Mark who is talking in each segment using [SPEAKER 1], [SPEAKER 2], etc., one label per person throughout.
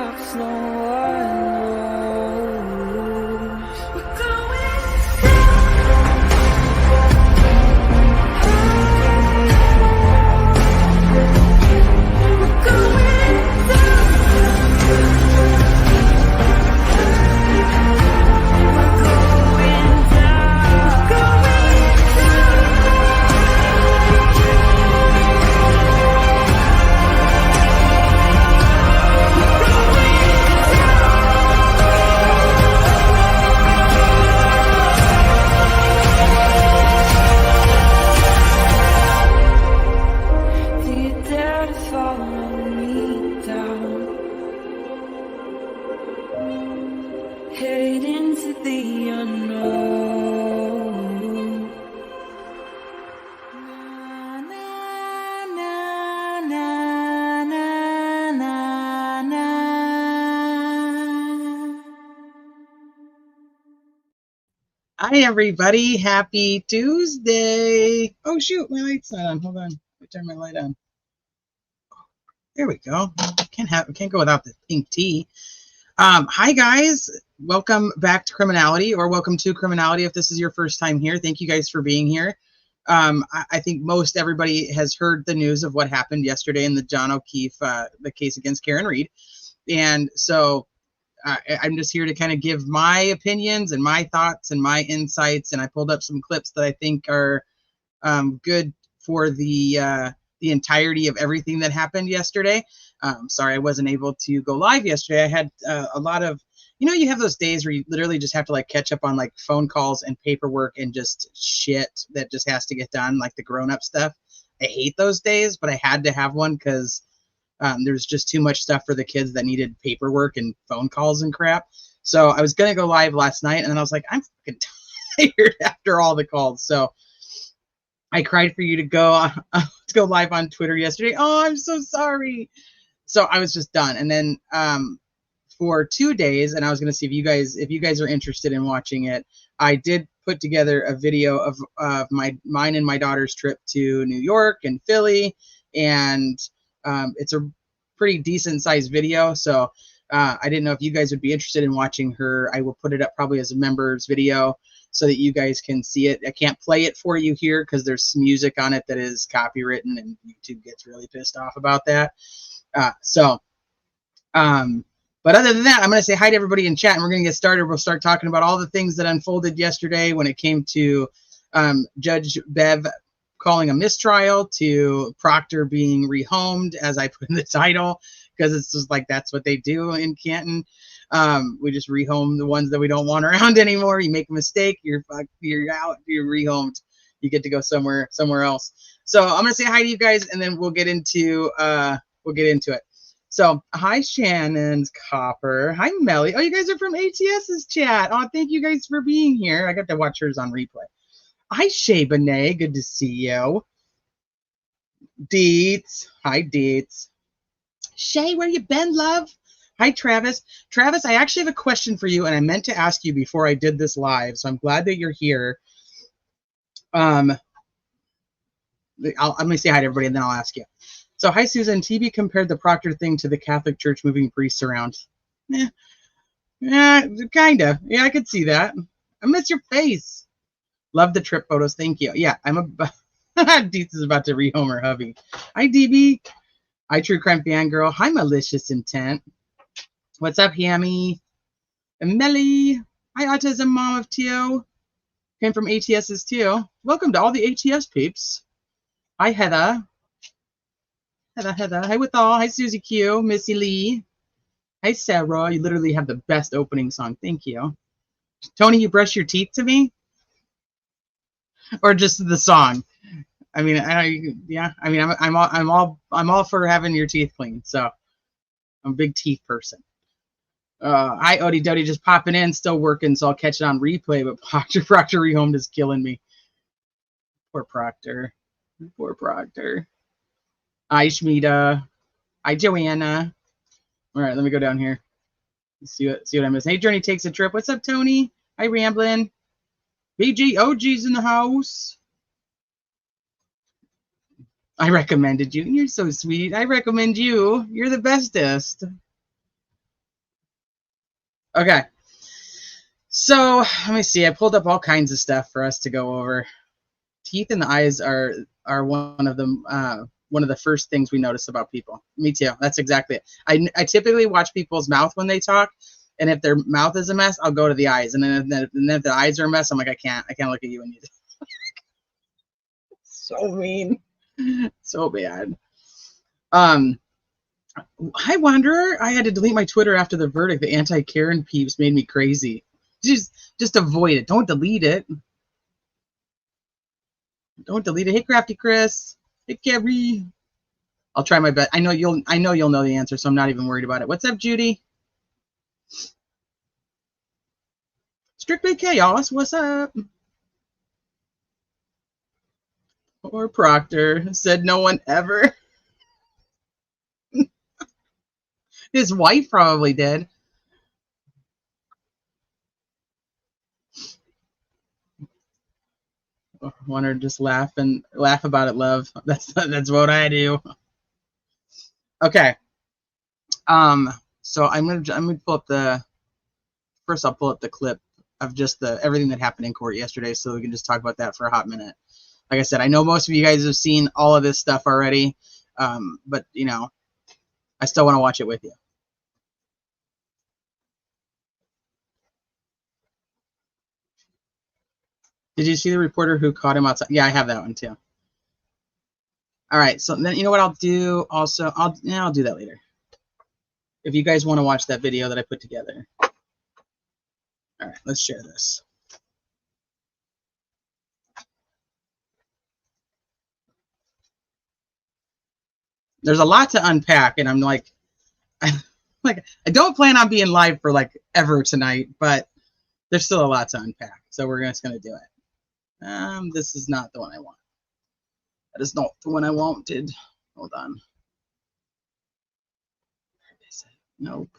[SPEAKER 1] stops, no one knows. We're going headed into the unknown. Na, na, na, na, na, na, na. Hi, everybody. Happy Tuesday. Oh, shoot. My light's not on. Hold on. Let me turn my light on. There we go. Can't go without the pink tea. Hi, guys. Welcome back to Criminality, or welcome to Criminality if this is your first time here. Thank you guys for being here. I think most everybody has heard the news of what happened yesterday in the John O'Keefe, the case against Karen Reed. And so I'm just here to kind of give my opinions and my thoughts and my insights. And I pulled up some clips that I think are good for the entirety of everything that happened yesterday. Sorry, I wasn't able to go live yesterday. I had a lot of, you have those days where you literally just have to like catch up on like phone calls and paperwork and just shit that just has to get done, like the grown-up stuff. I hate those days, but I had to have one because there's just too much stuff for the kids that needed paperwork and phone calls and crap. So I was going to go live last night, and then I was like, I'm fucking tired after all the calls. So I cried for you to go live on Twitter yesterday. Oh, I'm so sorry. So I was just done. And then for 2 days, and I was going to see if you guys are interested in watching it, I did put together a video of mine and my daughter's trip to New York and Philly, and it's a pretty decent sized video. So I didn't know if you guys would be interested in watching her. I will put it up probably as a members video so that you guys can see it. I can't play it for you here because there's some music on it that is copywritten, and YouTube gets really pissed off about that. But other than that, I'm going to say hi to everybody in chat, and we're going to get started. We'll start talking about all the things that unfolded yesterday when it came to Judge Bev calling a mistrial, to Proctor being rehomed, as I put in the title, because it's just like that's what they do in Canton. We just rehome the ones that we don't want around anymore. You make a mistake, you're out, you're rehomed. You get to go somewhere else. So I'm going to say hi to you guys, and then we'll get into it. So, hi, Shannon's Copper. Hi, Melly. Oh, you guys are from ATS's chat. Oh, thank you guys for being here. I got to watch hers on replay. Hi, Shay Bonet. Good to see you. Deets. Hi, Deets. Shay, where you been, love? Hi, Travis. Travis, I actually have a question for you, and I meant to ask you before I did this live, so I'm glad that you're here. I'm going to say hi to everybody, and then I'll ask you. So, hi, Susan. TB compared the Proctor thing to the Catholic Church moving priests around. Kind of. Yeah, I could see that. I miss your face. Love the trip photos. Thank you. Yeah, Deets is about to rehome her hubby. Hi, DB. Hi, True Crime Fangirl. Hi, Malicious Intent. What's up, Hammy? And Melly. Hi, Autism Mom of Tio. Came from ATS's too. Welcome to all the ATS peeps. Hi, Heather. Heather. Hi, Withal. Hi, Susie Q. Missy Lee. Hi, Sarah. You literally have the best opening song. Thank you. Tony, you brush your teeth to me? Or just the song? I mean, I'm all for having your teeth clean. So I'm a big teeth person. Hi, Odie Doty, just popping in, still working, so I'll catch it on replay. But Proctor rehomed is killing me. Poor Proctor. Poor Proctor. Hi, Shmita. Hi, Joanna. All right, let me go down here. See what I missed. Hey, Journey takes a trip. What's up, Tony? Hi, Ramblin'. BG OG's in the house. I recommended you. You're so sweet. I recommend you. You're the bestest. Okay. So let me see. I pulled up all kinds of stuff for us to go over. Teeth and the eyes are one of the first things we notice about people. Me too. That's exactly it. I typically watch people's mouth when they talk, and if their mouth is a mess, I'll go to the eyes, and then if the eyes are a mess, I'm like, I can't look at you and you. So mean, so bad. Hi, Wanderer. I had to delete my Twitter after the verdict. The anti-Karen peeps made me crazy. Just avoid it. Don't delete it. Don't delete it. Hey, Crafty Chris. Hey, Kerry. I'll try my best. I know you'll know the answer, so I'm not even worried about it. What's up, Judy? Strictly Chaos. What's up? Or Proctor said no one ever. His wife probably did. I want her to just laugh about it, love. That's what I do. Okay. So I'm gonna pull up I'll pull up the clip of just everything that happened in court yesterday, so we can just talk about that for a hot minute. Like I said, I know most of you guys have seen all of this stuff already, but I still want to watch it with you. Did you see the reporter who caught him outside? Yeah, I have that one too. All right, so then you know what I'll do also? I'll do that later. If you guys want to watch that video that I put together. All right, let's share this. There's a lot to unpack, and I'm like, I don't plan on being live for like ever tonight, but there's still a lot to unpack, so we're just gonna do it. This is not the one I want. That is not the one I wanted. Hold on. Nope.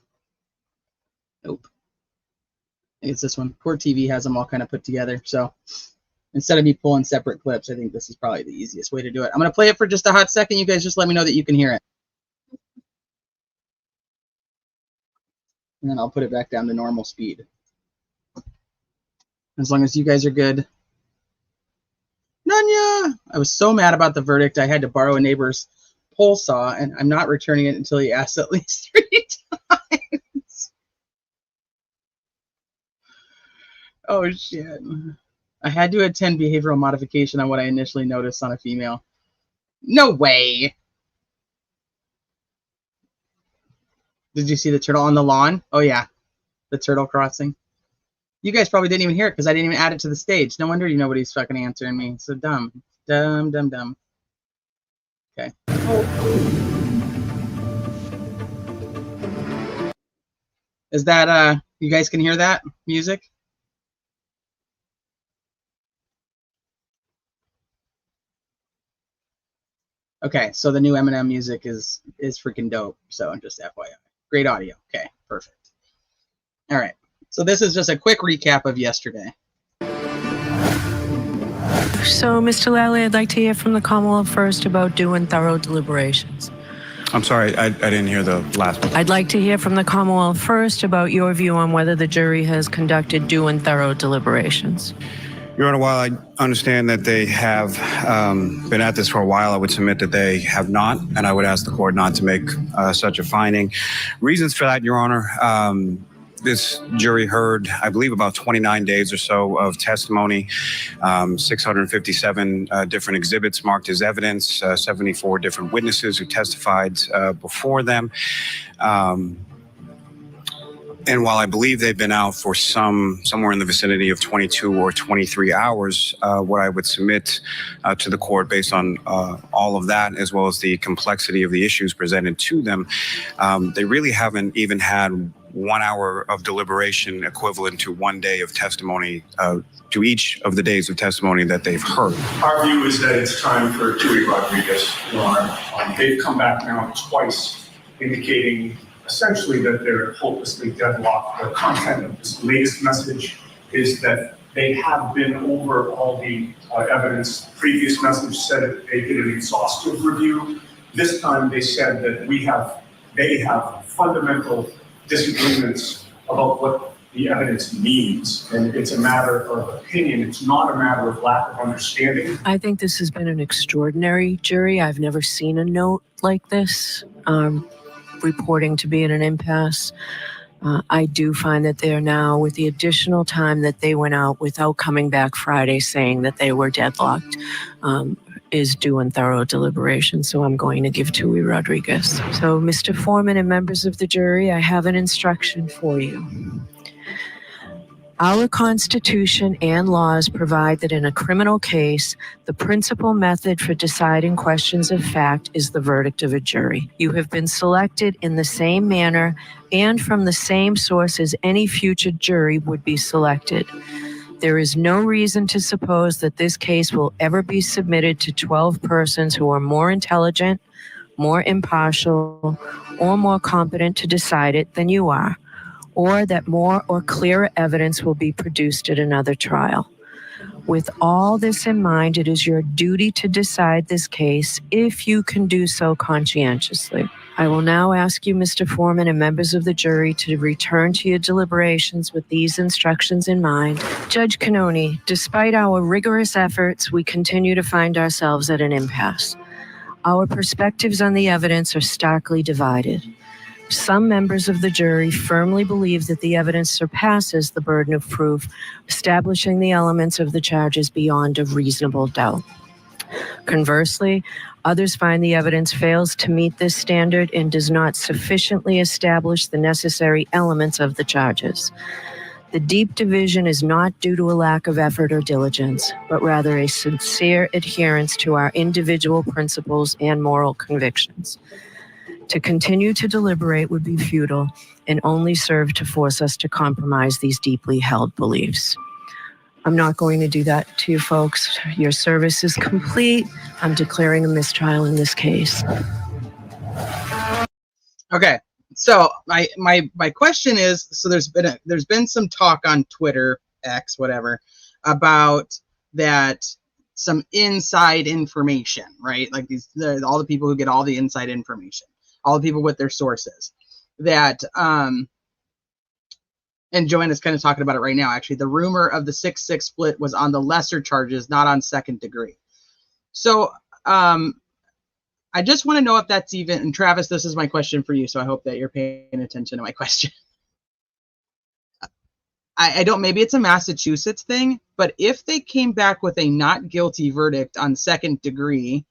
[SPEAKER 1] I think it's this one. Court TV has them all kind of put together. So instead of me pulling separate clips, I think this is probably the easiest way to do it. I'm going to play it for just a hot second. You guys just let me know that you can hear it. And then I'll put it back down to normal speed. As long as you guys are good. Nanya! I was so mad about the verdict, I had to borrow a neighbor's pole saw, and I'm not returning it until he asks at least 3 times. Oh, shit. I had to attend behavioral modification on what I initially noticed on a female. No way. Did you see the turtle on the lawn? Oh, yeah. The turtle crossing. You guys probably didn't even hear it because I didn't even add it to the stage. No wonder nobody's fucking answering me. So dumb. Dumb, dumb, dumb. Okay. Is that, you guys can hear that music? Okay, so the new Eminem music is freaking dope. So just FYI. Great audio. Okay, perfect. All right. So this is just a quick recap of yesterday.
[SPEAKER 2] So, Mr. Lally, I'd like to hear from the Commonwealth first about due and thorough deliberations.
[SPEAKER 3] I'm sorry, I didn't hear the last one.
[SPEAKER 2] I'd like to hear from the Commonwealth first about your view on whether the jury has conducted due and thorough deliberations.
[SPEAKER 3] Your Honor, while I understand that they have been at this for a while, I would submit that they have not, and I would ask the court not to make such a finding. Reasons for that, Your Honor, this jury heard, I believe, about 29 days or so of testimony, 657 different exhibits marked as evidence, 74 different witnesses who testified before them. And while I believe they've been out for somewhere in the vicinity of 22 or 23 hours, what I would submit to the court based on all of that, as well as the complexity of the issues presented to them, they really haven't even had 1 hour of deliberation equivalent to 1 day of testimony, to each of the days of testimony that they've heard.
[SPEAKER 4] Our view is that it's time for Tui Rodriguez, Your Honor. They've come back now twice, indicating essentially that they're hopelessly deadlocked. The content of this latest message is that they have been over all the evidence. The previous message said they did an exhaustive review. This time they said that they have fundamental disagreements about what the evidence means, and it's a matter of opinion. It's not a matter of lack of understanding.
[SPEAKER 2] I think this has been an extraordinary jury. I've never seen a note like this reporting to be at an impasse. I do find that they are now, with the additional time that they went out without coming back Friday saying that they were deadlocked, is due and thorough deliberation. So I'm going to give Tui Rodriguez. So, Mr. Foreman and members of the jury, I have an instruction for you. Our Constitution and laws provide that in a criminal case, the principal method for deciding questions of fact is the verdict of a jury. You have been selected in the same manner and from the same source as any future jury would be selected. There is no reason to suppose that this case will ever be submitted to 12 persons who are more intelligent, more impartial, or more competent to decide it than you are, or that more or clearer evidence will be produced at another trial. With all this in mind, it is your duty to decide this case if you can do so conscientiously. I will now ask you, Mr. Foreman, and members of the jury to return to your deliberations with these instructions in mind. Judge Cannoni, despite our rigorous efforts, we continue to find ourselves at an impasse. Our perspectives on the evidence are starkly divided. Some members of the jury firmly believe that the evidence surpasses the burden of proof, establishing the elements of the charges beyond a reasonable doubt. Conversely, others find the evidence fails to meet this standard and does not sufficiently establish the necessary elements of the charges. The deep division is not due to a lack of effort or diligence, but rather a sincere adherence to our individual principles and moral convictions. To continue to deliberate would be futile and only serve to force us to compromise these deeply held beliefs. I'm not going to do that to you folks. Your service is complete. I'm declaring a mistrial in this case.
[SPEAKER 1] Okay, so my question is, so there's been some talk on Twitter, X, whatever, about that some inside information, right? Like all the people who get all the inside information, all the people with their sources, that and Joanna's kind of talking about it right now. Actually, the rumor of the 6-6 split was on the lesser charges, not on second degree. So I just want to know if that's even, and Travis, this is my question for you, so I hope that you're paying attention to my question. I don't, maybe it's a Massachusetts thing, but if they came back with a not guilty verdict on second degree,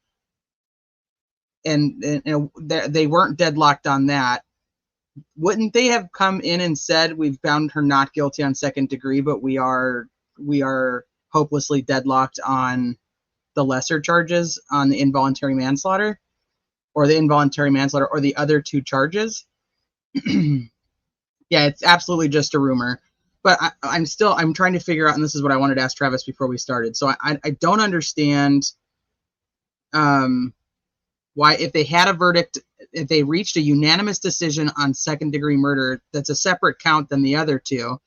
[SPEAKER 1] and they weren't deadlocked on that, wouldn't they have come in and said, we've found her not guilty on second degree, but we are hopelessly deadlocked on the lesser charges on the involuntary manslaughter, or the other two charges? Yeah, it's absolutely just a rumor. But I'm trying to figure out, and this is what I wanted to ask Travis before we started. So I don't understand why, if they had a verdict, if they reached a unanimous decision on second degree murder, that's a separate count than the other two.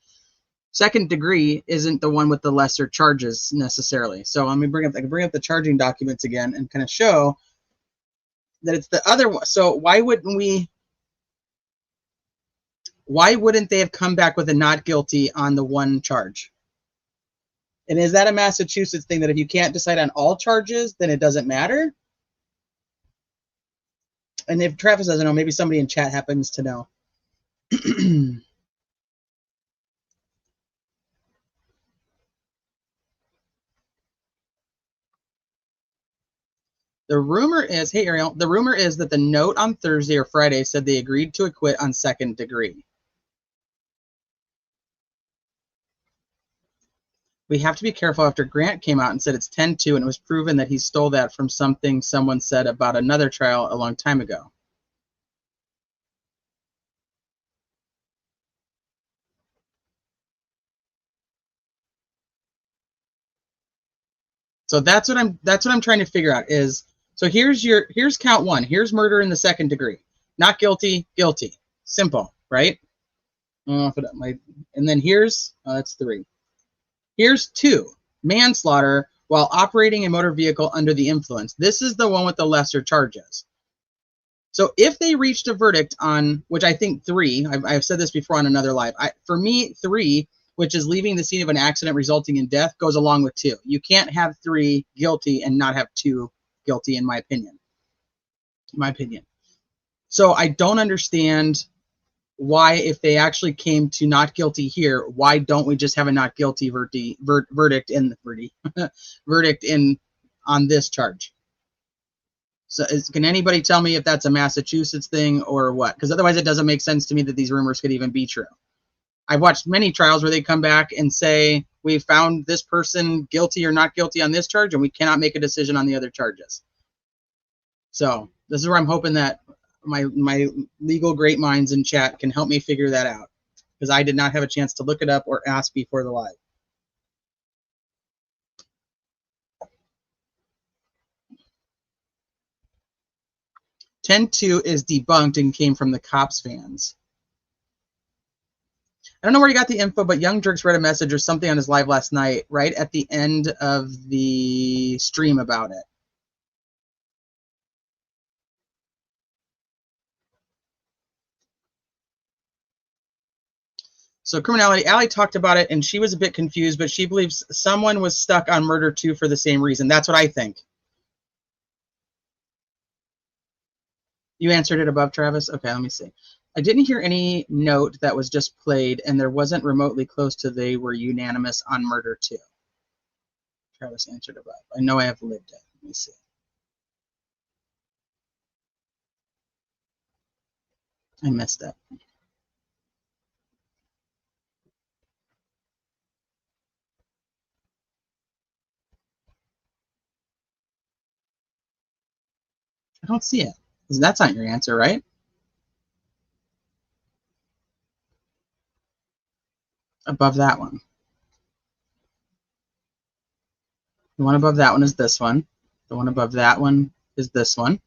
[SPEAKER 1] Second degree isn't the one with the lesser charges necessarily. So let me bring up the charging documents again and kind of show that it's the other one. So why wouldn't they have come back with a not guilty on the one charge? And is that a Massachusetts thing, that if you can't decide on all charges, then it doesn't matter? And if Travis doesn't know, maybe somebody in chat happens to know. The rumor is, hey Ariel, the rumor is that the note on Thursday or Friday said they agreed to acquit on second degree. We have to be careful after Grant came out and said it's 10-2, and it was proven that he stole that from something someone said about another trial a long time ago. So that's what I'm trying to figure out is, so here's count one. Here's murder in the second degree. Not guilty, guilty. Simple, right? And then here's, that's 3. Here's 2, manslaughter while operating a motor vehicle under the influence. This is the one with the lesser charges. So if they reached a verdict on, which I think 3, I've said this before on another live, for me, 3, which is leaving the scene of an accident resulting in death, goes along with 2. You can't have 3 guilty and not have 2 guilty, in my opinion. So I don't understand why, if they actually came to not guilty here, why don't we just have a not guilty verdict in on this charge? So can anybody tell me if that's a Massachusetts thing or what? Because otherwise it doesn't make sense to me that these rumors could even be true. I've watched many trials where they come back and say, we found this person guilty or not guilty on this charge, and we cannot make a decision on the other charges. So this is where I'm hoping that my legal great minds in chat can help me figure that out, because I did not have a chance to look it up or ask before the live. "10-2 is debunked and came from the cops fans." I don't know where you got the info, but Young Jerks read a message or something on his live last night, right at the end of the stream about it. So criminality, Allie talked about it, and she was a bit confused, but she believes someone was stuck on murder 2 for the same reason. That's what I think. You answered it above, Travis? Okay, let me see. I didn't hear any note that was just played, and there wasn't remotely close to they were unanimous on murder 2. Travis answered above. I know I have lived it. Let me see. I missed it. I don't see it. That's not your answer, right? Above that one. The one above that one is this one. The one above that one is this one.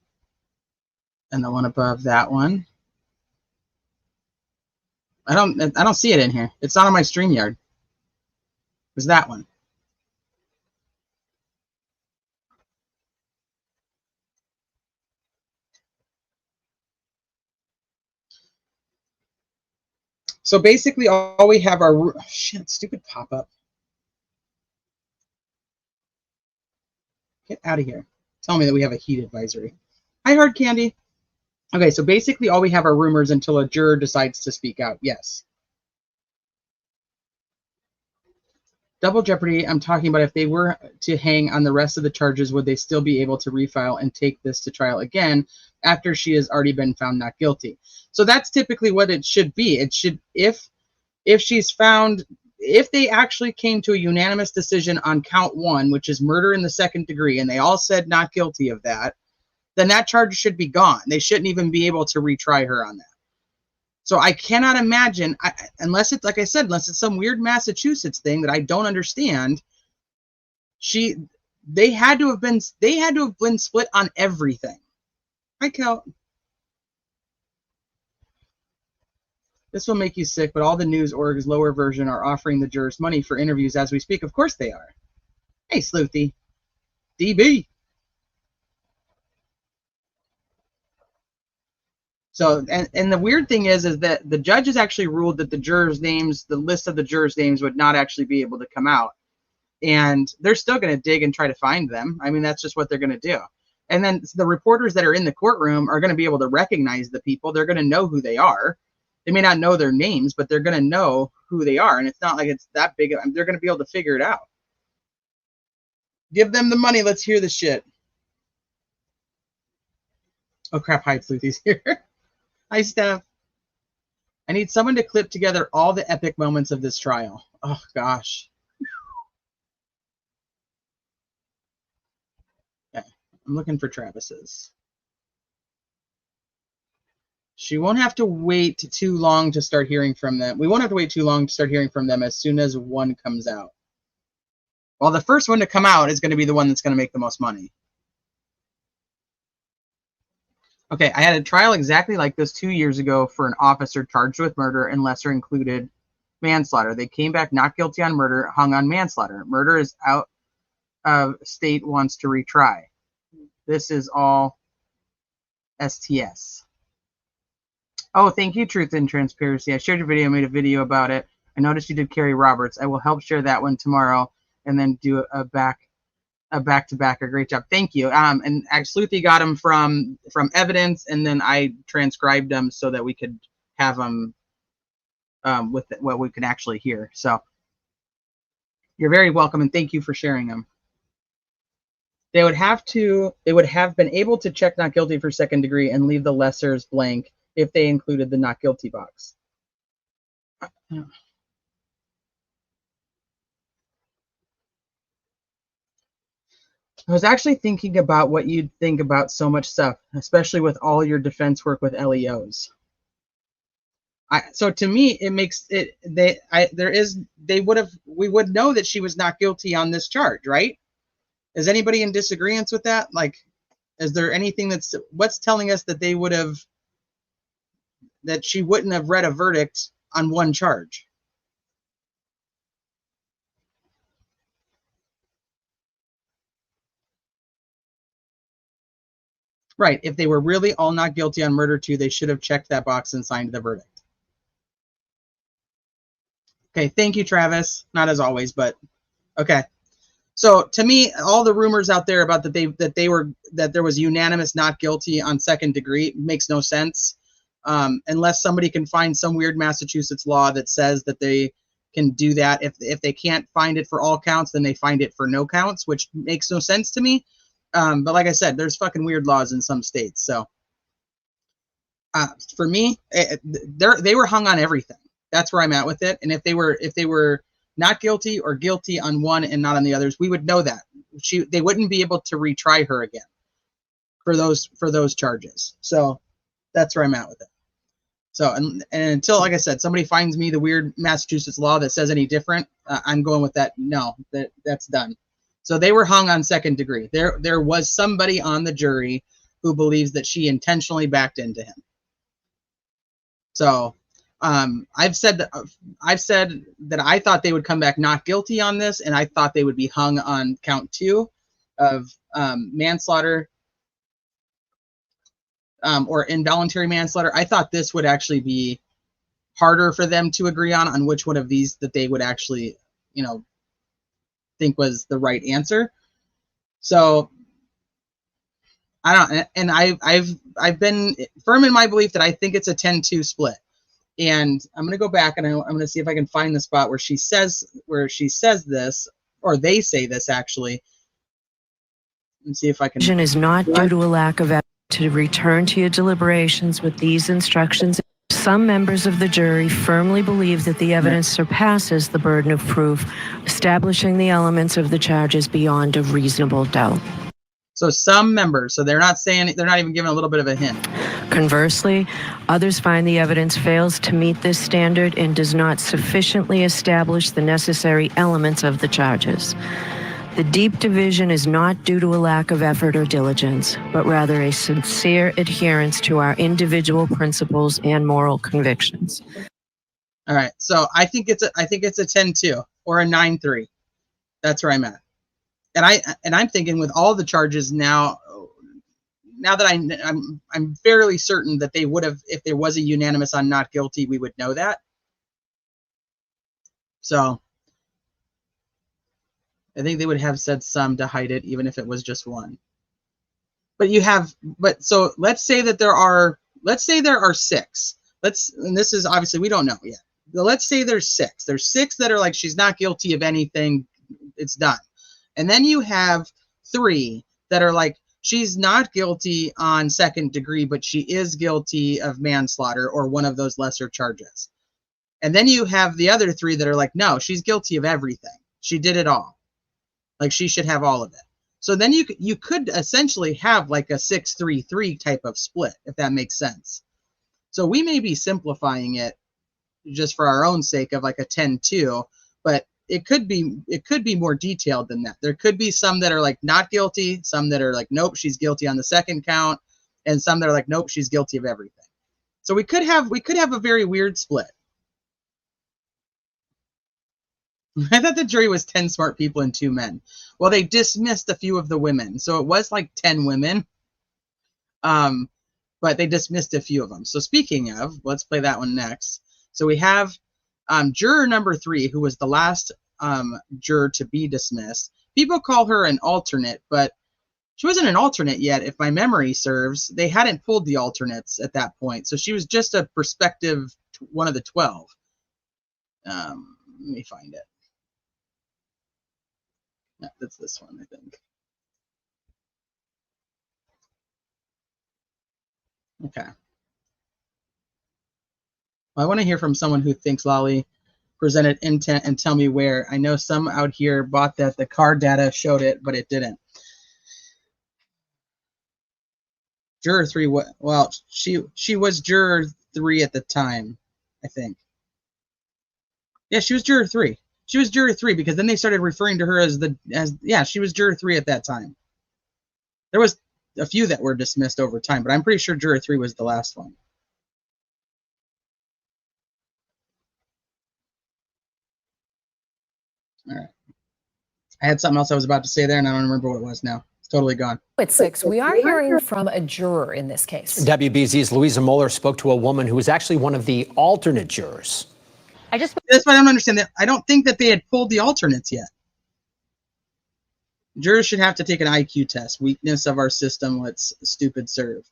[SPEAKER 1] And the one above that one, I don't see it in here. It's not on my StreamYard. It's that one. So basically all we have are, shit, stupid pop-up. Get out of here. Tell me that we have a heat advisory. Hi, Hard Candy. Okay, so basically all we have are rumors until a juror decides to speak out. Yes. Double jeopardy, I'm talking about if they were to hang on the rest of the charges, would they still be able to refile and take this to trial again after she has already been found not guilty? So that's typically what it should be. It should, if she's found, if they actually came to a unanimous decision on count 1, which is murder in the 2nd degree, and they all said not guilty of that, then that charge should be gone. They shouldn't even be able to retry her on that. So I cannot imagine, unless it's, like I said, unless it's some weird Massachusetts thing that I don't understand, they had to have been split on everything. Hi, Kel. This will make you sick, but all the news orgs lower version are offering the jurors money for interviews as we speak. Of course they are. Hey, Sleuthy. DB. So, and the weird thing is that the judge has actually ruled that the jurors' names, the list of the jurors' names would not actually be able to come out. And they're still going to dig and try to find them. I mean, that's just what they're going to do. And then the reporters that are in the courtroom are going to be able to recognize the people. They're going to know who they are. They may not know their names, but they're going to know who they are. And it's not like it's that big. They're going to be able to figure it out. Give them the money. Let's hear the shit. Oh, crap. Hi, Sleuthy's here. Hi, Steph. I need someone to clip together all the epic moments of this trial. Oh, gosh. Okay. I'm looking for Travis's. She won't have to wait too long to start hearing from them. We won't have to wait too long to start hearing from them as soon as one comes out. Well, the first one to come out is going to be the one that's going to make the most money. Okay, I had a trial exactly like this 2 years ago for an officer charged with murder and lesser included manslaughter. They came back not guilty on murder, hung on manslaughter. Murder is out of state, wants to retry. This is all STS. Oh, thank you, Truth and Transparency. I shared your video, made a video about it. I noticed you did Kerry Roberts. I will help share that one tomorrow and then do a back-to-back. A great job. Thank you. And Sleuthie got them from evidence, and then I transcribed them so that we could have them with what we can actually hear. So you're very welcome, and thank you for sharing them. They would have been able to check not guilty for second degree and leave the lessers blank if they included the not guilty box. I was actually thinking about what you'd think about so much stuff, especially with all your defense work with LEOs. So to me, it makes it we would know that she was not guilty on this charge, right? Is anybody in disagreement with that? Like, is there anything what's telling us that that she wouldn't have read a verdict on one charge? Right. If they were really all not guilty on murder 2, they should have checked that box and signed the verdict. Okay. Thank you, Travis. Not as always, but okay. So to me, all the rumors out there about that there was unanimous not guilty on second degree makes no sense, unless somebody can find some weird Massachusetts law that says that they can do that. If they can't find it for all counts, then they find it for no counts, which makes no sense to me. But like I said, there's fucking weird laws in some states. So for me, they were hung on everything. That's where I'm at with it. And if they were not guilty or guilty on one and not on the others, we would know that. They wouldn't be able to retry her again for those charges. So that's where I'm at with it. So and until, like I said, somebody finds me the weird Massachusetts law that says any different, I'm going with that. No, that's done. So they were hung on second degree. There was somebody on the jury who believes that she intentionally backed into him. So I've said that I thought they would come back not guilty on this, and I thought they would be hung on count 2 of manslaughter or involuntary manslaughter. I thought this would actually be harder for them to agree on which one of these that they would actually, think was the right answer. So I don't, and I've been firm in my belief that I think it's a 10-2 split. And I'm going to go back and I'm going to see if I can find the spot where she says this, or they say this actually, and see if I can.
[SPEAKER 2] Is not due to a lack of evidence to return to your deliberations with these instructions. Some members of the jury firmly believe that the evidence surpasses the burden of proof, establishing the elements of the charges beyond a reasonable doubt.
[SPEAKER 1] So some members, so they're not even giving a little bit of a hint.
[SPEAKER 2] Conversely, others find the evidence fails to meet this standard and does not sufficiently establish the necessary elements of the charges. The deep division is not due to a lack of effort or diligence, but rather a sincere adherence to our individual principles and moral convictions.
[SPEAKER 1] All right, so I think it's a 10-2 or a 9-3. That's where I'm at. And I'm thinking with all the charges now that I'm fairly certain that they would have, if there was a unanimous on not guilty, we would know that. So I think they would have said some to hide it, even if it was just one. So let's say there are 6. And this is obviously, we don't know yet. But let's say there's 6. There's 6 that are like, she's not guilty of anything. It's done. And then you have 3 that are like, she's not guilty on second degree, but she is guilty of manslaughter or one of those lesser charges. And then you have the other 3 that are like, no, she's guilty of everything. She did it all. Like, she should have all of it. So then you could essentially have like a 6-3-3 type of split, if that makes sense. So we may be simplifying it just for our own sake of like a 10-2, but it could be more detailed than that. There could be some that are like not guilty, some that are like, nope, she's guilty on the second count, and some that are like, nope, she's guilty of everything. So we could have a very weird split. I thought the jury was 10 smart people and 2 men. Well, they dismissed a few of the women, so it was like 10 women. but they dismissed a few of them. So speaking of, let's play that one next. So we have juror number 3, who was the last juror to be dismissed. People call her an alternate, but she wasn't an alternate yet, if my memory serves. They hadn't pulled the alternates at that point, so she was just a prospective one of the 12. Let me find it. No, that's this one, I think. Okay. Well, I want to hear from someone who thinks Lolly presented intent and tell me where. I know some out here bought that the card data showed it, but it didn't. Juror 3, well, she was juror 3 at the time, I think. Yeah, she was juror 3. She was juror 3 because then they started referring to her as yeah, she was juror 3 at that time. There was a few that were dismissed over time, but I'm pretty sure juror 3 was the last one. All right. I had something else I was about to say there, and I don't remember what it was now. It's totally gone.
[SPEAKER 5] At 6, we are hearing from a juror in this case.
[SPEAKER 6] WBZ's Louisa Moeller spoke to a woman who was actually one of the alternate jurors.
[SPEAKER 1] That's why I don't understand that. I don't think that they had pulled the alternates yet. Jurors should have to take an IQ test. Weakness of our system. Let's stupid serve.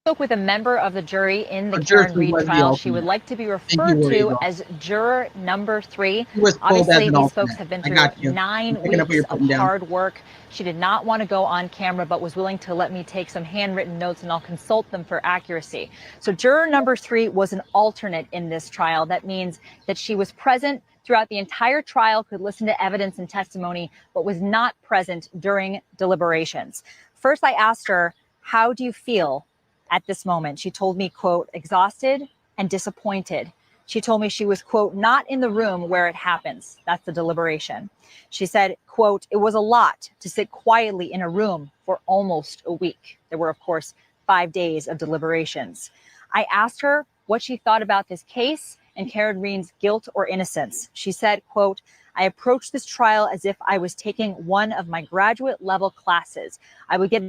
[SPEAKER 7] Spoke with a member of the jury in the Karen Reed trial. She would like to be referred to as juror number 3. Obviously, these folks have been through 9 weeks of hard work. She did not want to go on camera, but was willing to let me take some handwritten notes, and I'll consult them for accuracy. So juror number 3 was an alternate in this trial. That means that she was present throughout the entire trial, could listen to evidence and testimony, but was not present during deliberations. First, I asked her, how do you feel at this moment? She told me, quote, exhausted and disappointed. She told me she was, quote, not in the room where it happens. That's the deliberation. She said, quote, it was a lot to sit quietly in a room for almost a week. There were, of course, 5 days of deliberations. I asked her what she thought about this case and Karen Reed's guilt or innocence. She said, quote, I approached this trial as if I was taking one of my graduate level classes. I would get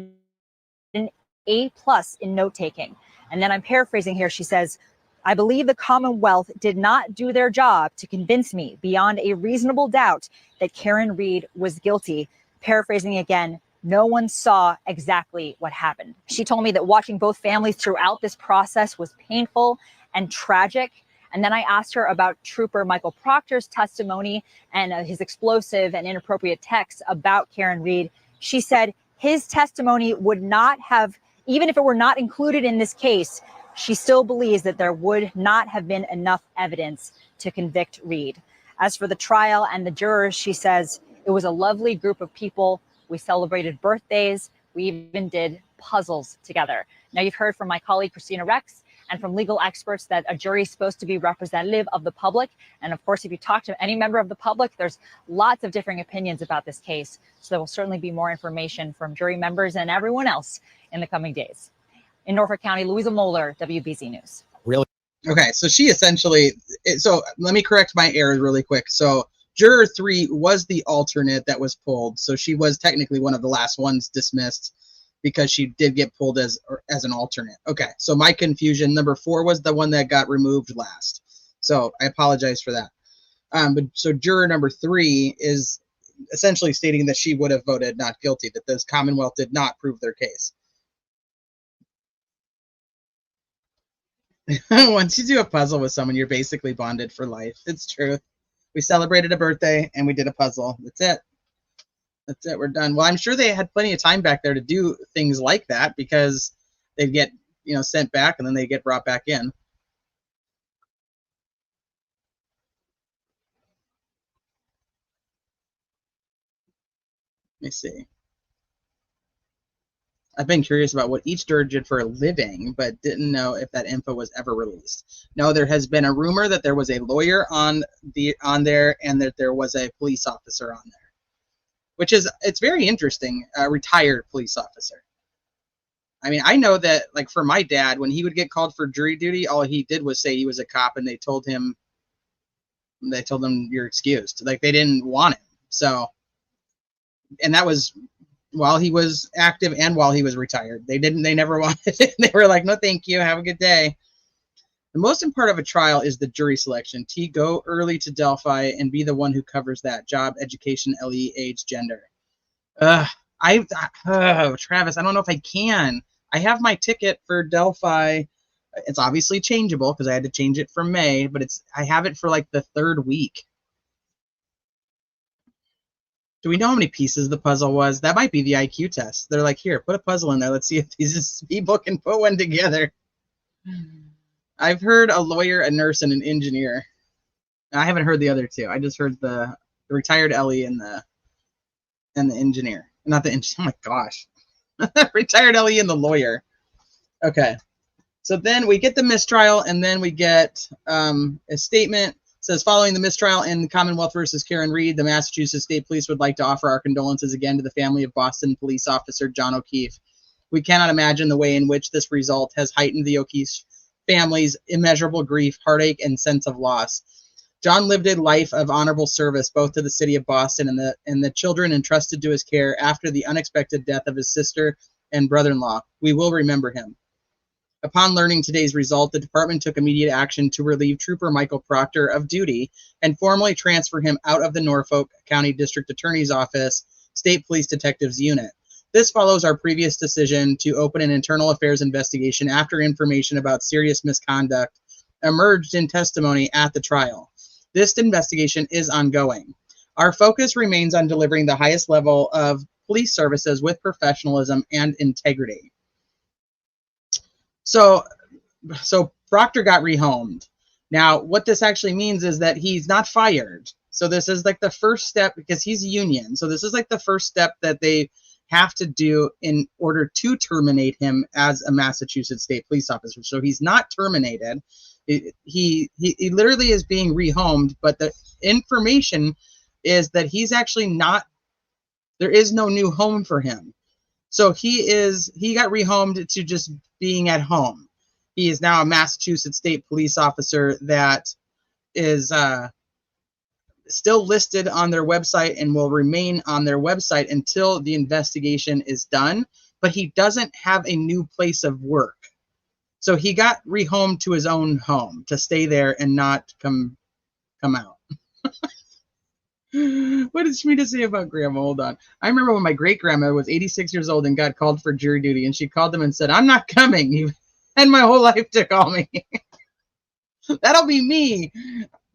[SPEAKER 7] an A+ in note taking. And then I'm paraphrasing here. She says, I believe the Commonwealth did not do their job to convince me beyond a reasonable doubt that Karen Reed was guilty. Paraphrasing again, no one saw exactly what happened. She told me that watching both families throughout this process was painful and tragic. And then I asked her about Trooper Michael Proctor's testimony and his explosive and inappropriate texts about Karen Reed. She said his testimony would not have, even if it were not included in this case, she still believes that there would not have been enough evidence to convict Reed. As for the trial and the jurors, she says it was a lovely group of people. We celebrated birthdays. We even did puzzles together. Now, you've heard from my colleague, Christina Rex, and from legal experts that a jury is supposed to be representative of the public. And of course, if you talk to any member of the public, there's lots of differing opinions about this case. So there will certainly be more information from jury members and everyone else in the coming days. In Norfolk County, Louisa Moeller, WBZ News.
[SPEAKER 6] Really?
[SPEAKER 1] Okay, so she essentially, so let me correct my error really quick. So juror 3 was the alternate that was pulled. So she was technically one of the last ones dismissed because she did get pulled as an alternate. Okay, so my confusion, number 4 was the one that got removed last. So I apologize for that. But so juror number 3 is essentially stating that she would have voted not guilty, that this Commonwealth did not prove their case. Once you do a puzzle with someone, you're basically bonded for life. It's true. We celebrated a birthday and we did a puzzle. That's it. That's it. We're done. Well, I'm sure they had plenty of time back there to do things like that because they get, sent back and then they get brought back in. Let me see. I've been curious about what each juror did for a living, but didn't know if that info was ever released. No, there has been a rumor that there was a lawyer on there and that there was a police officer on there, which is, it's very interesting, a retired police officer. I mean, I know that, like, for my dad, when he would get called for jury duty, all he did was say he was a cop, and they told him you're excused. Like, they didn't want him. So, and that was while he was active and while he was retired. They never wanted it. They were like, no, thank you. Have a good day. The most important part of a trial is the jury selection. T, go early to Delphi and be the one who covers that. Job, education, LE, age, gender. Travis, I don't know if I can. I have my ticket for Delphi. It's obviously changeable because I had to change it from May, but I have it for like the 3rd week. Do we know how many pieces the puzzle was? That might be the IQ test. They're like, here, put a puzzle in there. Let's see if these people can put one together. I've heard a lawyer, a nurse, and an engineer. I haven't heard the other two. I just heard the retired Ellie and the engineer. Not the engineer. Oh my gosh. Retired Ellie and the lawyer. Okay. So then we get the mistrial, and then we get a statement. It says, following the mistrial in Commonwealth versus Karen Reed, the Massachusetts State Police would like to offer our condolences again to the family of Boston police officer John O'Keefe. We cannot imagine the way in which this result has heightened the O'Keefe family's immeasurable grief, heartache, and sense of loss. John lived a life of honorable service both to the city of Boston and the children entrusted to his care after the unexpected death of his sister and brother-in-law. We will remember him. Upon learning today's result, the department took immediate action to relieve Trooper Michael Proctor of duty and formally transfer him out of the Norfolk County District Attorney's Office State Police Detectives Unit. This follows our previous decision to open an internal affairs investigation after information about serious misconduct emerged in testimony at the trial. This investigation is ongoing. Our focus remains on delivering the highest level of police services with professionalism and integrity. So Proctor got rehomed. Now, what this actually means is that he's not fired. So this is like the first step, because he's union. So this is like the first step that they have to do in order to terminate him as a Massachusetts State Police officer. So he's not terminated. He literally is being rehomed, but the information is that he's actually not, there is no new home for him. So he got rehomed to just being at home. He is now a Massachusetts State Police officer that is still listed on their website and will remain on their website until the investigation is done, but he doesn't have a new place of work. So he got rehomed to his own home to stay there and not come out. What did Shmita say about grandma? Hold on. I remember when my great-grandma was 86 years old and got called for jury duty, and she called them and said, I'm not coming. You had my whole life to call me. That'll be me.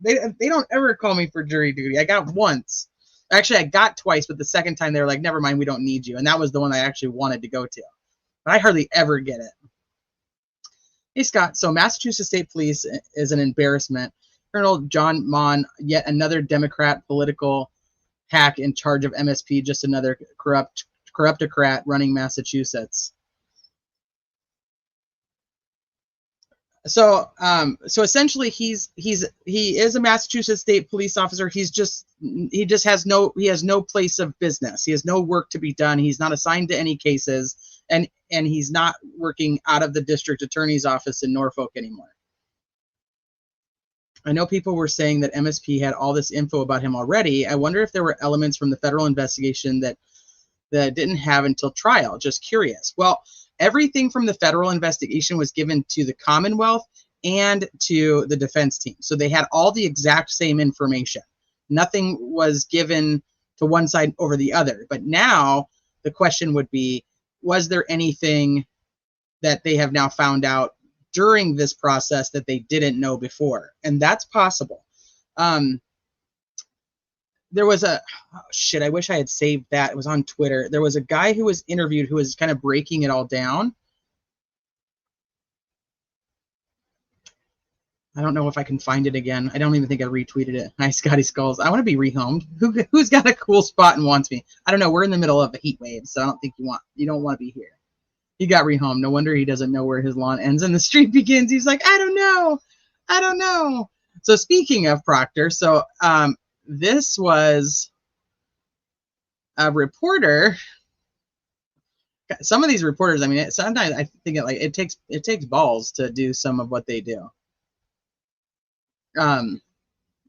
[SPEAKER 1] They don't ever call me for jury duty. I got once. Actually, I got twice, but the second time they were like, never mind, we don't need you. And that was the one I actually wanted to go to. But I hardly ever get it. Hey, Scott. So Massachusetts State Police is an embarrassment. Colonel John Mon, yet another Democrat political hack in charge of MSP, just another corruptocrat running Massachusetts. So essentially he is a Massachusetts State Police officer. He has no place of business. He has no work to be done. He's not assigned to any cases, and he's not working out of the district attorney's office in Norfolk anymore. I know people were saying that MSP had all this info about him already. I wonder if there were elements from the federal investigation that didn't have until trial. Just curious. Well, everything from the federal investigation was given to the Commonwealth and to the defense team. So they had all the exact same information. Nothing was given to one side over the other. But now the question would be, was there anything that they have now found out during this process that they didn't know before? And that's possible. There was I wish I had saved that. It was on Twitter. There was a guy who was interviewed who was kind of breaking it all down. I don't know if I can find it again. I don't even think I retweeted it. Hi, Scotty Skulls. I want to be rehomed. Who's got a cool spot and wants me? I don't know. We're in the middle of a heat wave, so I don't think you don't want to be here. He got rehomed. No wonder he doesn't know where his lawn ends and the street begins. He's like, I don't know. So speaking of Proctor, so this was a reporter. Some of these reporters, I mean, sometimes I think it takes balls to do some of what they do.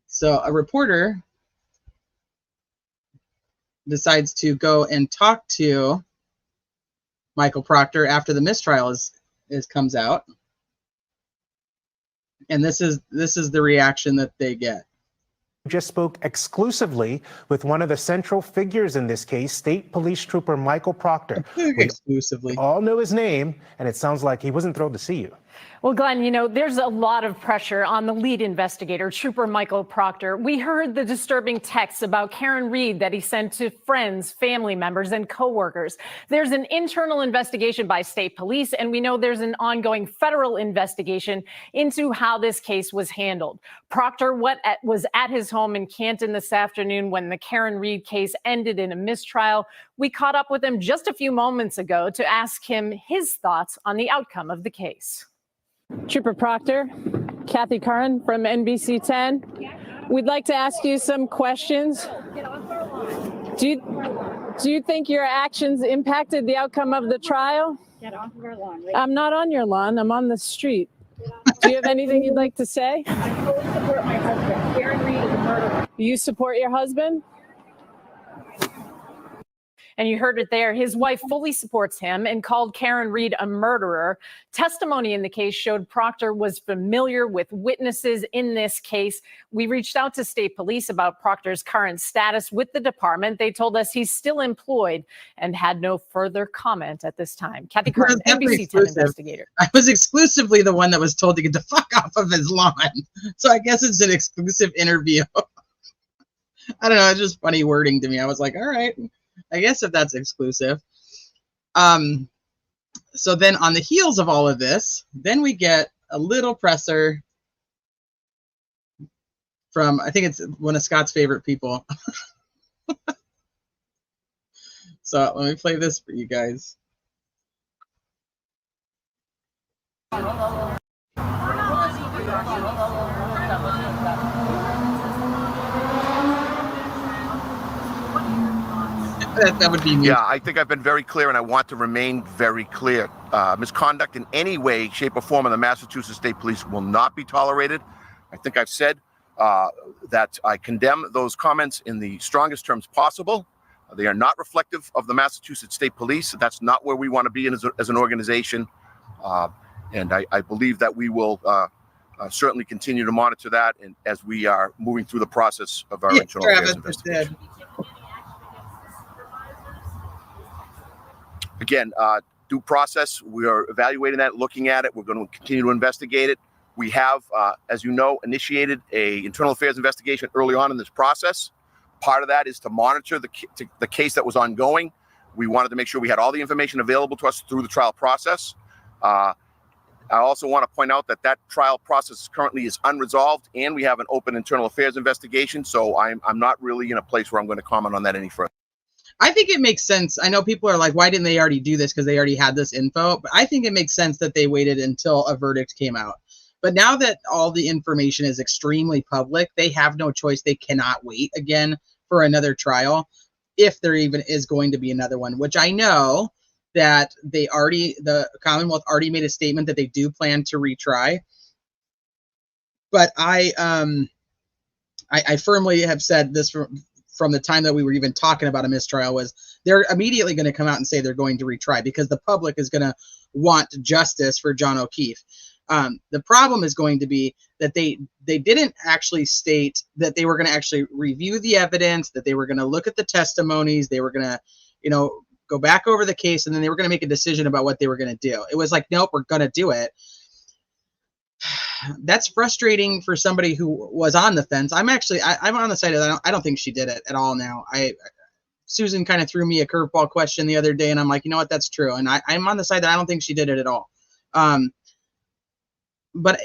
[SPEAKER 1] So a reporter decides to go and talk to Michael Proctor after the mistrial comes out. And this is the reaction that they get.
[SPEAKER 8] Just spoke exclusively with one of the central figures in this case, State Police Trooper Michael Proctor.
[SPEAKER 1] Exclusively.
[SPEAKER 8] We all know his name, and it sounds like he wasn't thrilled to see you.
[SPEAKER 5] Well, Glenn, you know, there's a lot of pressure on the lead investigator, Trooper Michael Proctor. We heard the disturbing texts about Karen Reed that he sent to friends, family members, and coworkers. There's an internal investigation by state police, and we know there's an ongoing federal investigation into how this case was handled. Proctor was at his home in Canton this afternoon when the Karen Reed case ended in a mistrial. We caught up with him just a few moments ago to ask him his thoughts on the outcome of the case. Trooper Proctor, Kathy Curran from NBC 10. We'd like to ask you some questions. Do you think your actions impacted the outcome of the trial?
[SPEAKER 9] Get off of our lawn.
[SPEAKER 5] I'm not on your lawn. I'm on the street. Do you have anything you'd like to say?
[SPEAKER 9] I fully support my husband. Karen Reed is a murderer.
[SPEAKER 5] You support your husband? And you heard it there. His wife fully supports him and called Karen Reed a murderer. Testimony in the case showed Proctor was familiar with witnesses in this case. We reached out to state police about Proctor's current status with the department. They told us he's still employed and had no further comment at this time. Kathy Curran, NBC 10 investigator.
[SPEAKER 1] I was exclusively the one that was told to get the fuck off of his lawn. So I guess it's an exclusive interview. I don't know. It's just funny wording to me. I was like, all right. I guess if that's exclusive. So then on the heels of all of this, then we get a little presser from, I think it's one of Scott's favorite people. So let me play this for you guys. That would be me.
[SPEAKER 10] Yeah, I think I've been very clear, and I want to remain very clear. Misconduct in any way, shape, or form of the Massachusetts State Police will not be tolerated. I think I've said that I condemn those comments in the strongest terms possible. They are not reflective of the Massachusetts State Police. That's not where we want to be as an organization. And I believe that we will certainly continue to monitor that and as we are moving through the process of our internal affairs investigation. Again, due process, we are evaluating that, looking at it. We're going to continue to investigate it. We have, as you know, initiated an internal affairs investigation early on in this process. Part of that is to monitor the case that was ongoing. We wanted to make sure we had all the information available to us through the trial process. I also want to point out that that trial process currently is unresolved, and we have an open internal affairs investigation. So I'm not really in a place where I'm going to comment on that any further.
[SPEAKER 1] I think it makes sense. I know people are like, why didn't they already do this? Because they already had this info. But I think it makes sense that they waited until a verdict came out. But now that all the information is extremely public, they have no choice. They cannot wait again for another trial, if there even is going to be another one, which I know that the Commonwealth already made a statement that they do plan to retry. But I firmly have said this from the time that we were even talking about a mistrial was they're immediately going to come out and say they're going to retry because the public is going to want justice for John O'Keefe. The problem is going to be that they didn't actually state that they were going to actually review the evidence, that they were going to look at the testimonies, they were going to, go back over the case, and then they were going to make a decision about what they were going to do. It was like, nope, we're going to do it. That's frustrating for somebody who was on the fence. I'm on the side of I don't think she did it at all now. Susan kind of threw me a curveball question the other day, and I'm like, you know what, that's true. And I'm on the side that I don't think she did it at all. But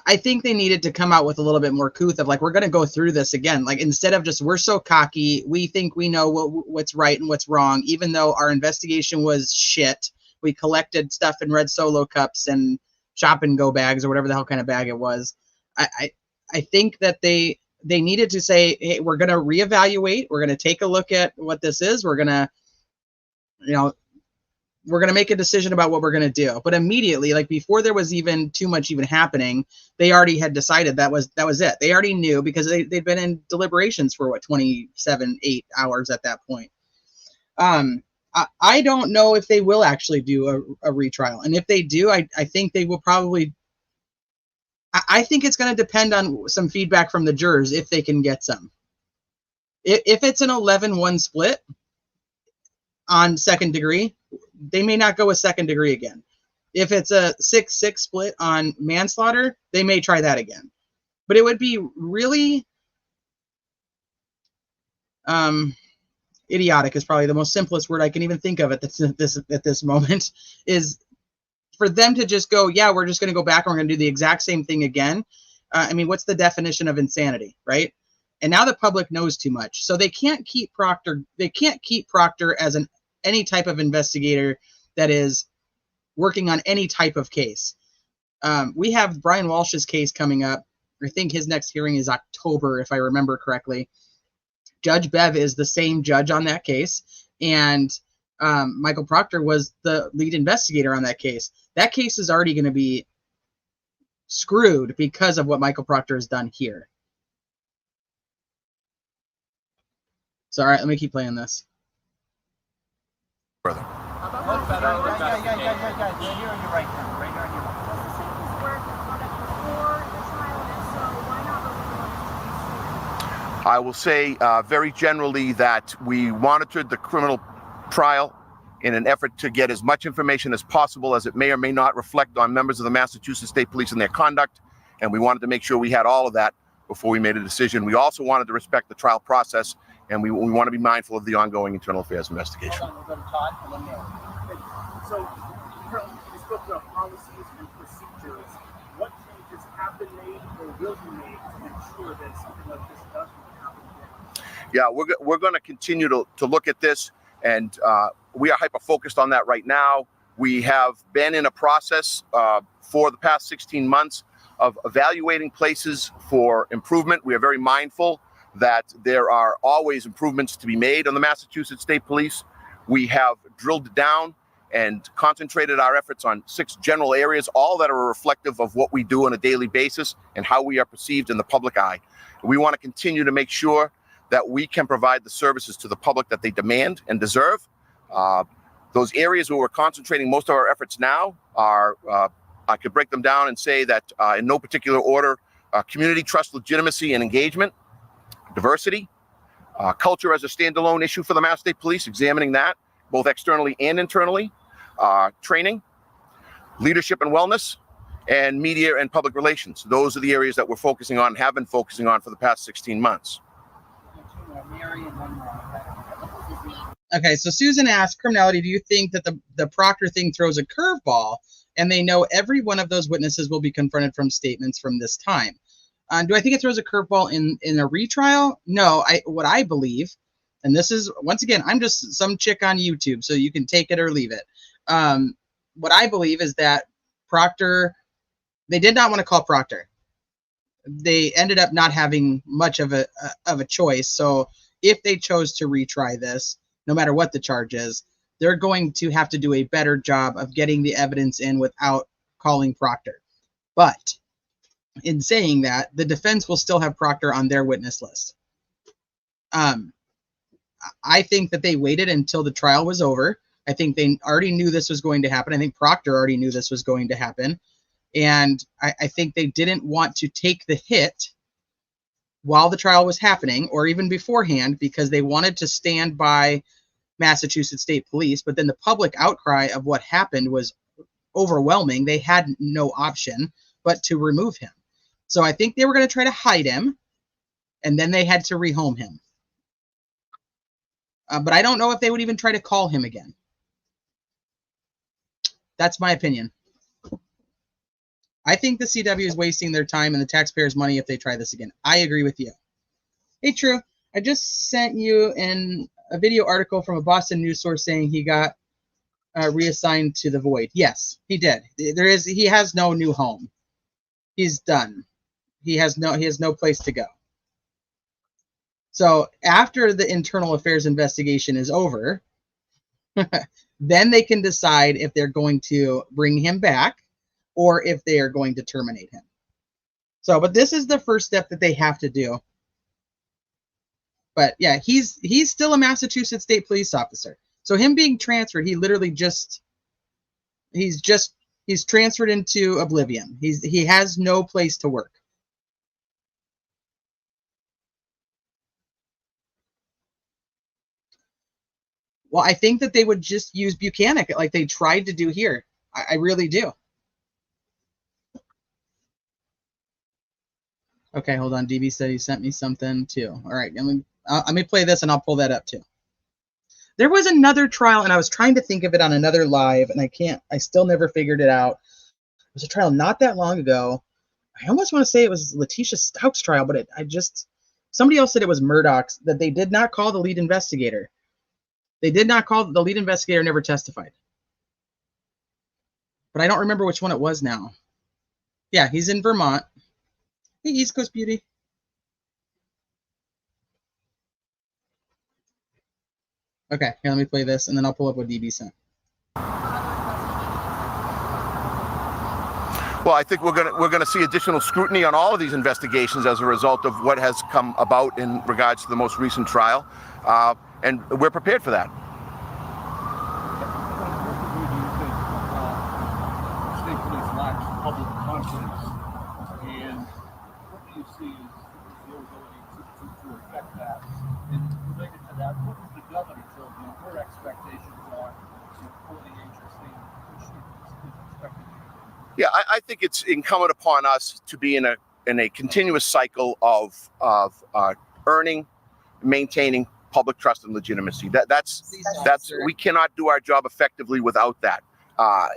[SPEAKER 1] I think they needed to come out with a little bit more couth of like, we're going to go through this again. Like, instead of just, we're so cocky, we think we know what's right and what's wrong, even though our investigation was shit. We collected stuff in red Solo cups and shop and go bags or whatever the hell kind of bag it was. I think that they needed to say, hey, we're going to reevaluate. We're going to take a look at what this is. We're going to, we're going to make a decision about what we're going to do. But immediately, like before there was even too much even happening, they already had decided that was it. They already knew because they'd been in deliberations for what, 8 hours at that point. I don't know if they will actually do a retrial. And if they do, I think they will probably, I think it's going to depend on some feedback from the jurors if they can get some. If it's an 11-1 split on second degree, they may not go with second degree again. If it's a 6-6 split on manslaughter, they may try that again. But it would be really idiotic is probably the most simplest word I can even think of at this moment, is for them to just go, yeah, we're just going to go back and we're going to do the exact same thing again. I mean, what's the definition of insanity, right? And now the public knows too much, so they can't keep Proctor. They can't keep Proctor as any type of investigator that is working on any type of case. We have Brian Walsh's case coming up. I think his next hearing is October, if I remember correctly. Judge Bev is the same judge on that case, and Michael Proctor was the lead investigator on that case. That case is already going to be screwed because of what Michael Proctor has done here. So, all right, let me keep playing this.
[SPEAKER 10] Brother. I will say very generally that we monitored the criminal trial in an effort to get as much information as possible, as it may or may not reflect on members of the Massachusetts State Police and their conduct. And we wanted to make sure we had all of that before we made a decision. We also wanted to respect the trial process, and we want to be mindful of the ongoing internal affairs investigation.
[SPEAKER 11] Hold on, we'll go to Todd and then Mary. So, you spoke about policies and procedures. What changes have been made or will be made to ensure that something like this doesn't happen again?
[SPEAKER 10] Yeah, we're going to continue to look at this, and we are hyper-focused on that right now. We have been in a process for the past 16 months of evaluating places for improvement. We are very mindful that there are always improvements to be made on the Massachusetts State Police. We have drilled down and concentrated our efforts on 6 general areas, all that are reflective of what we do on a daily basis and how we are perceived in the public eye. We want to continue to make sure that we can provide the services to the public that they demand and deserve. Those areas where we're concentrating most of our efforts now are, I could break them down and say that in no particular order, community trust, legitimacy, and engagement, diversity, culture as a standalone issue for the Mass State Police, examining that both externally and internally, training, leadership and wellness, and media and public relations. Those are the areas that we're focusing on, have been focusing on for the past 16 months.
[SPEAKER 1] Okay, so Susan asked, criminality, do you think that the Proctor thing throws a curveball and they know every one of those witnesses will be confronted from statements from this time? Do I think it throws a curveball in a retrial? No, what I believe, and this is, once again, I'm just some chick on YouTube, so you can take it or leave it. What I believe is that Proctor, they did not want to call Proctor. They ended up not having much of a choice. So if they chose to retry this, no matter what the charge is, they're going to have to do a better job of getting the evidence in without calling Proctor. But in saying that, the defense will still have Proctor on their witness list. I think that they waited until the trial was over. I think they already knew this was going to happen. I think Proctor already knew this was going to happen. And I think they didn't want to take the hit while the trial was happening, or even beforehand, because they wanted to stand by Massachusetts State Police. But then the public outcry of what happened was overwhelming. They had no option but to remove him. So I think they were going to try to hide him, and then they had to rehome him. But I don't know if they would even try to call him again. That's my opinion. I think the CW is wasting their time and the taxpayers' money if they try this again. I agree with you. Hey, True, I just sent you a video article from a Boston news source saying he got reassigned to the void. Yes, he did. He has no new home. He's done. He has no place to go. So after the internal affairs investigation is over, Then they can decide if they're going to bring him back or if they are going to terminate him. So, but this is the first step that they have to do. But yeah, he's still a Massachusetts State Police officer. So him being transferred, he literally he's transferred into oblivion. He has no place to work. Well, I think that they would just use Buchanan like they tried to do here. I really do. Okay, hold on. DB said he sent me something too. All right, let me play this and I'll pull that up too. There was another trial, and I was trying to think of it on another live, and I still never figured it out. It was a trial not that long ago. I almost want to say it was Letitia Stout's trial, but somebody else said it was Murdoch's, that they did not call the lead investigator. They did not call, the lead investigator never testified. But I don't remember which one it was now. Yeah, he's in Vermont. Hey, East Coast Beauty. Okay, here, let me play this, and then I'll pull up what DB sent.
[SPEAKER 10] Well, I think we're gonna see additional scrutiny on all of these investigations as a result of what has come about in regards to the most recent trial, and we're prepared for that.
[SPEAKER 11] State police lacks public confidence, and what do you see as the ability to affect that? And related to that, what has the governor told you her expectations are for the agency?
[SPEAKER 10] Yeah, I think it's incumbent upon us to be in a continuous cycle of earning, maintaining public trust and legitimacy. That's we cannot do our job effectively without that.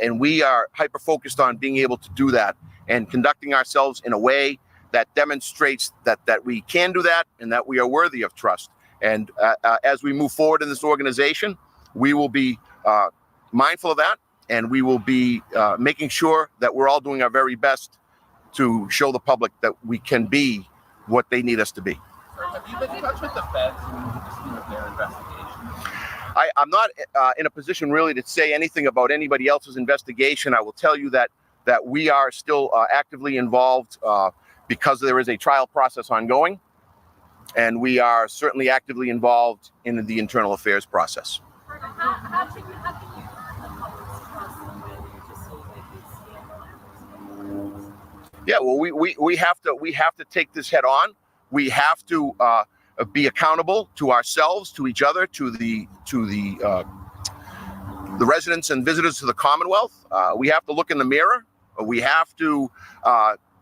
[SPEAKER 10] And we are hyper focused on being able to do that and conducting ourselves in a way that demonstrates that we can do that and that we are worthy of trust. And as we move forward in this organization, we will be mindful of that. And we will be making sure that we're all doing our very best to show the public that we can be what they need us to be.
[SPEAKER 11] Have you been in touch with the feds and their investigation?
[SPEAKER 10] I'm not in a position really to say anything about anybody else's investigation. I will tell you that we are still actively involved because there is a trial process ongoing, and we are certainly actively involved in the internal affairs process.
[SPEAKER 9] How can you
[SPEAKER 10] Yeah, well, we have to take this head on. We have to be accountable to ourselves, to each other, to the residents and visitors to the Commonwealth. We have to look in the mirror. We have to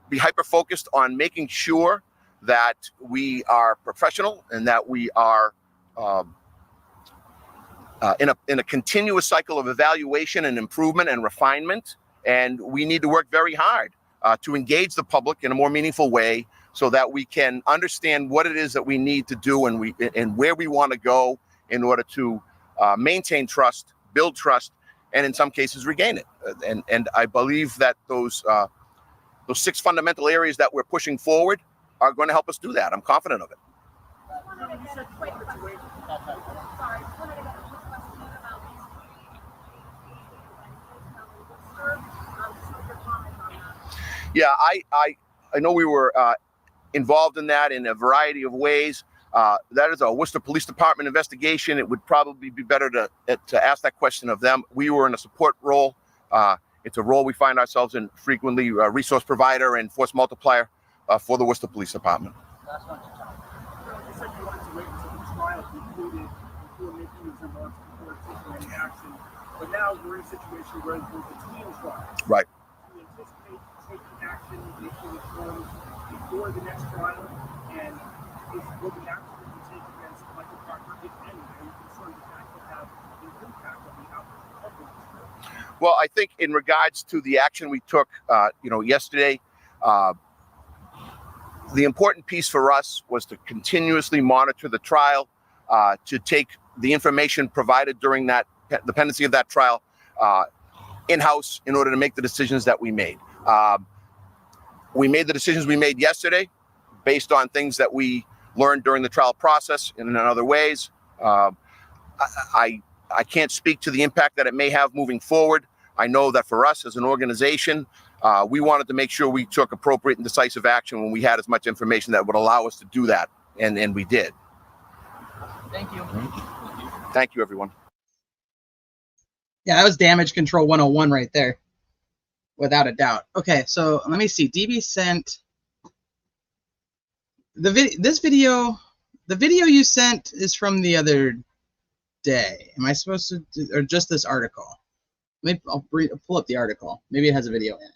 [SPEAKER 10] be hyper focused on making sure that we are professional and that we are in a continuous cycle of evaluation and improvement and refinement. And we need to work very hard to engage the public in a more meaningful way so that we can understand what it is that we need to do and where we want to go in order to maintain trust, build trust, and in some cases regain it. And I believe that those 6 fundamental areas that we're pushing forward are going to help us do that. I'm confident of it. Yeah, I know we were involved in that in a variety of ways. That is a Worcester Police Department investigation. It would probably be better to ask that question of them. We were in a support role. It's a role we find ourselves in frequently, resource provider and force multiplier for the Worcester Police Department.
[SPEAKER 11] You said you wanted to wait until the trial concluded before making these remarks, before taking any action. But now we're in a situation where there's a team trial.
[SPEAKER 10] Right.
[SPEAKER 11] Do you anticipate taking action, making reforms before the next trial? And will the action that you take against Michael Proctor, if any, are you concerned that could have an impact on the outcome of the trial?
[SPEAKER 10] Well, I think in regards to the action we took, yesterday, the important piece for us was to continuously monitor the trial, to take the information provided during the pendency of that trial in-house in order to make the decisions that we made. We made the decisions we made yesterday based on things that we learned during the trial process and in other ways. I I can't speak to the impact that it may have moving forward. I know that for us as an organization, we wanted to make sure we took appropriate and decisive action when we had as much information that would allow us to do that, and we did.
[SPEAKER 1] Thank you.
[SPEAKER 10] Thank you, everyone.
[SPEAKER 1] Yeah, that was damage control 101 right there, without a doubt. Okay, so let me see. DB sent the video. The video you sent is from the other day. Am I supposed to do, or just this article? Maybe I'll pull up the article. Maybe it has a video in it.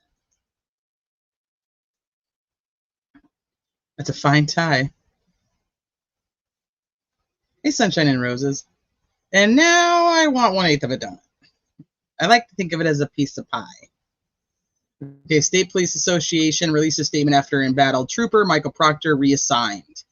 [SPEAKER 1] That's a fine tie. Hey, sunshine and roses. And now I want 1/8 of a donut. I like to think of it as a piece of pie. Okay, State Police Association released a statement after embattled trooper Michael Proctor reassigned.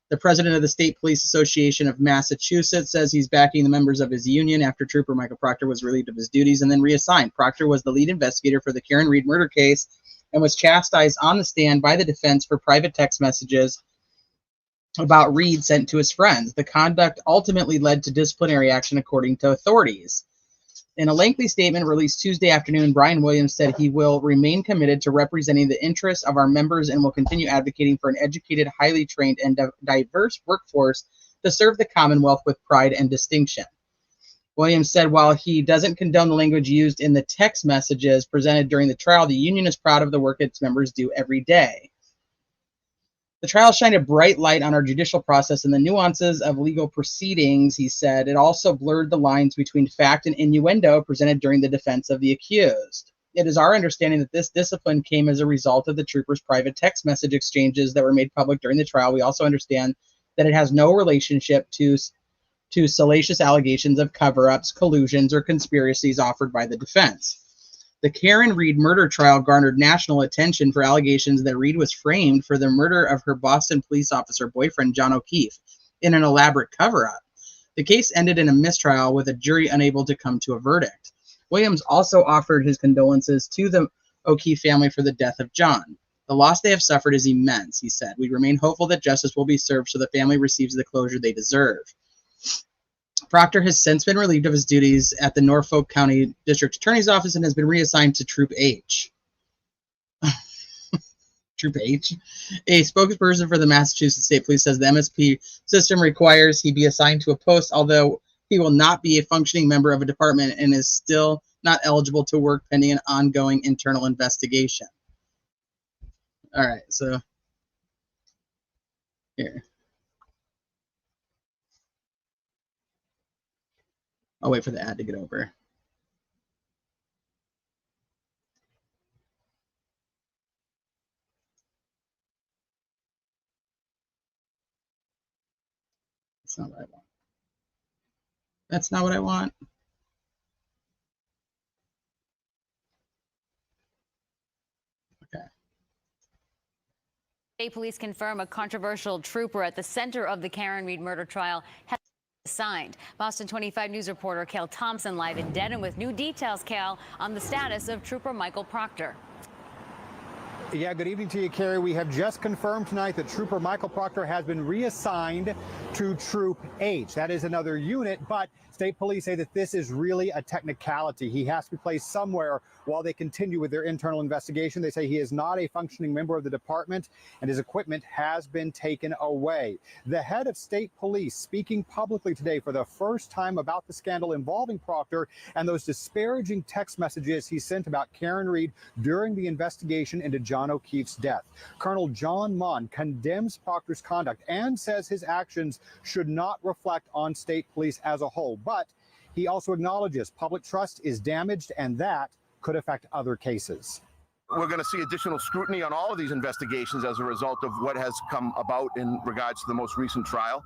[SPEAKER 1] The president of the State Police Association of Massachusetts says he's backing the members of his union after trooper Michael Proctor was relieved of his duties and then reassigned. Proctor was the lead investigator for the Karen Reed murder case and was chastised on the stand by the defense for private text messages about Reed sent to his friends. The conduct ultimately led to disciplinary action, according to authorities. In a lengthy statement released Tuesday afternoon, Brian Williams said he will remain committed to representing the interests of our members and will continue advocating for an educated, highly trained, and diverse workforce to serve the Commonwealth with pride and distinction. Williams said while he doesn't condone the language used in the text messages presented during the trial, the union is proud of the work its members do every day. The trial shined a bright light on our judicial process and the nuances of legal proceedings, he said. It also blurred the lines between fact and innuendo presented during the defense of the accused. It is our understanding that this discipline came as a result of the troopers' private text message exchanges that were made public during the trial. We also understand that it has no relationship to salacious allegations of cover-ups, collusions, or conspiracies offered by the defense. The Karen Reed murder trial garnered national attention for allegations that Reed was framed for the murder of her Boston police officer boyfriend, John O'Keefe, in an elaborate cover-up. The case ended in a mistrial with a jury unable to come to a verdict. Williams also offered his condolences to the O'Keefe family for the death of John. The loss they have suffered is immense, he said. We remain hopeful that justice will be served so the family receives the closure they deserve. Proctor has since been relieved of his duties at the Norfolk County District Attorney's Office and has been reassigned to Troop H. Troop H? A spokesperson for the Massachusetts State Police says the MSP system requires he be assigned to a post, although he will not be a functioning member of a department and is still not eligible to work pending an ongoing internal investigation. All right, so here. I'll wait for the ad to get over. That's not what I want. That's not what I want. Okay.
[SPEAKER 12] State police confirm a controversial trooper at the center of the Karen Reed murder trial has signed. Boston 25 News reporter Cal Thompson live in Denton with new details, Cal, on the status of Trooper Michael Proctor.
[SPEAKER 13] Yeah, good evening to you, Kerry. We have just confirmed tonight that Trooper Michael Proctor has been reassigned to Troop H. That is another unit, but state police say that this is really a technicality. He has to be placed somewhere while they continue with their internal investigation. They say he is not a functioning member of the department and his equipment has been taken away. The head of state police speaking publicly today for the first time about the scandal involving Proctor and those disparaging text messages he sent about Karen Reed during the investigation into John O'Keefe's death. Colonel John Mon condemns Proctor's conduct and says his actions should not reflect on state police as a whole. But he also acknowledges public trust is damaged and that could affect other cases.
[SPEAKER 10] We're going to see additional scrutiny on all of these investigations as a result of what has come about in regards to the most recent trial.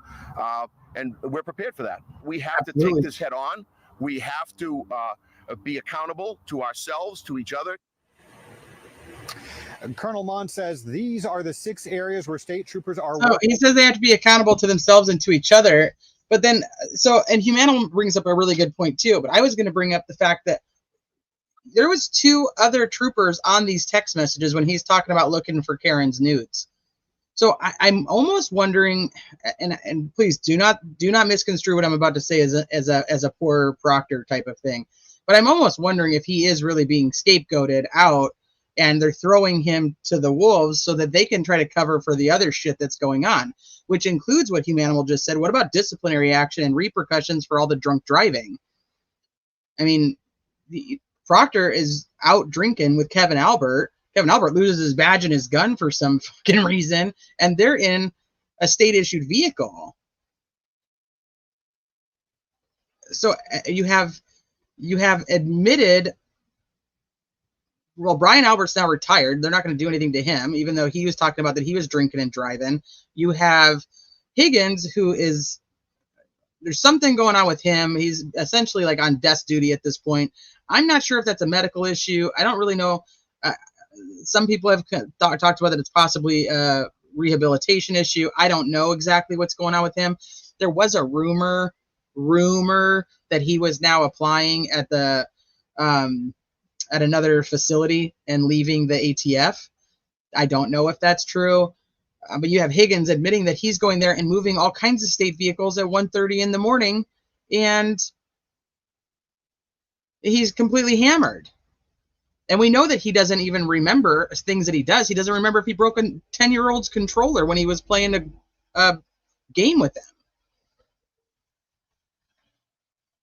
[SPEAKER 10] And we're prepared for that. We have to take this head on. We have to be accountable to ourselves, to each other.
[SPEAKER 13] Colonel Mon says these are the 6 areas where state troopers are.
[SPEAKER 1] Oh, he says they have to be accountable to themselves and to each other. But then, and Humano brings up a really good point too. But I was going to bring up the fact that there was 2 other troopers on these text messages when he's talking about looking for Karen's nudes. So I'm almost wondering, and please do not misconstrue what I'm about to say as a poor Proctor type of thing, but I'm almost wondering if he is really being scapegoated out, and they're throwing him to the wolves so that they can try to cover for the other shit that's going on, which includes what Humanimal just said. What about disciplinary action and repercussions for all the drunk driving? I mean, Proctor is out drinking with Kevin Albert. Kevin Albert loses his badge and his gun for some fucking reason, and they're in a state-issued vehicle. So you have admitted. Well, Brian Albert's now retired. They're not going to do anything to him, even though he was talking about that he was drinking and driving. You have Higgins, who is, there's something going on with him. He's essentially like on desk duty at this point. I'm not sure if that's a medical issue. I don't really know. Some people have talked about that it's possibly a rehabilitation issue. I don't know exactly what's going on with him. There was a rumor that he was now applying at the at another facility and leaving the ATF. I don't know if that's true, but you have Higgins admitting that he's going there and moving all kinds of state vehicles at 1:30 in the morning, and he's completely hammered. And we know that he doesn't even remember things that he does. He doesn't remember if he broke a 10-year-old's controller when he was playing a game with them.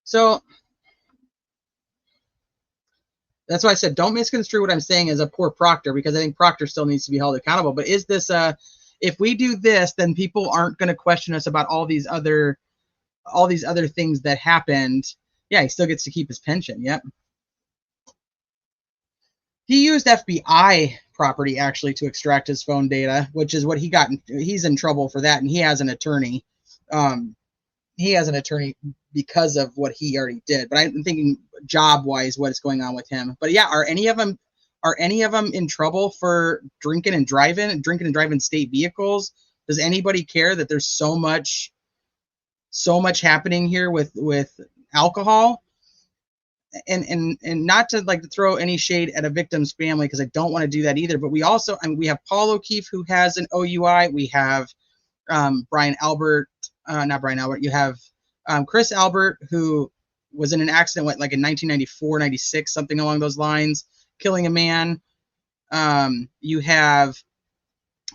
[SPEAKER 1] So that's why I said don't misconstrue what I'm saying as a poor Proctor, because I think Proctor still needs to be held accountable. But is this if we do this, then people aren't going to question us about all these other things that happened. Yeah, he still gets to keep his pension. Yep. He used FBI property actually to extract his phone data, which is what he got. He's in trouble for that, and he has an attorney. He has an attorney because of what he already did. But I'm thinking job-wise, what is going on with him? But yeah, are any of them in trouble for drinking and driving state vehicles? Does anybody care that there's so much happening here with alcohol? And not to like to throw any shade at a victim's family, because I don't want to do that either. But we also, we have Paul O'Keefe, who has an OUI. We have Brian Albert, not Brian Albert. You have Chris Albert, who was in an accident, like in 1994, 96, something along those lines, killing a man. You have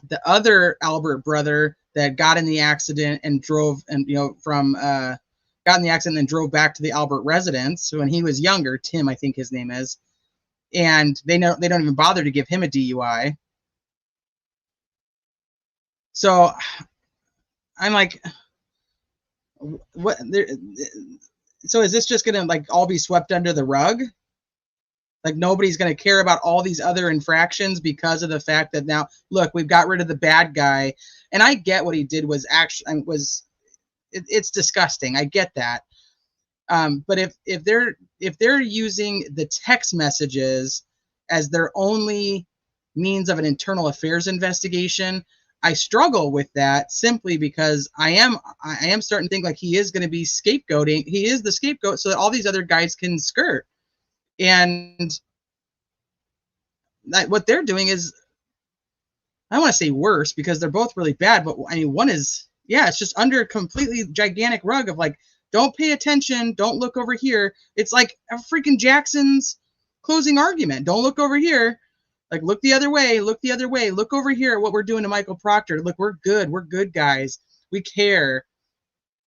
[SPEAKER 1] the other Albert brother that got in the accident and drove, and got in the accident and drove back to the Albert residence when he was younger. Tim, I think his name is. And they don't even bother to give him a DUI. So I'm like, what? So is this just gonna like all be swept under the rug? Like nobody's gonna care about all these other infractions because of the fact that now, look, we've got rid of the bad guy. And I get what he did was actually it's disgusting. I get that. But if they're using the text messages as their only means of an internal affairs investigation, I struggle with that simply because I am starting to think like he is going to be scapegoating. He is the scapegoat so that all these other guys can skirt. And what they're doing is, I don't want to say worse because they're both really bad, but I mean, one is, yeah, it's just under a completely gigantic rug of like, don't pay attention, don't look over here. It's like a freaking Jackson's closing argument. Don't look over here. Like, look the other way, look the other way. Look over here at what we're doing to Michael Proctor. Look, we're good guys. We care.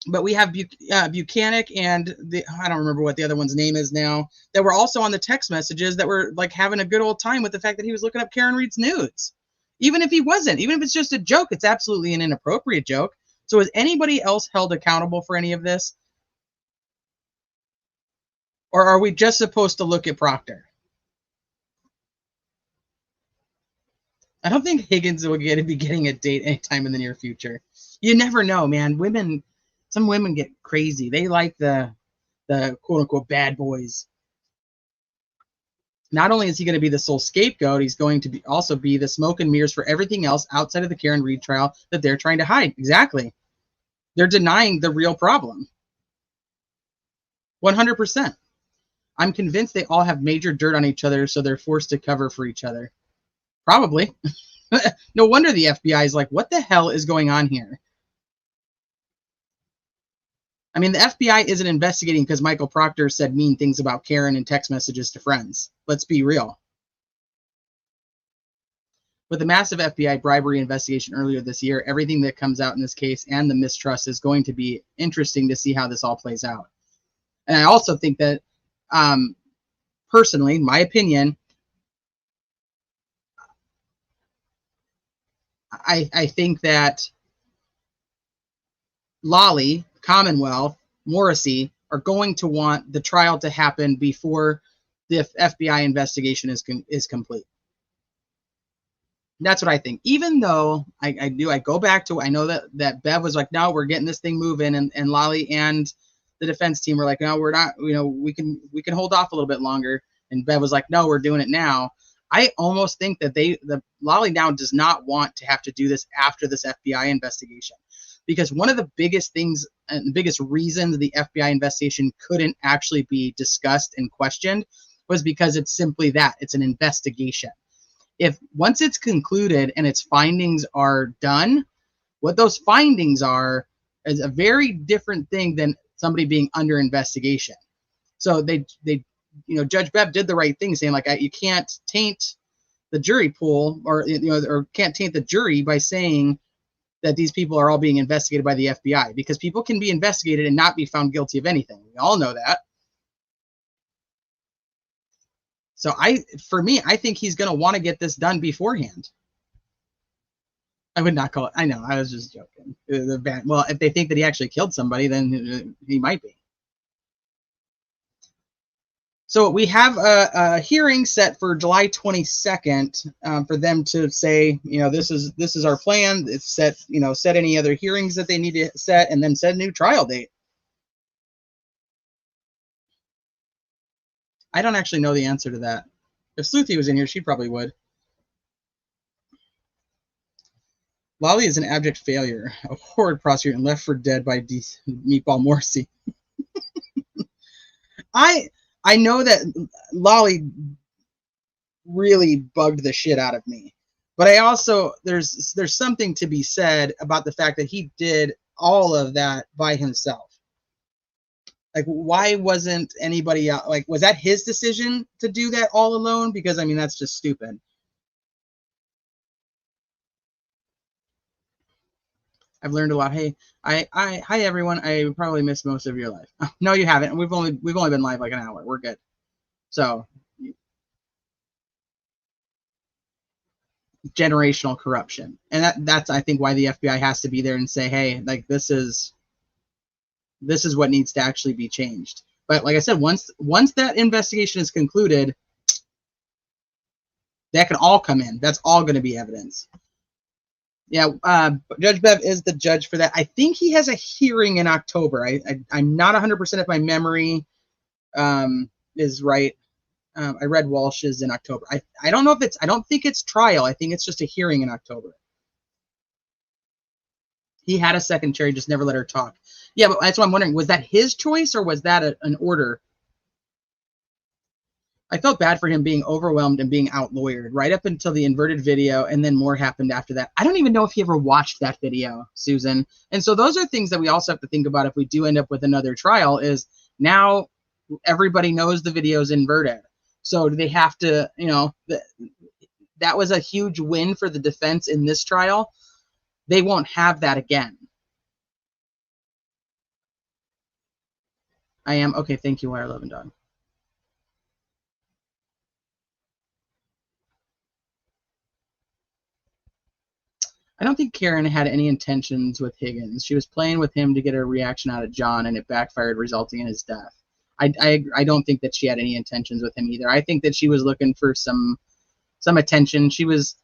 [SPEAKER 1] But we have Buchanan and I don't remember what the other one's name is now, that were also on the text messages that were like having a good old time with the fact that he was looking up Karen Reed's nudes. Even if he wasn't, even if it's just a joke, it's absolutely an inappropriate joke. So is anybody else held accountable for any of this? Or are we just supposed to look at Proctor? I don't think Higgins will be getting a date anytime in the near future. You never know, man. Some women get crazy. They like the quote unquote bad boys. Not only is he going to be the sole scapegoat, he's going to also be the smoke and mirrors for everything else outside of the Karen Reed trial that they're trying to hide. Exactly. They're denying the real problem. 100%. I'm convinced they all have major dirt on each other, so they're forced to cover for each other. Probably. No wonder the FBI is like, what the hell is going on here? I mean, the FBI isn't investigating because Michael Proctor said mean things about Karen in text messages to friends. Let's be real. With the massive FBI bribery investigation earlier this year, everything that comes out in this case and the mistrust is going to be interesting to see how this all plays out. And I also think that, personally, my opinion, I think that Lolly, Commonwealth, Morrissey are going to want the trial to happen before the FBI investigation is complete. That's what I think. Even though I go back to, I know that Bev was like, no, we're getting this thing moving, and Lolly and the defense team were like, no, we're not, we can hold off a little bit longer. And Bev was like, no, we're doing it now. I almost think that the Lolly now does not want to have to do this after this FBI investigation, because one of the biggest things and the biggest reasons the FBI investigation couldn't actually be discussed and questioned was because it's simply that, it's an investigation. If once it's concluded and its findings are done, what those findings are is a very different thing than somebody being under investigation. So they Judge Bev did the right thing, saying like, you can't taint the jury pool, or or can't taint the jury by saying that these people are all being investigated by the FBI, because people can be investigated and not be found guilty of anything. We all know that. So for me, I think he's going to want to get this done beforehand. I would not call it. I know, I was just joking. Well, if they think that he actually killed somebody, then he might be. So we have a hearing set for July 22nd for them to say, this is our plan. It's set, set any other hearings that they need to set, and then set a new trial date. I don't actually know the answer to that. If Sleuthy was in here, she probably would. Lolly is an abject failure, a horrid prosecutor, and left for dead by Meatball Morrissey. I know that Lolly really bugged the shit out of me, but I also there's something to be said about the fact that he did all of that by himself. Like, why wasn't anybody out? Like, was that his decision to do that all alone? Because I mean, that's just stupid. I've learned a lot. Hey, hi everyone. I probably missed most of your life. No, you haven't. We've only been live like an hour. We're good. So, generational corruption, and that's I think why the FBI has to be there and say, hey, like this is what needs to actually be changed. But like I said, once that investigation is concluded, that can all come in. That's all going to be evidence. Yeah, Judge Bev is the judge for that. I think he has a hearing in October. I'm not 100% if my memory is right. I read Walsh's in October. I don't know if I don't think it's trial. I think it's just a hearing in October. He had a second chair, he just never let her talk. Yeah, but that's what I'm wondering. Was that his choice, or was that an order? I felt bad for him being overwhelmed and being out-lawyered right up until the inverted video, and then more happened after that. I don't even know if he ever watched that video, Susan. And so those are things that we also have to think about if we do end up with another trial, is now everybody knows the video's inverted. So do they have to, that was a huge win for the defense in this trial. They won't have that again. I am. Okay, thank you, Wire Loving Dog. I don't think Karen had any intentions with Higgins. She was playing with him to get a reaction out of John, and it backfired, resulting in his death. I don't think that she had any intentions with him either. I think that she was looking for some attention. She was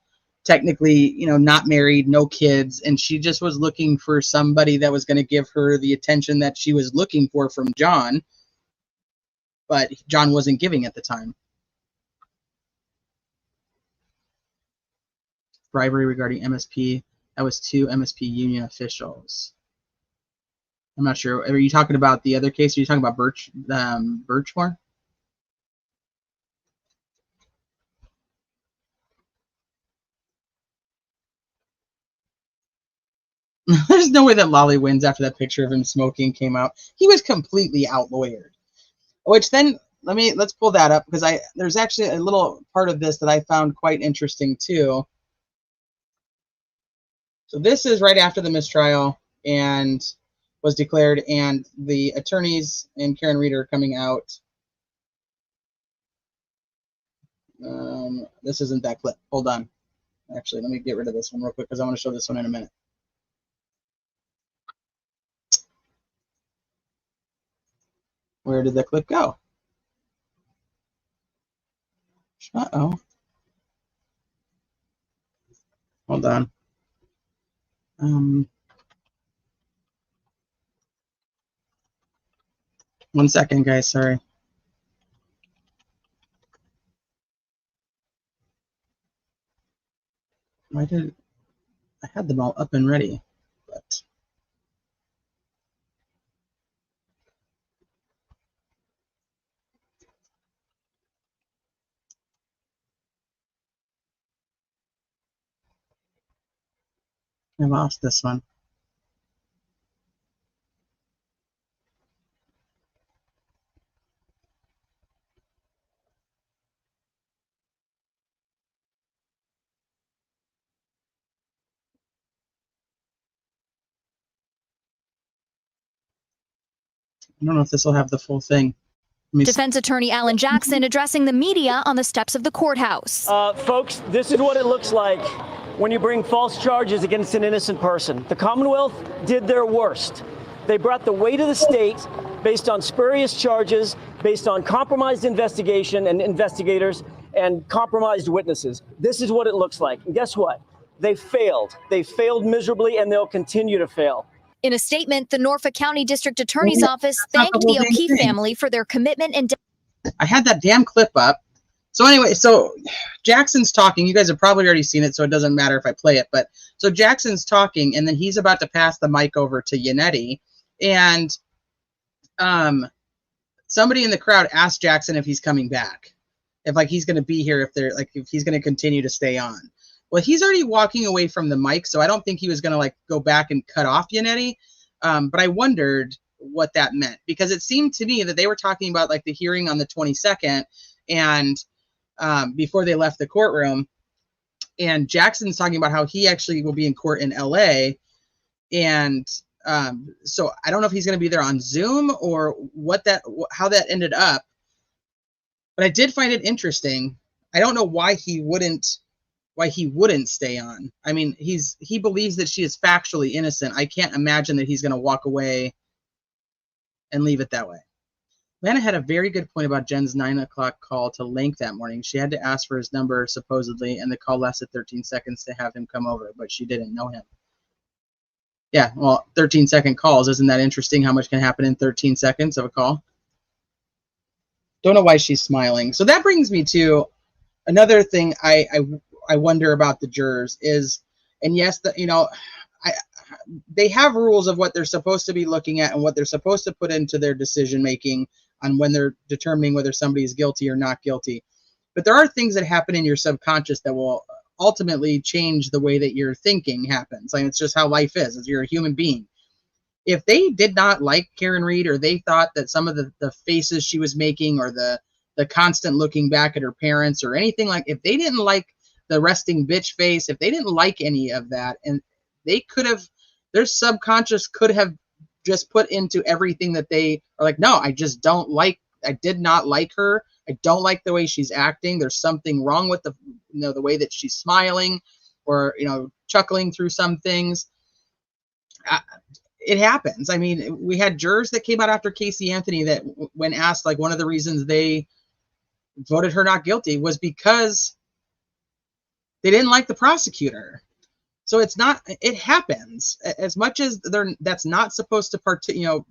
[SPEAKER 1] technically, not married, no kids, and she just was looking for somebody that was going to give her the attention that she was looking for from John, but John wasn't giving at the time. Bribery regarding MSP. That was 2 MSP union officials. I'm not sure. Are you talking about the other case? Are you talking about Birchmore? There's no way that Lolly wins after that picture of him smoking came out. He was completely out-lawyered. Which then, let's pull that up, because there's actually a little part of this that I found quite interesting too. So this is right after the mistrial and was declared, and the attorneys and Karen Reed are coming out. This isn't that clip. Hold on. Actually, let me get rid of this one real quick because I want to show this one in a minute. Where did the clip go? Uh-oh. Hold on. 1 second, guys. Sorry. Why did I had them all up and ready, but I lost this one. I don't know if this will have the full thing.
[SPEAKER 14] Defense attorney Alan Jackson addressing the media on the steps of the courthouse.
[SPEAKER 15] Folks, this is what it looks like when you bring false charges against an innocent person. The Commonwealth did their worst. They brought the weight of the state based on spurious charges, based on compromised investigation and investigators and compromised witnesses. This is what it looks like. And guess what? They failed. They failed miserably, and they'll continue to fail.
[SPEAKER 14] In a statement, the Norfolk County District Attorney's Office thanked the O'Keefe family for their commitment and...
[SPEAKER 1] I had that damn clip up. So anyway, so Jackson's talking. You guys have probably already seen it, so it doesn't matter if I play it. But so Jackson's talking, and then he's about to pass the mic over to Yannetti. And somebody in the crowd asked Jackson if he's coming back. If, like, he's going to be here, if he's going to continue to stay on. Well, he's already walking away from the mic, so I don't think he was going to, like, go back and cut off Yannetti. But I wondered what that meant, because it seemed to me that they were talking about, like, the hearing on the 22nd and before they left the courtroom. And Jackson's talking about how he actually will be in court in LA. And so I don't know if he's going to be there on Zoom or how that ended up. But I did find it interesting. I don't know why he wouldn't stay on. I mean, he believes that she is factually innocent. I can't imagine that he's going to walk away and leave it that way. Lana had a very good point about Jen's 9 o'clock call to Link that morning. She had to ask for his number, supposedly, and the call lasted 13 seconds to have him come over, but she didn't know him. Yeah, well, 13-second calls. Isn't that interesting how much can happen in 13 seconds of a call? Don't know why she's smiling. So that brings me to another thing I wonder about the jurors is, and yes, they have rules of what they're supposed to be looking at and what they're supposed to put into their decision making on when they're determining whether somebody is guilty or not guilty. But there are things that happen in your subconscious that will ultimately change the way that your thinking happens. Like, it's just how life is, as you're a human being. If they did not like Karen Reed, or they thought that some of the faces she was making, or the constant looking back at her parents, or anything, like, if they didn't like the resting bitch face, if they didn't like any of that, and they could have, their subconscious could have just put into everything that they are like, no, I just don't like, I did not like her. I don't like the way she's acting. There's something wrong with the way that she's smiling, or, chuckling through some things. It happens. I mean, we had jurors that came out after Casey Anthony that, when asked, like, one of the reasons they voted her not guilty was because they didn't like the prosecutor. So it happens. As much as that's not supposed to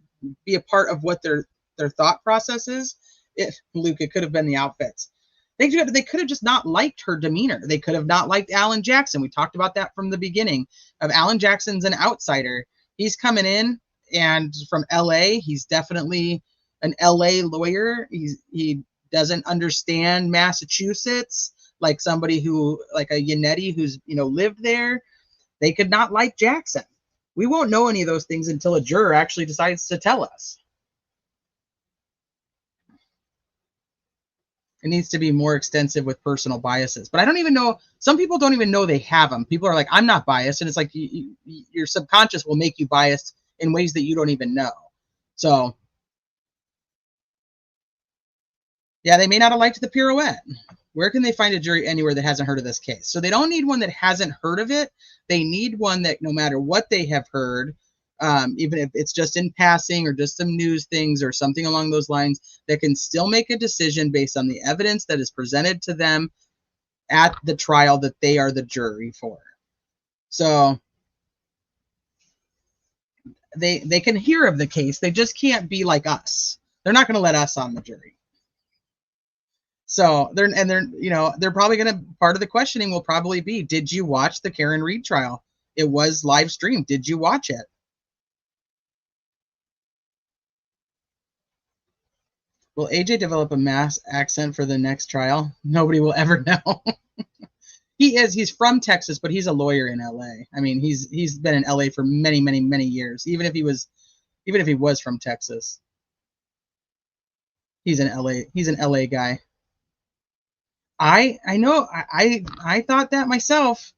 [SPEAKER 1] be a part of what their thought process is. Luke, it could have been the outfits. They could have just not liked her demeanor. They could have not liked Alan Jackson. We talked about that from the beginning. Of Alan Jackson's an outsider. He's coming in, and from LA. He's definitely an LA lawyer. He doesn't understand Massachusetts like somebody who, like a Yannetti who's lived there. They could not like Jackson, We won't know any of those things until a juror actually decides to tell us. It needs to be more extensive with personal biases. But I don't even know, some people don't even know they have them. People are like, I'm not biased. And it's like your subconscious will make you biased in ways that you don't even know. So, yeah, they may not have liked the pirouette. Where can they find a jury anywhere that hasn't heard of this case? So they don't need one that hasn't heard of it. They need one that no matter what they have heard, even if it's just in passing or just some news things or something along those lines, that can still make a decision based on the evidence that is presented to them at the trial that they are the jury for. So they can hear of the case. They just can't be like us. They're not going to let us on the jury. So they're probably going to, part of the questioning will probably be, did you watch the Karen Reed trial? It was live streamed. Did you watch it? Will AJ develop a mass accent for the next trial? Nobody will ever know. He's from Texas, but he's a lawyer in LA. I mean, he's been in LA for many, many, many years. Even if he was from Texas. He's an LA guy. I know I thought that myself.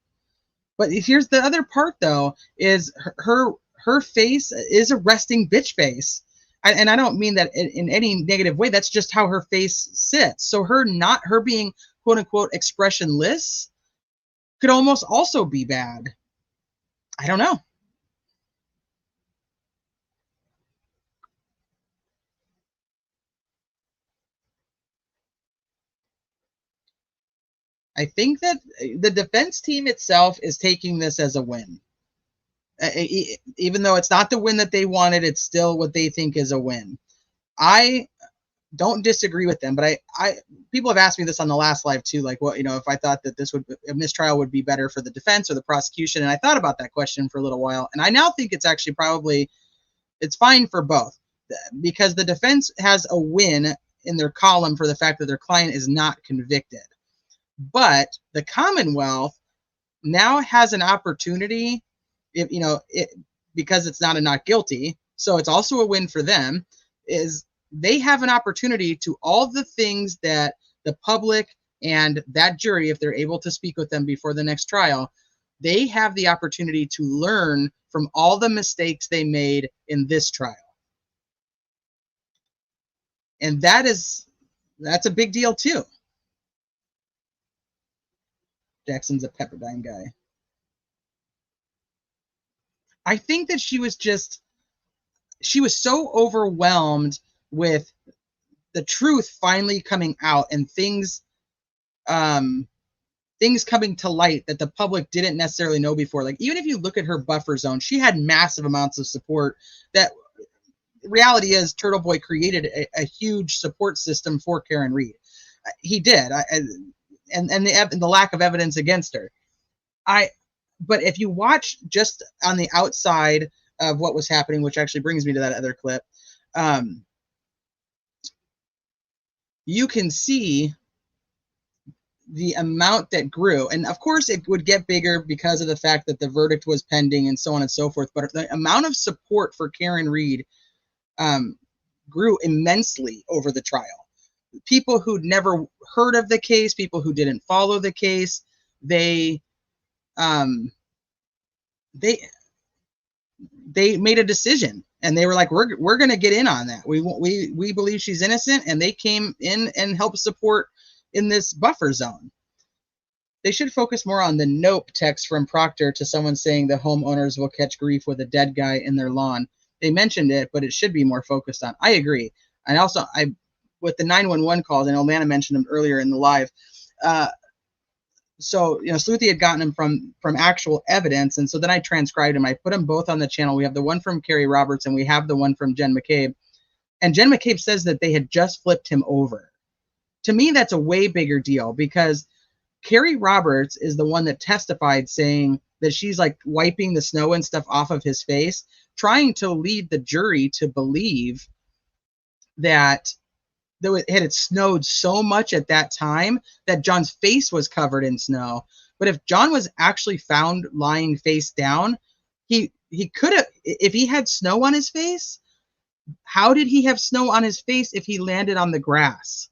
[SPEAKER 1] But here's the other part though, is her face is a resting bitch face. And I don't mean that in any negative way. That's just how her face sits. So her being quote unquote expressionless could almost also be bad. I don't know. I think that the defense team itself is taking this as a win. Even though it's not the win that they wanted, it's still what they think is a win. I don't disagree with them, but people have asked me this on the last live too, like, well, if I thought that a mistrial would be better for the defense or the prosecution, and I thought about that question for a little while, and I now think it's actually it's fine for both, because the defense has a win in their column for the fact that their client is not convicted, but the Commonwealth now has an opportunity, because it's not a not guilty, so it's also a win for them, is they have an opportunity to all the things that the public and that jury, if they're able to speak with them before the next trial, they have the opportunity to learn from all the mistakes they made in this trial. And that's a big deal too. Jackson's a Pepperdine guy. I think that she was so overwhelmed with the truth finally coming out and things coming to light that the public didn't necessarily know before. Like, even if you look at her buffer zone, she had massive amounts of support. That reality is Turtle Boy created a huge support system for Karen Reed. He did. And the lack of evidence against her. But if you watch just on the outside of what was happening, which actually brings me to that other clip, you can see the amount that grew. And of course it would get bigger because of the fact that the verdict was pending and so on and so forth. But the amount of support for Karen Reed grew immensely over the trial. People who'd never heard of the case, people who didn't follow the case, they made a decision, and they were like, we're going to get in on that. We believe she's innocent, and they came in and helped support in this buffer zone. They should focus more on the nope text from Proctor to someone saying the homeowners will catch grief with a dead guy in their lawn. They mentioned it, but it should be more focused on. I agree. And also, with the 911 calls, I know Lana mentioned them earlier in the live. So, Sleuthy had gotten them from actual evidence, and so then I transcribed them. I put them both on the channel. We have the one from Kerry Roberts, and we have the one from Jen McCabe. And Jen McCabe says that they had just flipped him over. To me, that's a way bigger deal, because Kerry Roberts is the one that testified saying that she's like wiping the snow and stuff off of his face, trying to lead the jury to believe that it had snowed so much at that time that John's face was covered in snow. But if John was actually found lying face down, he could have, if he had snow on his face, how did he have snow on his face if he landed on the grass?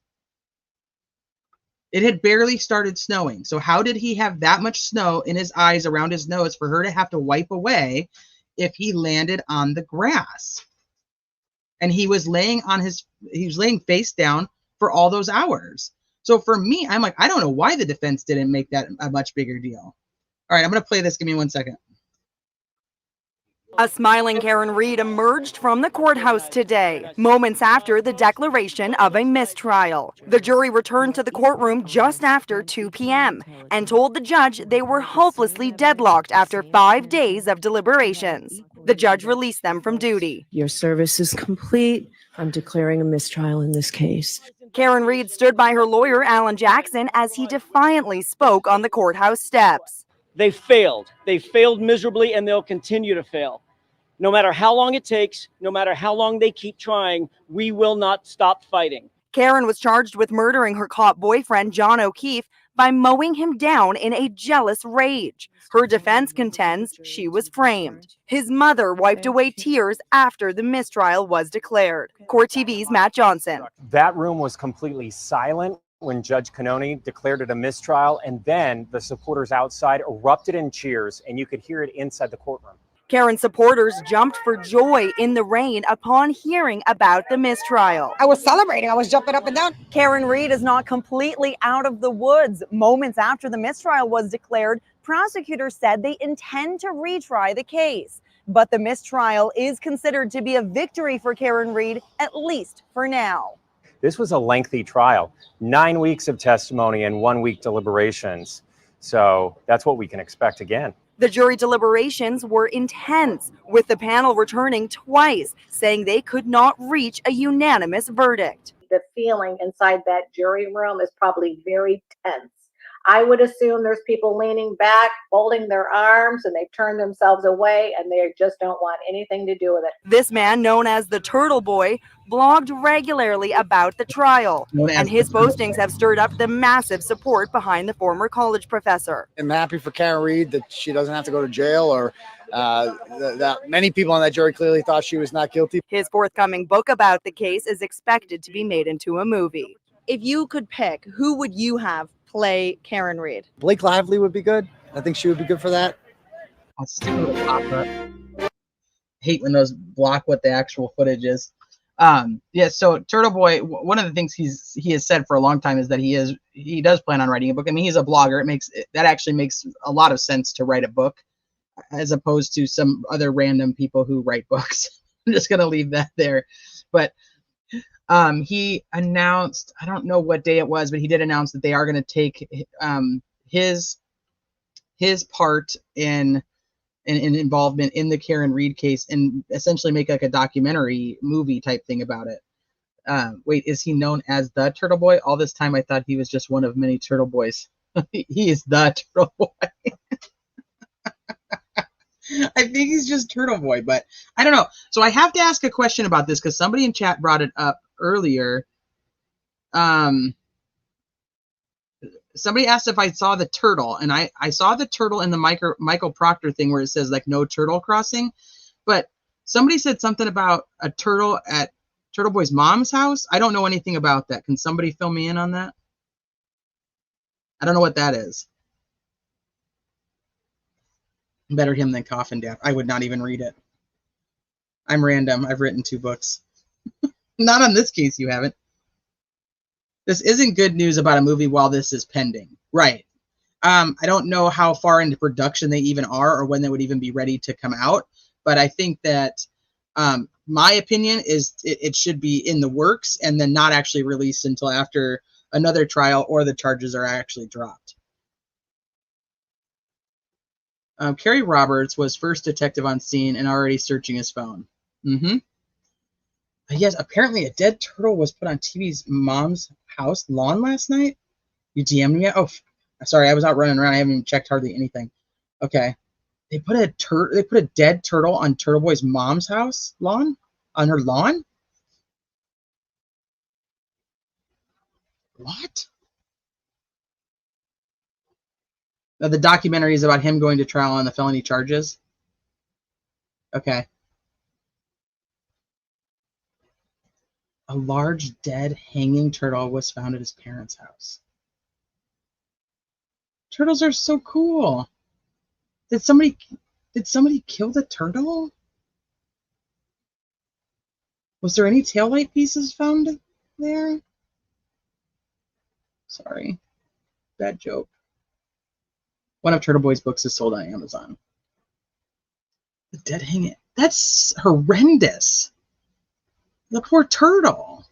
[SPEAKER 1] It had barely started snowing. So how did he have that much snow in his eyes, around his nose, for her to have to wipe away if he landed on the grass? And he was laying face down for all those hours. So for me, I'm like, I don't know why the defense didn't make that a much bigger deal. All right, I'm going to play this. Give me 1 second.
[SPEAKER 16] A smiling Karen Reed emerged from the courthouse today, moments after the declaration of a mistrial. The jury returned to the courtroom just after 2 p.m. and told the judge they were hopelessly deadlocked after 5 days of deliberations. The judge released them from duty.
[SPEAKER 2] Your service is complete. I'm declaring a mistrial in this case.
[SPEAKER 16] Karen Reed stood by her lawyer, Alan Jackson, as he defiantly spoke on the courthouse steps.
[SPEAKER 15] They failed. They failed miserably, and they'll continue to fail. No matter how long it takes, no matter how long they keep trying, we will not stop fighting.
[SPEAKER 16] Karen was charged with murdering her caught boyfriend, John O'Keefe, by mowing him down in a jealous rage. Her defense contends she was framed. His mother wiped away tears after the mistrial was declared. Court TV's Matt Johnson.
[SPEAKER 8] That room was completely silent when Judge Cannoni declared it a mistrial, and then the supporters outside erupted in cheers, and you could hear it inside the courtroom.
[SPEAKER 16] Karen's supporters jumped for joy in the rain upon hearing about the mistrial.
[SPEAKER 17] I was celebrating. I was jumping up and down.
[SPEAKER 16] Karen Reed is not completely out of the woods. Moments after the mistrial was declared, prosecutors said they intend to retry the case. But the mistrial is considered to be a victory for Karen Reed, at least for now.
[SPEAKER 8] This was a lengthy trial, 9 weeks of testimony and 1 week deliberations. So that's what we can expect again.
[SPEAKER 16] The jury deliberations were intense, with the panel returning twice, saying they could not reach a unanimous verdict.
[SPEAKER 18] The feeling inside that jury room is probably very tense. I would assume there's people leaning back, folding their arms, and they've turned themselves away, and they just don't want anything to do with it.
[SPEAKER 16] This man, known as the Turtle Boy, blogged regularly about the trial, and his postings have stirred up the massive support behind the former college professor.
[SPEAKER 19] I'm happy for Karen Reed that she doesn't have to go to jail, or that many people on that jury clearly thought she was not guilty.
[SPEAKER 16] His forthcoming book about the case is expected to be made into a movie. If you could pick, who would you have play Karen Reed?
[SPEAKER 19] Blake Lively would be good. I think she would be good for that.
[SPEAKER 1] I'll stick with the pop-up. Hate when those block what the actual footage is. Yeah, so Turtle Boy, one of the things he has said for a long time is that he does plan on writing a book. I mean, he's a blogger. That actually makes a lot of sense to write a book, as opposed to some other random people who write books. I'm just gonna leave that there. But he announced, I don't know what day it was, but he did announce that they are going to take his part in involvement in the Karen Reed case and essentially make like a documentary movie type thing about it. Wait, is he known as the Turtle Boy? All this time I thought he was just one of many Turtle Boys. He is the Turtle Boy. I think he's just Turtle Boy, but I don't know. So I have to ask a question about this because somebody in chat brought it up earlier. Somebody asked if I saw the turtle, and I saw the turtle in the Michael Proctor thing where it says like no turtle crossing, but somebody said something about a turtle at Turtle Boy's mom's house. I don't know anything about that. Can somebody fill me in on that? I don't know what that is. Better him than Coffin Death. I would not even read it. I'm random. I've written 2 books. Not on this case, you haven't. This isn't good news about a movie while this is pending. Right. I don't know how far into production they even are or when they would even be ready to come out. But I think that my opinion is it should be in the works and then not actually released until after another trial or the charges are actually dropped. Kerry Roberts was first detective on scene and already searching his phone. Yes, apparently a dead turtle was put on TV's mom's house lawn last night. You DM'd me? Oh, sorry, I was out running around. I haven't even checked hardly anything. Okay, they put a dead turtle on Turtle Boy's mom's house lawn, on her lawn. What? The documentary is about him going to trial on the felony charges. Okay. A large dead hanging turtle was found at his parents' house. Turtles are so cool. Did somebody kill the turtle? Was there any taillight pieces found there? Sorry. Bad joke. One of Turtle Boy's books is sold on Amazon. The dead hanging. That's horrendous. The poor turtle.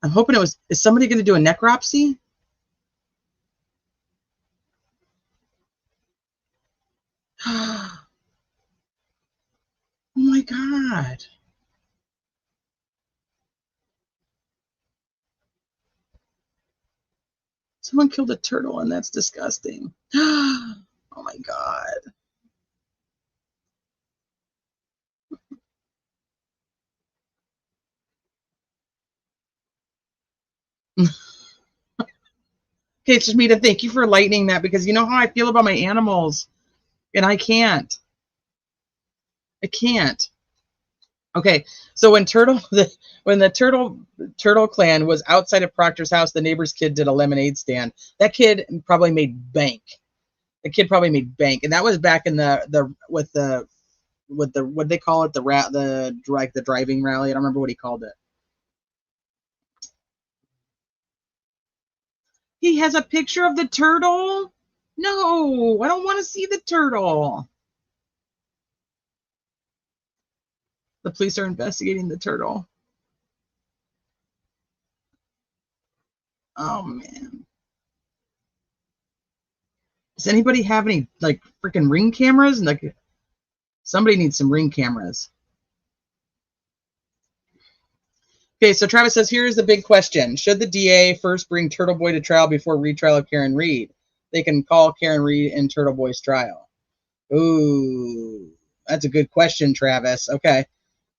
[SPEAKER 1] I'm hoping it was. Is somebody going to do a necropsy? Oh my God. Someone killed a turtle, and that's disgusting. Oh my God. Okay, it's just me to thank you for lightening that, because you know how I feel about my animals, and I can't. I can't. Okay, so when the turtle clan was outside of Proctor's house, the neighbor's kid did a lemonade stand. That kid probably made bank. The kid probably made bank, and that was back in the what they call it, the driving rally. I don't remember what he called it. He has a picture of the turtle? No, I don't want to see the turtle. The police are investigating the turtle. Oh man. Does anybody have any like freaking Ring cameras? Like, somebody needs some Ring cameras. Okay, so Travis says, here's the big question. Should the DA first bring Turtle Boy to trial before retrial of Karen Reed? They can call Karen Reed in Turtle Boy's trial. Ooh, that's a good question, Travis. Okay.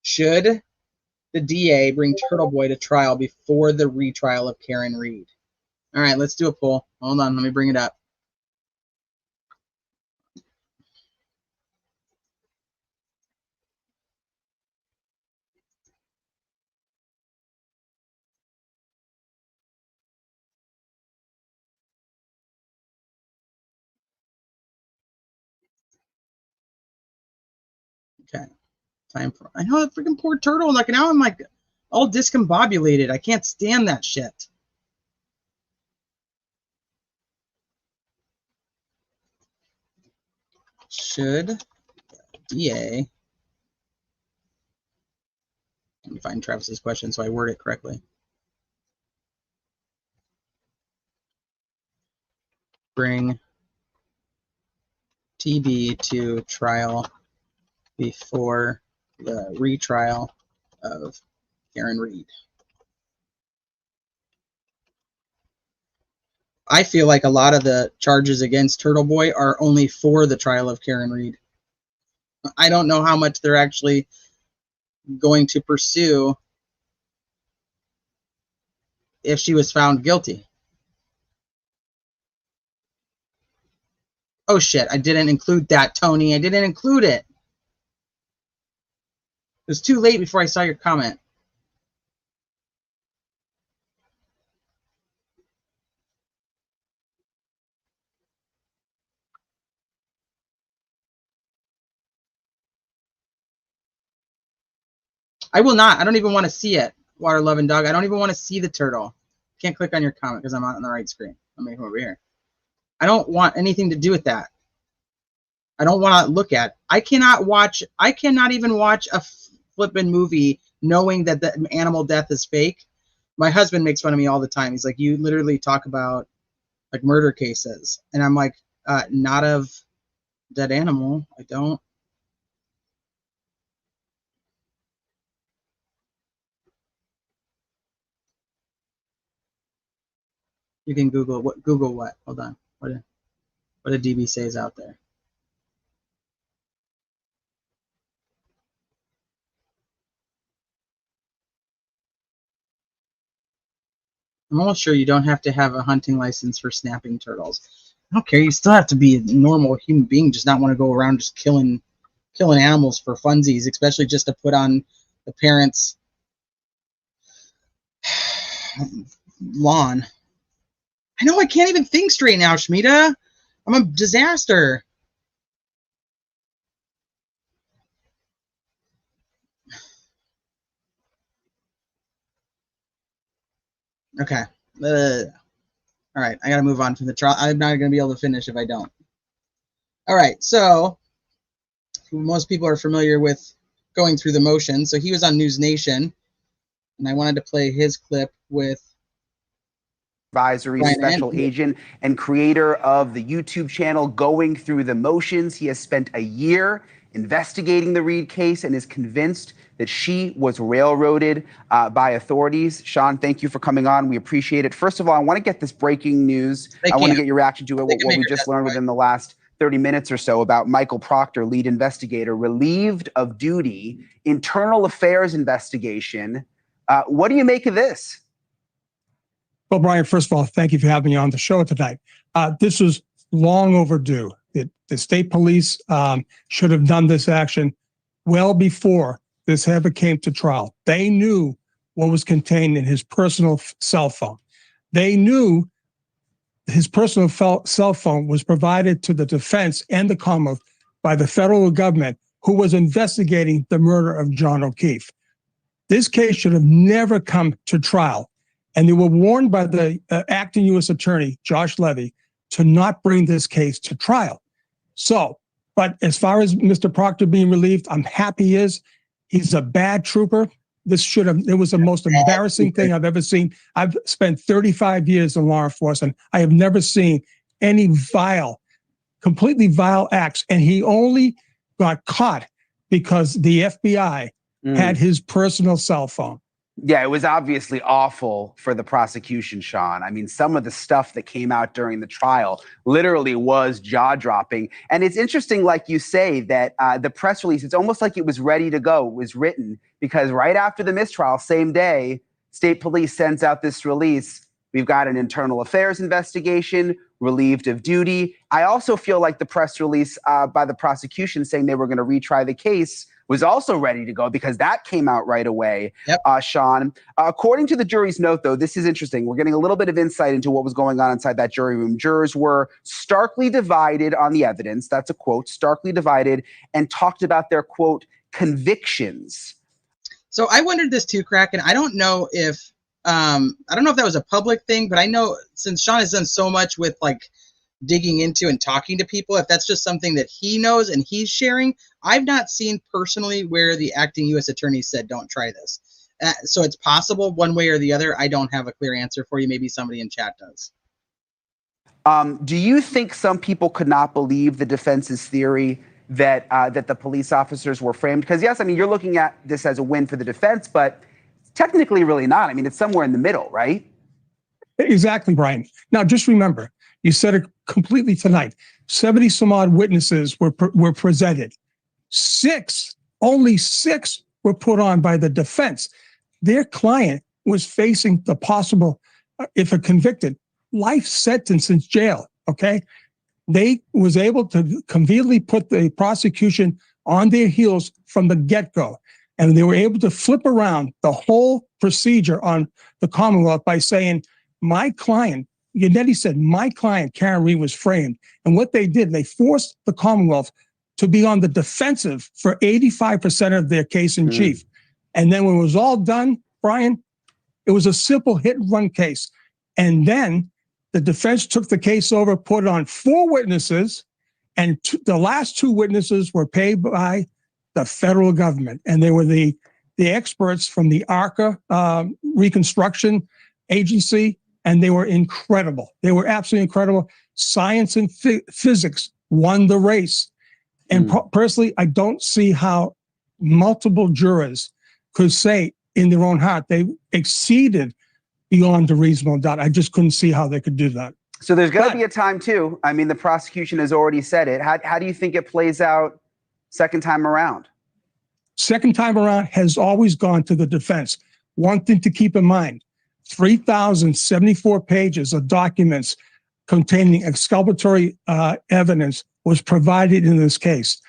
[SPEAKER 1] Should the DA bring Turtle Boy to trial before the retrial of Karen Reed? All right, let's do a poll. Hold on, let me bring it up. Okay, time for. I know that freaking poor turtle. Like now, I'm like all discombobulated. I can't stand that shit. Should DA? Let me find Travis's question so I word it correctly. Bring TB to trial before the retrial of Karen Reed. I feel like a lot of the charges against Turtle Boy are only for the trial of Karen Reed. I don't know how much they're actually going to pursue if she was found guilty. Oh shit, I didn't include that, Tony. I didn't include it. It was too late before I saw your comment. I will not. I don't even want to see it. Water loving dog. I don't even want to see the turtle. Can't click on your comment because I'm not on the right screen. Let me come over here. I don't want anything to do with that. I don't want to look at. I cannot even watch a flippin' movie knowing that the animal death is fake. My husband makes fun of me all the time. He's like, you literally talk about like murder cases. And I'm like, not of dead animal. I don't. You can Google what? Google what? Hold on. What did DB say is out there? I'm almost sure you don't have to have a hunting license for snapping turtles. I don't care. You still have to be a normal human being, just not want to go around just killing animals for funsies, especially just to put on the parents' lawn. I know I can't even think straight now, Shmita. I'm a disaster. Okay. All right, I got to move on from the trial. I'm not going to be able to finish if I don't. All right, so most people are familiar with going through the motions. So he was on News Nation, and I wanted to play his clip with
[SPEAKER 20] advisory special agent and creator of the YouTube channel Going Through the Motions. He has spent a year investigating the Reed case and is convinced that she was railroaded by authorities. Sean, thank you for coming on. We appreciate it. First of all, I want to get this breaking news. I want to get your reaction to it, what we just learned within the last 30 minutes or so about Michael Proctor, lead investigator, relieved of duty, internal affairs investigation. What do you make of this?
[SPEAKER 21] Well, Brian, first of all, thank you for having me on the show tonight. This was long overdue. The state police should have done this action well before this ever came to trial. They knew what was contained in his personal cell phone. They knew his personal cell phone was provided to the defense and the Commonwealth by the federal government, who was investigating the murder of John O'Keefe. This case should have never come to trial. And they were warned by the acting U.S. attorney, Josh Levy, to not bring this case to trial. So, but as far as Mr. Proctor being relieved, I'm happy he is. He's a bad trooper. It was the most embarrassing thing I've ever seen. I've spent 35 years in law enforcement. I have never seen any completely vile acts. And he only got caught because the FBI had his personal cell phone.
[SPEAKER 20] Yeah, it was obviously awful for the prosecution, Sean. I mean, some of the stuff that came out during the trial literally was jaw-dropping. And it's interesting, like you say, that the press release, it's almost like it was ready to go. It was written because right after the mistrial, same day, state police sends out this release. We've got an internal affairs investigation, relieved of duty. I also feel like the press release by the prosecution saying they were going to retry the case was also ready to go because that came out right away, Sean. According to the jury's note, though, this is interesting. We're getting a little bit of insight into what was going on inside that jury room. Jurors were starkly divided on the evidence. That's a quote, starkly divided, and talked about their, quote, convictions.
[SPEAKER 1] So I wondered this too, Kraken. I don't know if that was a public thing, but I know since Sean has done so much with like digging into and talking to people, if that's just something that he knows and he's sharing. I've not seen personally where the acting U.S. attorney said, don't try this. So it's possible one way or the other. I don't have a clear answer for you. Maybe somebody in chat does.
[SPEAKER 20] Do you think some people could not believe the defense's theory that that the police officers were framed? Because yes, I mean, you're looking at this as a win for the defense, but technically really not. I mean, it's somewhere in the middle, right?
[SPEAKER 21] Exactly, Brian. Now, just remember, you said it completely tonight. 70 some odd witnesses were presented. Only six were put on by the defense. Their client was facing the possible, if a convicted, life sentence in jail. Okay, they was able to conveniently put the prosecution on their heels from the get-go, and they were able to flip around the whole procedure on the Commonwealth by saying, "My client." Yannetti said, "My client, Karen Reed, was framed." And what they did, they forced the Commonwealth to be on the defensive for 85% of their case in chief. And then when it was all done, Brian, it was a simple hit and run case. And then the defense took the case over, put it on 4 witnesses, and the last 2 witnesses were paid by the federal government. And they were the experts from the ARCA Reconstruction Agency. And they were incredible. They were absolutely incredible. Science and physics won the race. And personally, I don't see how multiple jurors could say in their own heart they exceeded beyond a reasonable doubt. I just couldn't see how they could do that.
[SPEAKER 20] So there's got to be a time, too. I mean, the prosecution has already said it. How do you think it plays out second time around?
[SPEAKER 21] Second time around has always gone to the defense. One thing to keep in mind, 3,074 pages of documents containing exculpatory evidence was provided in this case.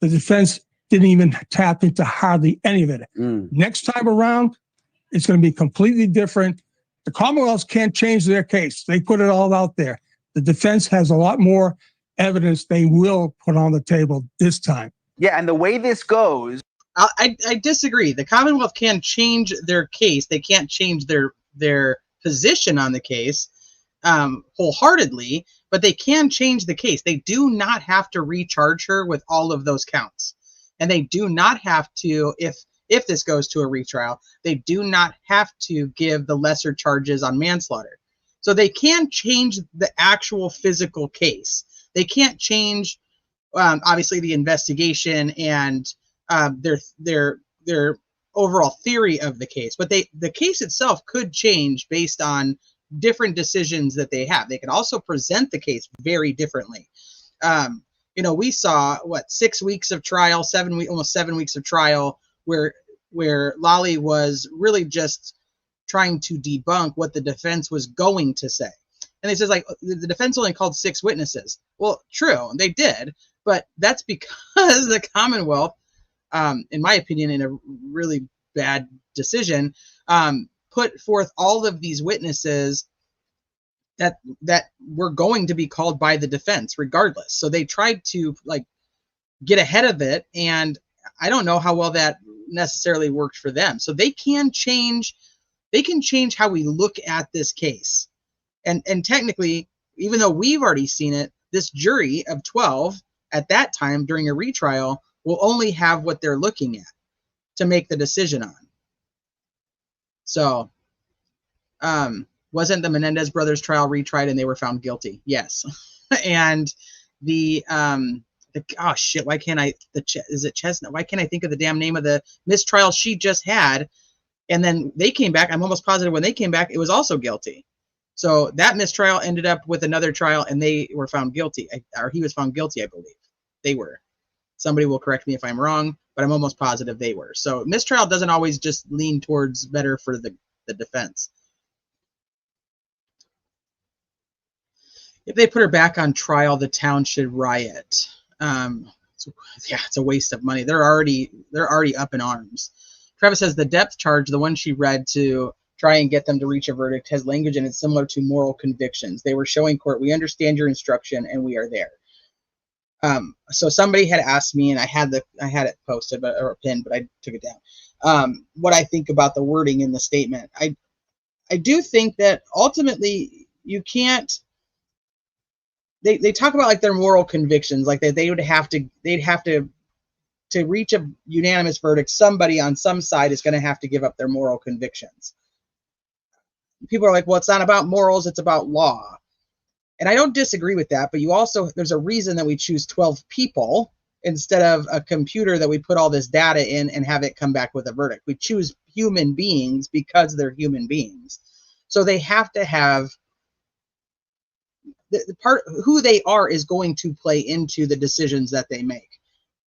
[SPEAKER 21] The defense didn't even tap into hardly any of it. Next time around, it's going to be completely different. The Commonwealth can't change their case. They put it all out there. The defense has a lot more evidence they will put on the table this time.
[SPEAKER 20] Yeah, and the way this goes...
[SPEAKER 1] I disagree. The Commonwealth can change their case. They can't change their position on the case wholeheartedly, but they can change the case. They do not have to recharge her with all of those counts. And they do not have to, if this goes to a retrial, they do not have to give the lesser charges on manslaughter. So they can change the actual physical case. They can't change, obviously, the investigation and their overall theory of the case. But the case itself could change based on different decisions that they have. They can also present the case very differently. You know, we saw what 6 weeks of trial, almost 7 weeks of trial, where Lolly was really just trying to debunk what the defense was going to say. And they says, like, the defense only called 6 witnesses. Well, true, they did, but that's because the Commonwealth, in my opinion, in a really bad decision, put forth all of these witnesses that were going to be called by the defense regardless. So they tried to like get ahead of it, and I don't know how well that necessarily worked for them. So they can change how we look at this case. And technically, even though we've already seen it, this jury of 12 at that time during a retrial will only have what they're looking at to make the decision on. So wasn't the Menendez brothers trial retried and they were found guilty? Yes. And oh shit, why can't I, is it Chestnut? Why can't I think of the damn name of the mistrial she just had? And then they came back. I'm almost positive when they came back, it was also guilty. So that mistrial ended up with another trial and they were found guilty, or he was found guilty, I believe. They were. Somebody will correct me if I'm wrong, but I'm almost positive they were. So mistrial doesn't always just lean towards better for the defense. If they put her back on trial, the town should riot. Yeah, it's a waste of money. They're already up in arms. Travis says the depth charge, the one she read to try and get them to reach a verdict, has language in it similar to moral convictions. They were showing court, we understand your instruction and we are there. So somebody had asked me, and I had it posted or pinned, but I took it down. What I think about the wording in the statement. I do think that ultimately you can't. They talk about like their moral convictions, like they'd have to reach a unanimous verdict. Somebody on some side is going to have to give up their moral convictions. People are like, well, it's not about morals, it's about law. And I don't disagree with that, but there's a reason that we choose 12 people instead of a computer that we put all this data in and have it come back with a verdict. We choose human beings because they're human beings. So they have to have the part who they are is going to play into the decisions that they make.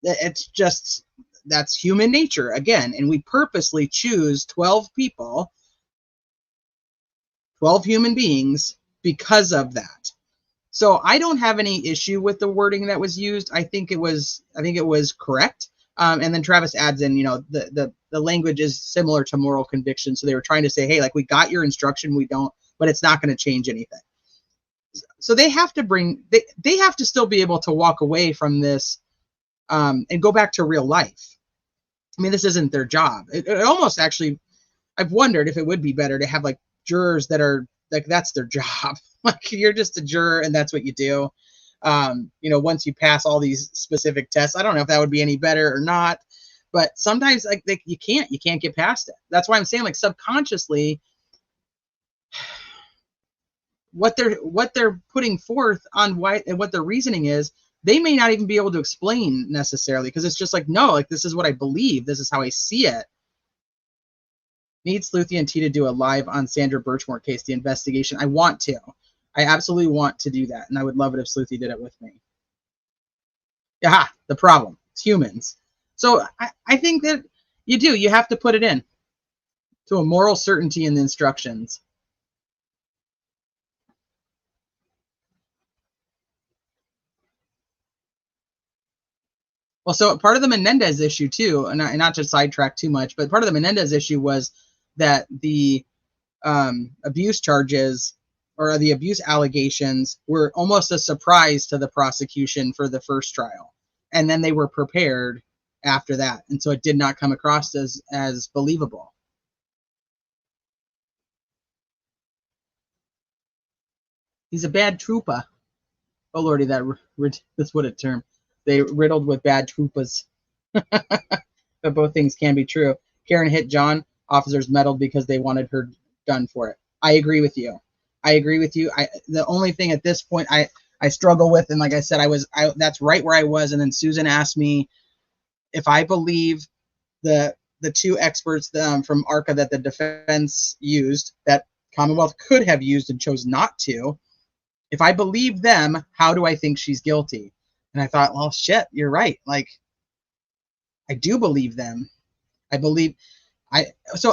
[SPEAKER 1] It's just, that's human nature again. And we purposely choose 12 people, 12 human beings because of that. So I don't have any issue with the wording that was used. I think it was correct. And then Travis adds in, you know, the language is similar to moral conviction. So they were trying to say, hey, like, we got your instruction, we don't, but it's not going to change anything. So they have to they have to still be able to walk away from this and go back to real life. I mean, this isn't their job. It almost actually, I've wondered if it would be better to have like jurors that are like, that's their job. Like, you're just a juror and that's what you do. You know, once you pass all these specific tests, I don't know if that would be any better or not, but sometimes like you can't get past it. That's why I'm saying, like, subconsciously, what they're putting forth on why and what their reasoning is, they may not even be able to explain necessarily, because it's just like, no, like, this is what I believe, this is how I see it. Need Sleuthy and T to do a live on Sandra Birchmore case, the investigation. I want to. I absolutely want to do that, and I would love it if Sleuthy did it with me. Yeah, the problem. It's humans. So I think that you have to put it in to a moral certainty in the instructions. Well, so part of the Menendez issue too, and not to sidetrack too much, but part of the Menendez issue was that the abuse charges or the abuse allegations were almost a surprise to the prosecution for the first trial, and then they were prepared after that, and so it did not come across as believable. He's a bad trooper. Oh lordy, that's what it termed. They riddled with bad troopers. But both things can be true. Karen hit John. Officers meddled because they wanted her done for it. I agree with you. The only thing at this point I struggle with, and like I said, that's right where I was. And then Susan asked me if I believe the two experts from ARCA that the defense used, that Commonwealth could have used and chose not to. If I believe them, how do I think she's guilty? And I thought, well, shit, you're right. Like, I do believe them. So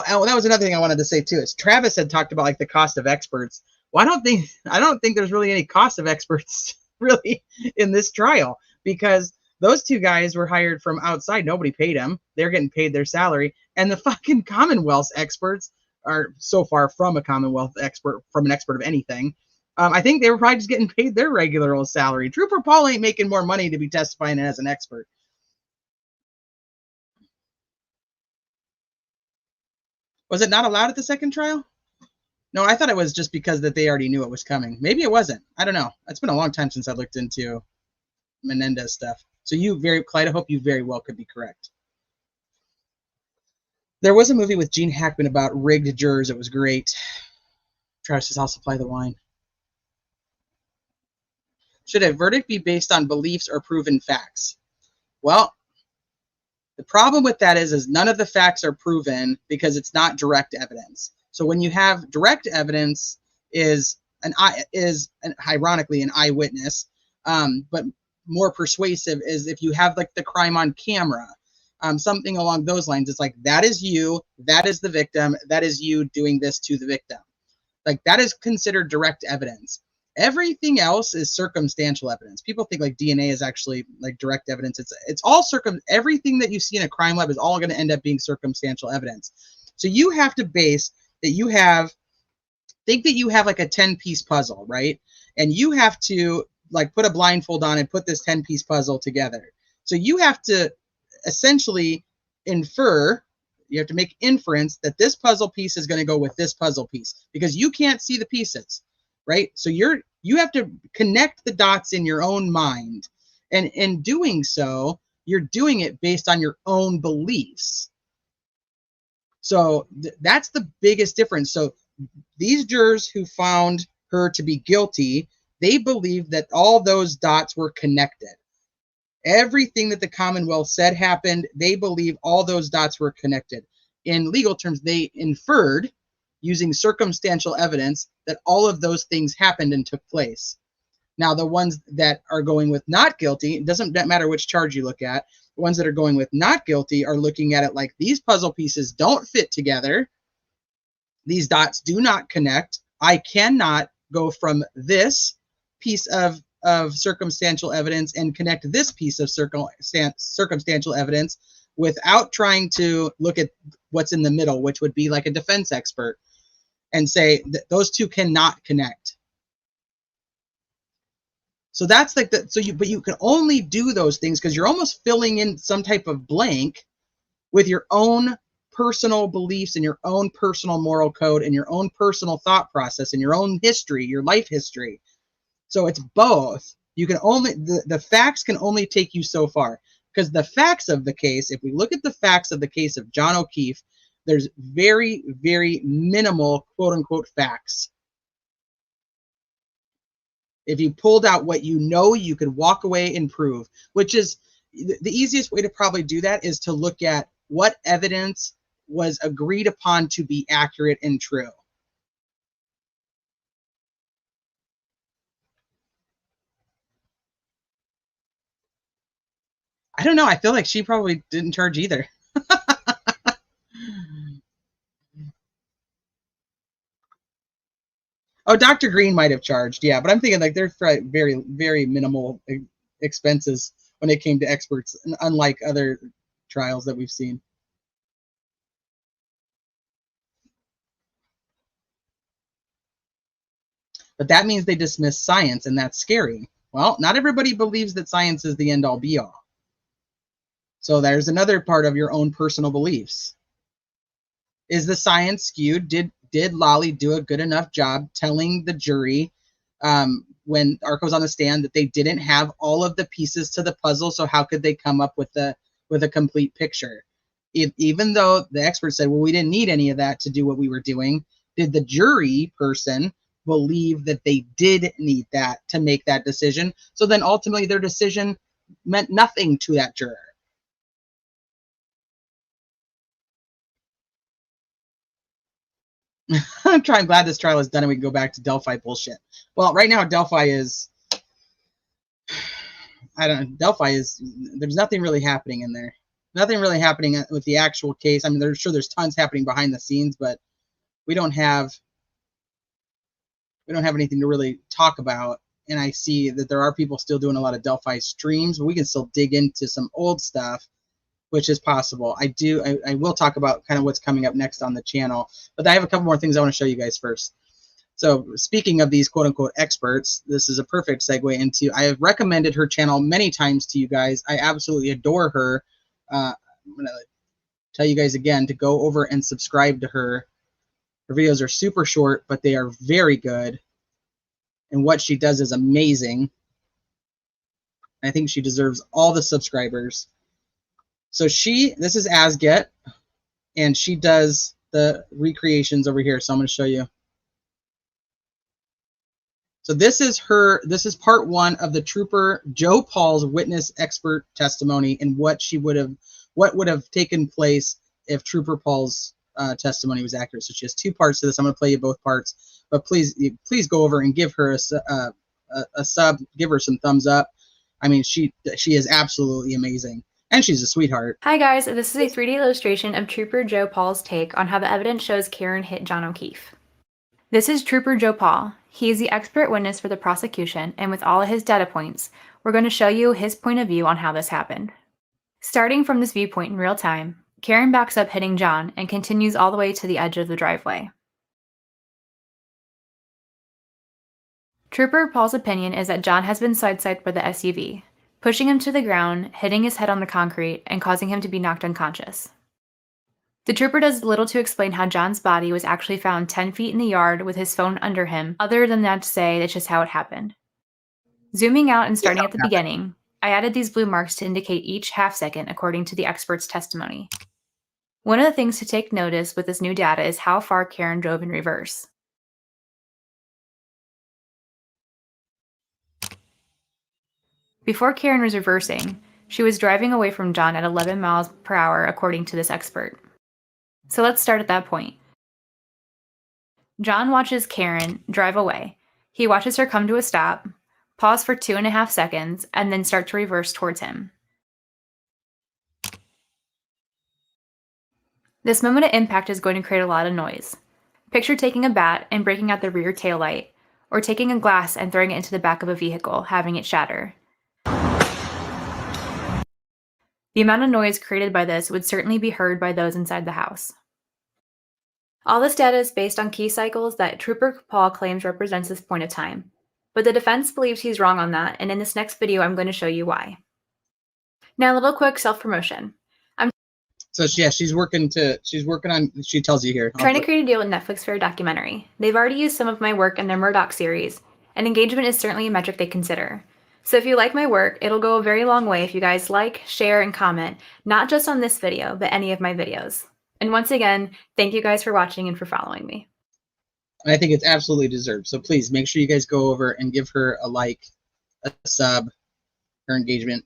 [SPEAKER 1] that was another thing I wanted to say too, is Travis had talked about like the cost of experts. Well, I don't think there's really any cost of experts really in this trial, because those two guys were hired from outside. Nobody paid them. They're getting paid their salary. And the fucking Commonwealth experts are so far from a Commonwealth expert, from an expert of anything. I think they were probably just getting paid their regular old salary. Trooper Paul ain't making more money to be testifying as an expert. Was it not allowed at the second trial? No, I thought it was just because that they already knew it was coming. Maybe it wasn't. I don't know. It's been a long time since I looked into Menendez stuff. So Clyde, I hope you very well could be correct. There was a movie with Gene Hackman about rigged jurors. It was great. Travis says, I'll supply the wine. Should a verdict be based on beliefs or proven facts? Well, the problem with that is none of the facts are proven because it's not direct evidence. So when you have direct evidence is ironically an eyewitness, but more persuasive is if you have like the crime on camera, something along those lines. It's like, that is you, that is the victim, that is you doing this to the victim. Like, that is considered direct evidence. Everything else is circumstantial evidence. People think like DNA is actually like direct evidence. It's all everything that you see in a crime lab is all going to end up being circumstantial evidence. So you have to base that think that you have like a 10-piece puzzle, right? And you have to like put a blindfold on and put this 10-piece puzzle together. So you have to essentially you have to make inference that this puzzle piece is going to go with this puzzle piece because you can't see the pieces. Right? So you have to connect the dots in your own mind. And in doing so, you're doing it based on your own beliefs. So that's the biggest difference. So these jurors who found her to be guilty, they believed that all those dots were connected. Everything that the Commonwealth said happened, they believe all those dots were connected. In legal terms, they inferred, using circumstantial evidence, that all of those things happened and took place. Now, the ones that are going with not guilty, it doesn't matter which charge you look at, the ones that are going with not guilty are looking at it like, these puzzle pieces don't fit together. These dots do not connect. I cannot go from this piece of circumstantial evidence and connect this piece of circumstantial evidence without trying to look at what's in the middle, which would be like a defense expert, and say that those two cannot connect. So that's like but you can only do those things because you're almost filling in some type of blank with your own personal beliefs and your own personal moral code and your own personal thought process and your own history, your life history. So it's both. You can only, the facts can only take you so far, because the facts of the case, if we look at the facts of the case of John O'Keefe, there's very, very minimal quote unquote facts. If you pulled out what you know, you could walk away and prove, which is the easiest way to probably do that is to look at what evidence was agreed upon to be accurate and true. I don't know. I feel like she probably didn't charge either. Oh, Dr. Green might have charged, yeah, but I'm thinking like they're very, very minimal expenses when it came to experts, unlike other trials that we've seen. But that means they dismiss science, and that's scary. Well, not everybody believes that science is the end-all be-all. So there's another part of your own personal beliefs. Is the science skewed? Did Lolly do a good enough job telling the jury when Arco's on the stand that they didn't have all of the pieces to the puzzle? So how could they come up with a complete picture? Even though the experts said, well, we didn't need any of that to do what we were doing, did the jury person believe that they did need that to make that decision? So then ultimately their decision meant nothing to that juror. I'm glad this trial is done and we can go back to Delphi bullshit. Well, right now Delphi is, there's nothing really happening in there. Nothing really happening with the actual case. I mean, there's tons happening behind the scenes, but we don't have anything to really talk about. And I see that there are people still doing a lot of Delphi streams, but we can still dig into some old stuff, which is possible. I will talk about kind of what's coming up next on the channel, but I have a couple more things I want to show you guys first. So speaking of these quote unquote experts, this is a perfect segue into, I have recommended her channel many times to you guys. I absolutely adore her. I'm going to tell you guys again to go over and subscribe to her. Her videos are super short, but they are very good. And what she does is amazing. I think she deserves all the subscribers. So this is Asget, and she does the recreations over here. So I'm going to show you. So this is part one of the Trooper Joe Paul's witness expert testimony and what would have taken place if Trooper Paul's testimony was accurate. So she has two parts to this. I'm going to play you both parts, but please go over and give her a sub, give her some thumbs up. I mean, she is absolutely amazing, and she's a sweetheart.
[SPEAKER 3] Hi guys, this is a 3D illustration of Trooper Joe Paul's take on how the evidence shows Karen hit John O'Keefe. This is Trooper Joe Paul. He is the expert witness for the prosecution, and with all of his data points, we're going to show you his point of view on how this happened. Starting from this viewpoint in real time, Karen backs up hitting John and continues all the way to the edge of the driveway. Trooper Paul's opinion is that John has been sideswiped by the SUV, pushing him to the ground, hitting his head on the concrete, and causing him to be knocked unconscious. The trooper does little to explain how John's body was actually found 10 feet in the yard with his phone under him, other than that to say that's just how it happened. Zooming out and starting at the beginning, I added these blue marks to indicate each half second according to the expert's testimony. One of the things to take notice with this new data is how far Karen drove in reverse. Before Karen was reversing, she was driving away from John at 11 miles per hour according to this expert. So let's start at that point. John watches Karen drive away. He watches her come to a stop, pause for 2.5 seconds, and then start to reverse towards him. This moment of impact is going to create a lot of noise. Picture taking a bat and breaking out the rear taillight, or taking a glass and throwing it into the back of a vehicle, having it shatter. The amount of noise created by this would certainly be heard by those inside the house. All this data is based on key cycles that Trooper Paul claims represents this point of time, but the defense believes he's wrong on that, and in this next video I'm going to show you why. Now a little quick self-promotion.
[SPEAKER 1] So yeah, she's working on, she tells you here.
[SPEAKER 3] Trying to create a deal with Netflix for a documentary. They've already used some of my work in their Murdoch series, and engagement is certainly a metric they consider. So if you like my work, it'll go a very long way if you guys like, share, and comment, not just on this video, but any of my videos. And once again, thank you guys for watching and for following me.
[SPEAKER 1] I think it's absolutely deserved. So please make sure you guys go over and give her a like, a sub, her engagement,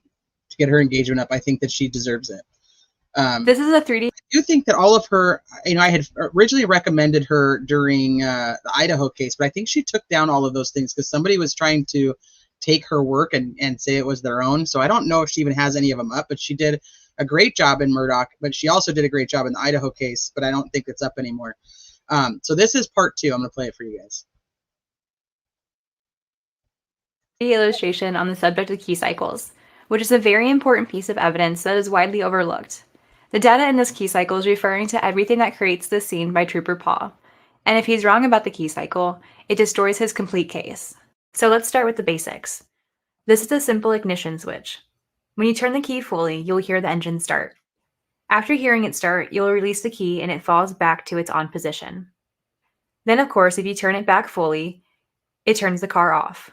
[SPEAKER 1] to get her engagement up. I think that she deserves it.
[SPEAKER 3] This is a 3D.
[SPEAKER 1] I do think that all of her, I had originally recommended her during the Idaho case, but I think she took down all of those things because somebody was trying to take her work and say it was their own. So I don't know if she even has any of them up, but she did a great job in Murdoch, but she also did a great job in the Idaho case, but I don't think it's up anymore. So this is part 2. I'm going to play it for you guys.
[SPEAKER 3] Illustration on the subject of key cycles. which is a very important piece of evidence that is widely overlooked. The data in this key cycle is referring to everything that creates this scene by Trooper Paul, and if he's wrong about the key cycle, it destroys his complete case. So let's start with the basics. This is a simple ignition switch. When you turn the key fully, you'll hear the engine start. After hearing it start, you'll release the key and it falls back to its on position. Then, of course, if you turn it back fully, it turns the car off.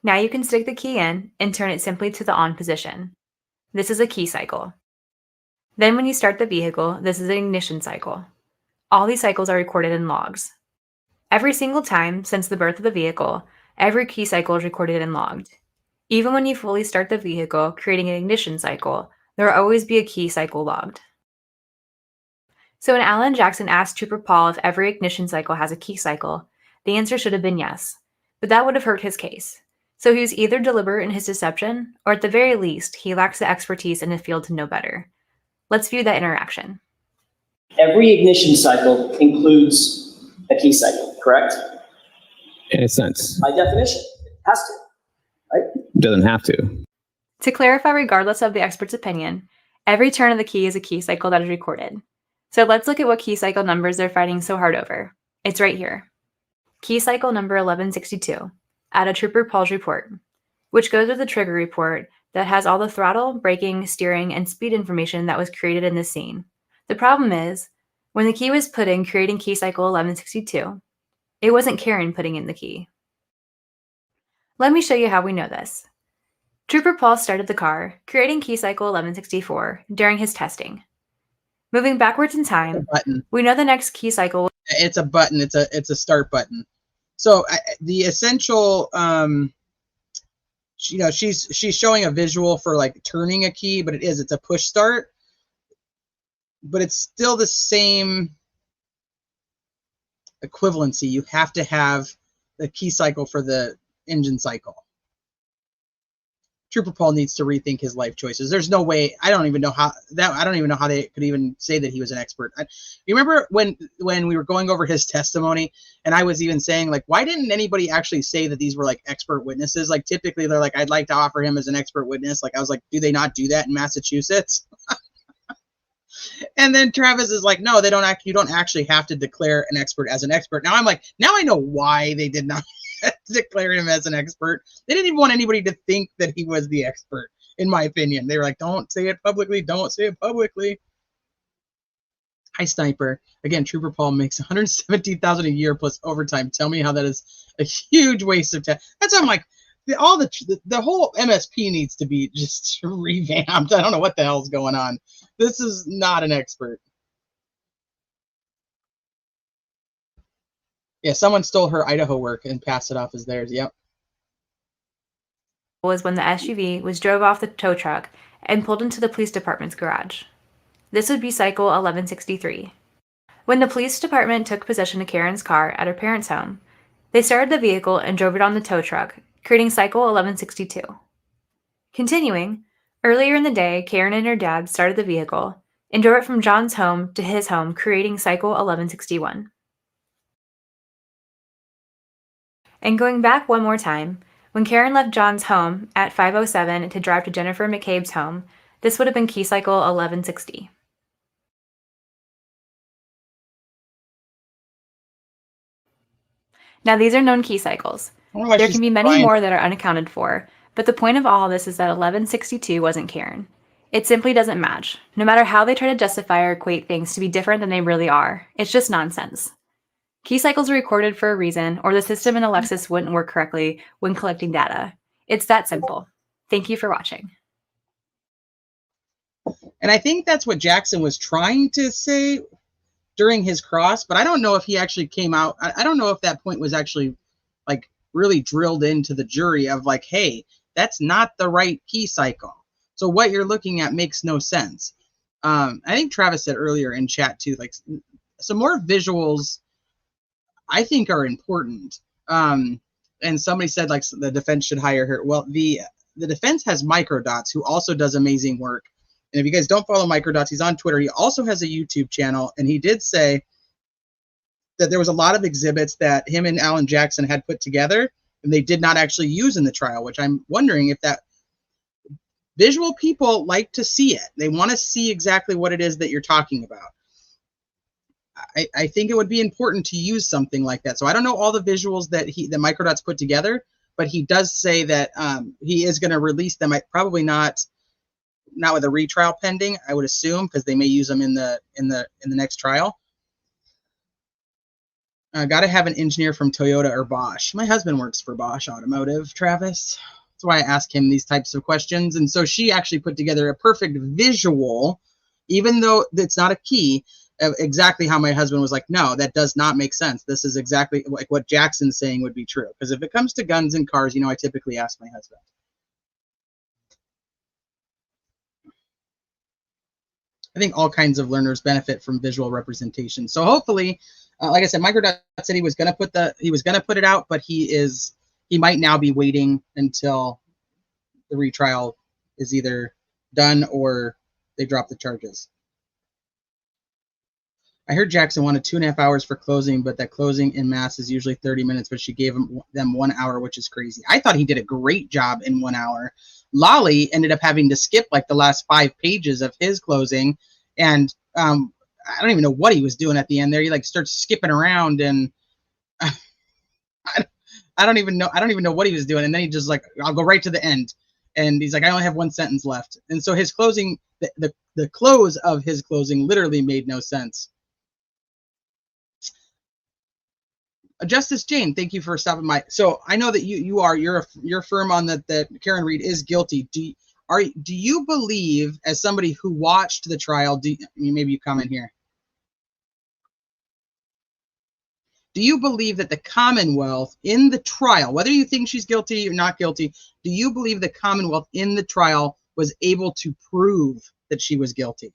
[SPEAKER 3] Now you can stick the key in and turn it simply to the on position. This is a key cycle. Then when you start the vehicle, this is an ignition cycle. All these cycles are recorded in logs. Every single time since the birth of the vehicle, every key cycle is recorded and logged. Even when you fully start the vehicle, creating an ignition cycle, there will always be a key cycle logged. So when Alan Jackson asked Trooper Paul if every ignition cycle has a key cycle, the answer should have been yes, but that would have hurt his case. So he was either deliberate in his deception, or at the very least, he lacks the expertise in the field to know better. Let's view that interaction.
[SPEAKER 15] Every ignition cycle includes a key cycle, correct?
[SPEAKER 4] In a sense.
[SPEAKER 15] By definition, it has to, right?
[SPEAKER 4] It doesn't have to.
[SPEAKER 3] To clarify, regardless of the expert's opinion, every turn of the key is a key cycle that is recorded. So let's look at what key cycle numbers they're fighting so hard over. It's right here. Key cycle number 1162, out of Trooper Paul's report, which goes with the trigger report that has all the throttle, braking, steering, and speed information that was created in this scene. The problem is, when the key was put in creating key cycle 1162, it wasn't Karen putting in the key. Let me show you how we know this. Trooper Paul started the car, creating key cycle 1164 during his testing. Moving backwards in time, we know the next key cycle.
[SPEAKER 1] It's a button. It's a start button. So the essential, she's showing a visual for like turning a key, but it's a push start. But it's still the same equivalency. You have to have the key cycle for the engine cycle. Trooper Paul needs to rethink his life choices. There's no way. I don't even know how they could even say that he was an expert. You remember when we were going over his testimony, and I was even saying, like, why didn't anybody actually say that these were like expert witnesses? Like, typically they're like, I'd like to offer him as an expert witness. Like, I was like, do they not do that in Massachusetts? And then Travis is like, no, you don't actually have to declare an expert as an expert. Now I'm like, now I know why they did not declare him as an expert. They didn't even want anybody to think that he was the expert, in my opinion. They were like, don't say it publicly. Don't say it publicly. Hi, Sniper. Again, Trooper Paul makes $117,000 a year plus overtime. Tell me how that is a huge waste of time. That's why I'm like, the whole MSP needs to be just revamped. I don't know what the hell's going on. This is not an expert. Yeah, someone stole her Idaho work and passed it off as theirs. Yep.
[SPEAKER 3] Was when the SUV was drove off the tow truck and pulled into the police department's garage. This would be cycle 1163. When the police department took possession of Karen's car at her parents' home, they started the vehicle and drove it on the tow truck, creating cycle 1162. Continuing, earlier in the day, Karen and her dad started the vehicle and drove it from John's home to his home, creating cycle 1161. And going back one more time, when Karen left John's home at 5:07 to drive to Jennifer McCabe's home, this would have been key cycle 1160. Now these are known key cycles. There can be many more that are unaccounted for, but the point of all this is that 1162 wasn't Karen. It simply doesn't match, no matter how they try to justify or equate things to be different than they really are. It's just nonsense. Key cycles are recorded for a reason, or the system in Alexis wouldn't work correctly when collecting data. It's that simple. Thank you for watching.
[SPEAKER 1] And I think that's what Jackson was trying to say during his cross, but I don't know if he actually came out. I don't know if that point was actually like really drilled into the jury of like, hey, that's not the right key cycle. So what you're looking at makes no sense. I think Travis said earlier in chat too, like some more visuals I think are important. And somebody said like the defense should hire her. Well, the defense has Microdots, who also does amazing work. And if you guys don't follow Microdots, he's on Twitter. He also has a YouTube channel, and he did say that there was a lot of exhibits that him and Alan Jackson had put together, and they did not actually use in the trial, which I'm wondering if that Visual people like to see it. They want to see exactly what it is that you're talking about. I think it would be important to use something like that. So I don't know all the visuals that Microdot's put together, but he does say that he is going to release them. Probably not with a retrial pending, I would assume, because they may use them in the next trial. Got to have an engineer from Toyota or Bosch. My husband works for Bosch Automotive, Travis. That's why I ask him these types of questions. And so she actually put together a perfect visual, even though it's not a key, of exactly how my husband was like, no, that does not make sense. This is exactly like what Jackson's saying would be true. Because if it comes to guns and cars, I typically ask my husband. I think all kinds of learners benefit from visual representation. So hopefully, like I said, Microdot said he was going to put it out, but he might now be waiting until the retrial is either done or they drop the charges. I heard Jackson wanted 2.5 hours for closing, but that closing in mass is usually 30 minutes, but she gave them 1 hour, which is crazy. I thought he did a great job in 1 hour. Lolly ended up having to skip like the last 5 pages of his closing, and I don't even know what he was doing at the end there. He like starts skipping around, and I don't even know what he was doing. And then he just like, I'll go right to the end, and he's like, I only have 1 sentence left. And so his closing, the close of his closing literally made no sense. Justice Jane, thank you for stopping by. So I know that you're firm on that Karen Reed is guilty. Do you believe, as somebody who watched the trial, maybe you comment here. Do you believe that the Commonwealth in the trial, whether you think she's guilty or not guilty, do you believe the Commonwealth in the trial was able to prove that she was guilty?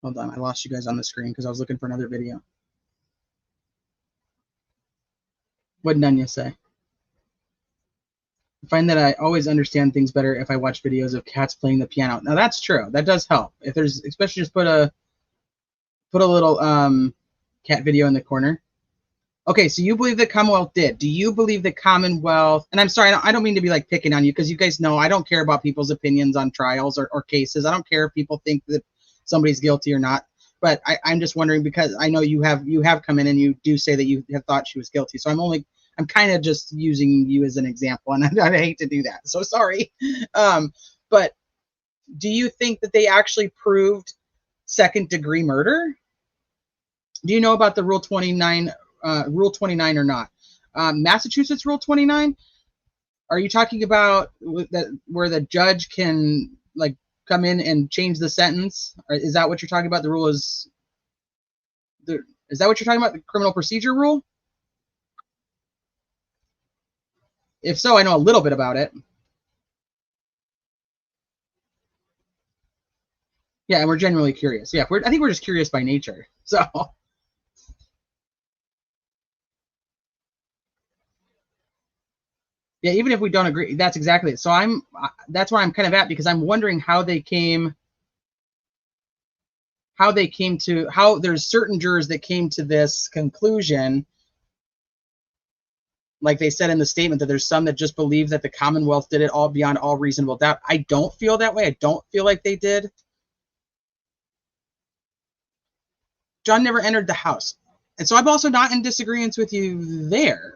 [SPEAKER 1] Hold on, I lost you guys on the screen because I was looking for another video. What did Nunya say? I find that I always understand things better if I watch videos of cats playing the piano. Now that's true. That does help. If there's, especially just put a little cat video in the corner. Okay, so you believe the Commonwealth did. Do you believe the Commonwealth, and I'm sorry, I don't mean to be like picking on you, because you guys know I don't care about people's opinions on trials or cases. I don't care if people think that somebody's guilty or not, but I'm just wondering, because I know you have come in and you do say that you have thought she was guilty. So I'm kind of just using you as an example, and I hate to do that. So sorry. But do you think that they actually proved second-degree murder? Do you know about the Rule 29 or not? Massachusetts Rule 29? Are you talking about that where the judge can like come in and change the sentence? Or is that what you're talking about? The rule is that what you're talking about? The criminal procedure rule? If so, I know a little bit about it. Yeah, and we're genuinely curious. Yeah, I think we're just curious by nature. So. Yeah, even if we don't agree, that's exactly it. So that's where I'm kind of at, because I'm wondering how there's certain jurors that came to this conclusion. Like they said in the statement, that there's some that just believe that the Commonwealth did it all beyond all reasonable doubt. I don't feel that way. I don't feel like they did. John never entered the house. And so I'm also not in disagreement with you there.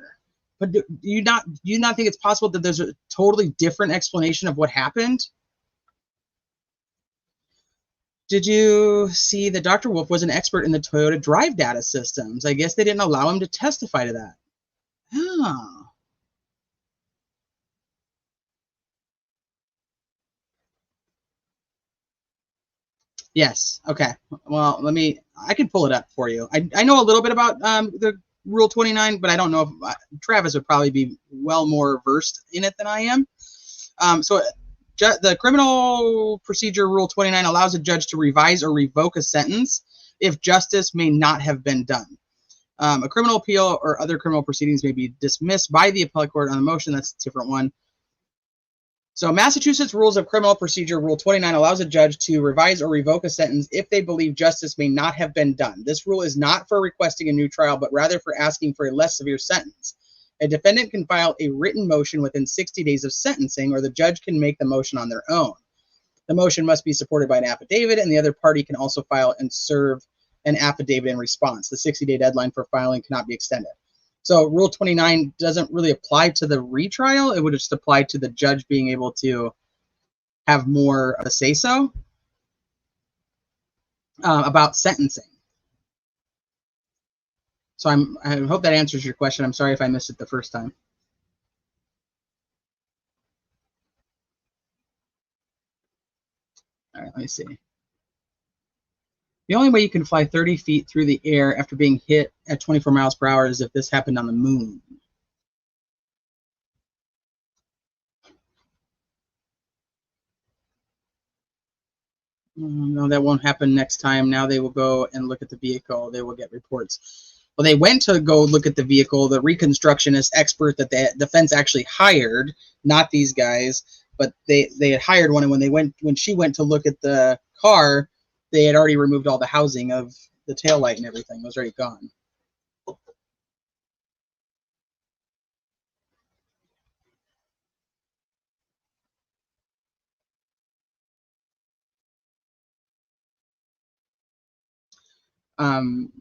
[SPEAKER 1] But do you not think it's possible that there's a totally different explanation of what happened? Did you see that Dr. Wolf was an expert in the Toyota drive data systems? I guess they didn't allow him to testify to that. Oh. Yes. Okay. Well, I can pull it up for you. I know a little bit about the Rule 29, but I don't know if Travis would probably be well more versed in it than I am. So the Criminal Procedure Rule 29 allows a judge to revise or revoke a sentence if justice may not have been done. A criminal appeal or other criminal proceedings may be dismissed by the appellate court on a motion. That's a different one. So Massachusetts Rules of Criminal Procedure Rule 29 allows a judge to revise or revoke a sentence if they believe justice may not have been done. This rule is not for requesting a new trial, but rather for asking for a less severe sentence. A defendant can file a written motion within 60 days of sentencing, or the judge can make the motion on their own. The motion must be supported by an affidavit, and the other party can also file and serve an affidavit in response. The 60-day deadline for filing cannot be extended. So Rule 29 doesn't really apply to the retrial. It would just apply to the judge being able to have more of a say-so about sentencing. So I hope that answers your question. I'm sorry if I missed it the first time. All right, let me see. The only way you can fly 30 feet through the air after being hit at 24 miles per hour is if this happened on the moon. No, that won't happen next time. Now they will go and look at the vehicle. They will get reports. Well, they went to go look at the vehicle. The reconstructionist expert that the defense actually hired, not these guys, but they had hired one. And when she went to look at the car, they had already removed all the housing of the taillight and everything. It was already gone.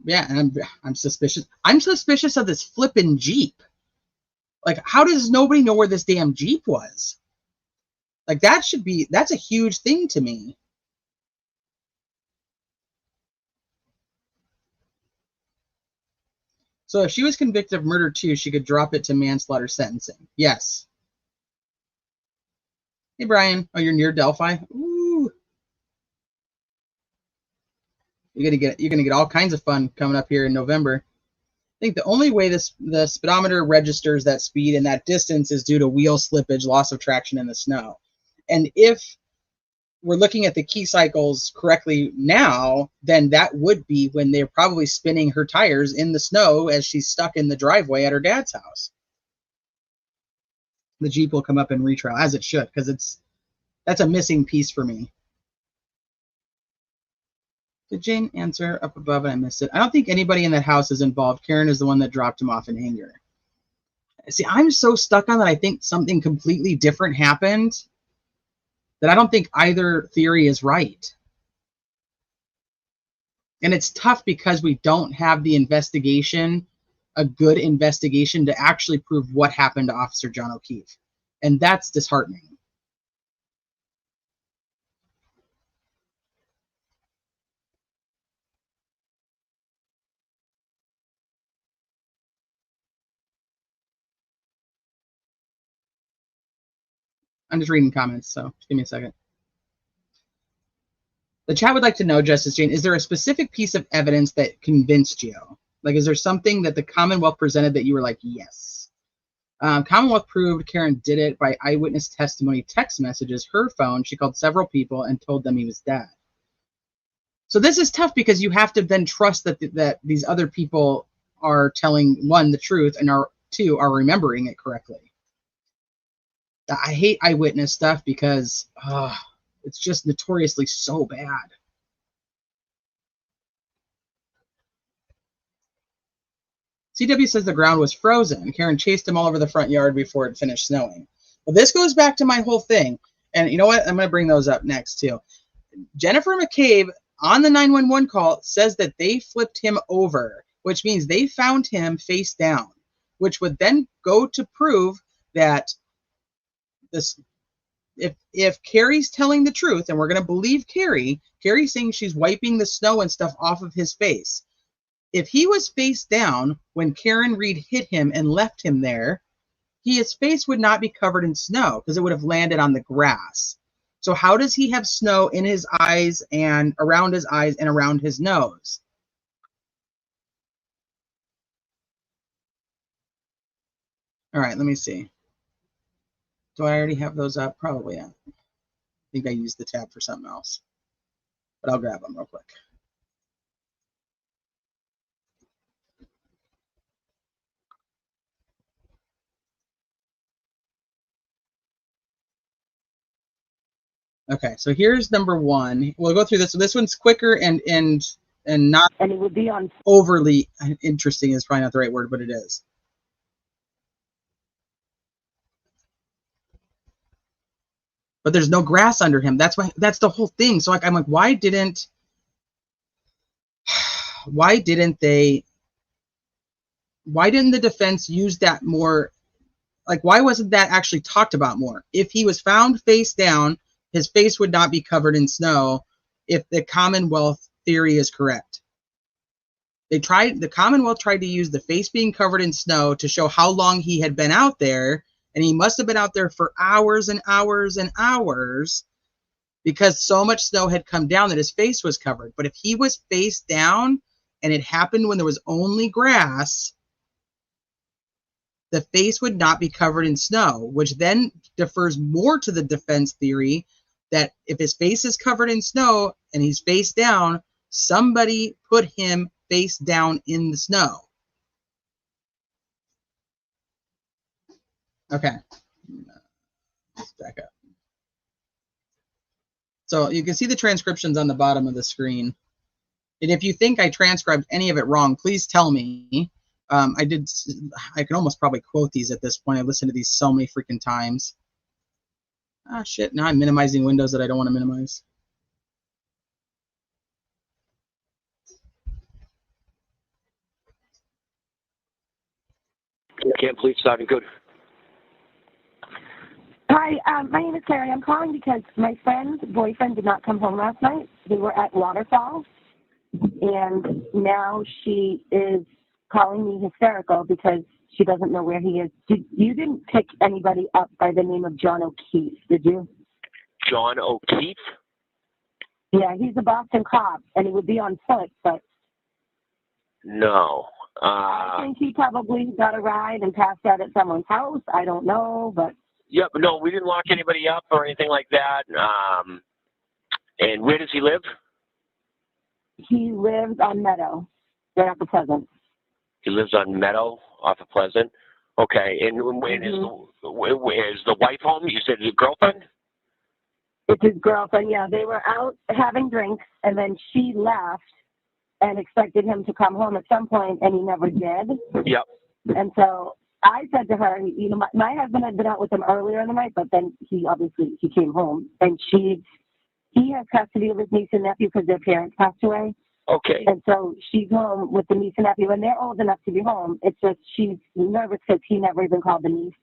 [SPEAKER 1] Yeah, and I'm suspicious. I'm suspicious of this flippin' Jeep. Like, how does nobody know where this damn Jeep was? Like, that's a huge thing to me. So if she was convicted of murder too, she could drop it to manslaughter sentencing. Yes. Hey, Brian. Oh, you're near Delphi? Ooh. You're gonna get all kinds of fun coming up here in November. I think the only way the speedometer registers that speed and that distance is due to wheel slippage, loss of traction in the snow. And if we're looking at the key cycles correctly now, then that would be when they're probably spinning her tires in the snow as she's stuck in the driveway at her dad's house. The Jeep will come up in retrial, as it should, because that's a missing piece for me. Did Jane answer up above and I missed it? I don't think anybody in that house is involved. Karen is the one that dropped him off in anger. See, I'm so stuck on that I think something completely different happened that I don't think either theory is right. And it's tough because we don't have the investigation, a good investigation to actually prove what happened to Officer John O'Keefe. And that's disheartening. I'm just reading comments, so just give me a second. The chat would like to know, Justice Jane, is there a specific piece of evidence that convinced you? Like, is there something that the Commonwealth presented that you were like, yes? Commonwealth proved Karen did it by eyewitness testimony, text messages, her phone. She called several people and told them he was dead. So this is tough because you have to then trust that these other people are telling, one, the truth, and two, are remembering it correctly. I hate eyewitness stuff because it's just notoriously so bad. CW says the ground was frozen. Karen chased him all over the front yard before it finished snowing. Well, this goes back to my whole thing. And you know what? I'm going to bring those up next, too. Jennifer McCabe, on the 911 call, says that they flipped him over, which means they found him face down, which would then go to prove that this, if Kerry's telling the truth, and we're going to believe Kerry's saying she's wiping the snow and stuff off of his face. If he was face down when Karen Reed hit him and left him there, his face would not be covered in snow because it would have landed on the grass. So how does he have snow in his eyes and around his eyes and around his nose? All right, let me see. Do I already have those up? Probably. I think I used the tab for something else, but I'll grab them real quick. Okay, so here's number one. We'll go through this. So this one's quicker and not
[SPEAKER 7] and it would be on
[SPEAKER 1] overly interesting is probably not the right word, but it is. But there's no grass under him. That's the whole thing. So like I'm like, why didn't the defense use that more? Like, why wasn't that actually talked about more? If he was found face down, his face would not be covered in snow if the Commonwealth theory is correct. The Commonwealth tried to use the face being covered in snow to show how long he had been out there, and he must have been out there for hours and hours and hours because so much snow had come down that his face was covered. But if he was face down and it happened when there was only grass, the face would not be covered in snow, which then defers more to the defense theory that if his face is covered in snow and he's face down, somebody put him face down in the snow. Okay. Let's back up. So you can see the transcriptions on the bottom of the screen. And if you think I transcribed any of it wrong, please tell me. I can almost probably quote these at this point. I've listened to these so many freaking times. Ah, shit. Now I'm minimizing windows that I don't want to minimize.
[SPEAKER 22] Can't believe it's sounding good.
[SPEAKER 7] Hi, my name is Kerry. I'm calling because my friend's boyfriend did not come home last night. They were at Waterfall, and now she is calling me hysterical because she doesn't know where he is. You didn't pick anybody up by the name of John O'Keefe, did you?
[SPEAKER 22] John O'Keefe?
[SPEAKER 7] Yeah, he's a Boston cop, and he would be on foot, but
[SPEAKER 22] No.
[SPEAKER 7] I think he probably got a ride and passed out at someone's house. I don't know, but...
[SPEAKER 22] Yep, no, we didn't lock anybody up or anything like that. And where does he live?
[SPEAKER 7] He lives on Meadow, right off of Pleasant.
[SPEAKER 22] He lives on Meadow off of Pleasant. Okay, and is the wife home? You said his girlfriend?
[SPEAKER 7] It's his girlfriend, yeah. They were out having drinks, and then she left and expected him to come home at some point, and he never did.
[SPEAKER 22] Yep.
[SPEAKER 7] And so I said to her, you know, my husband had been out with him earlier in the night, but then he came home, and he has custody of his niece and nephew because their parents passed away.
[SPEAKER 22] Okay.
[SPEAKER 7] And so she's home with the niece and nephew, and they're old enough to be home. It's just she's nervous because he never even called the niece.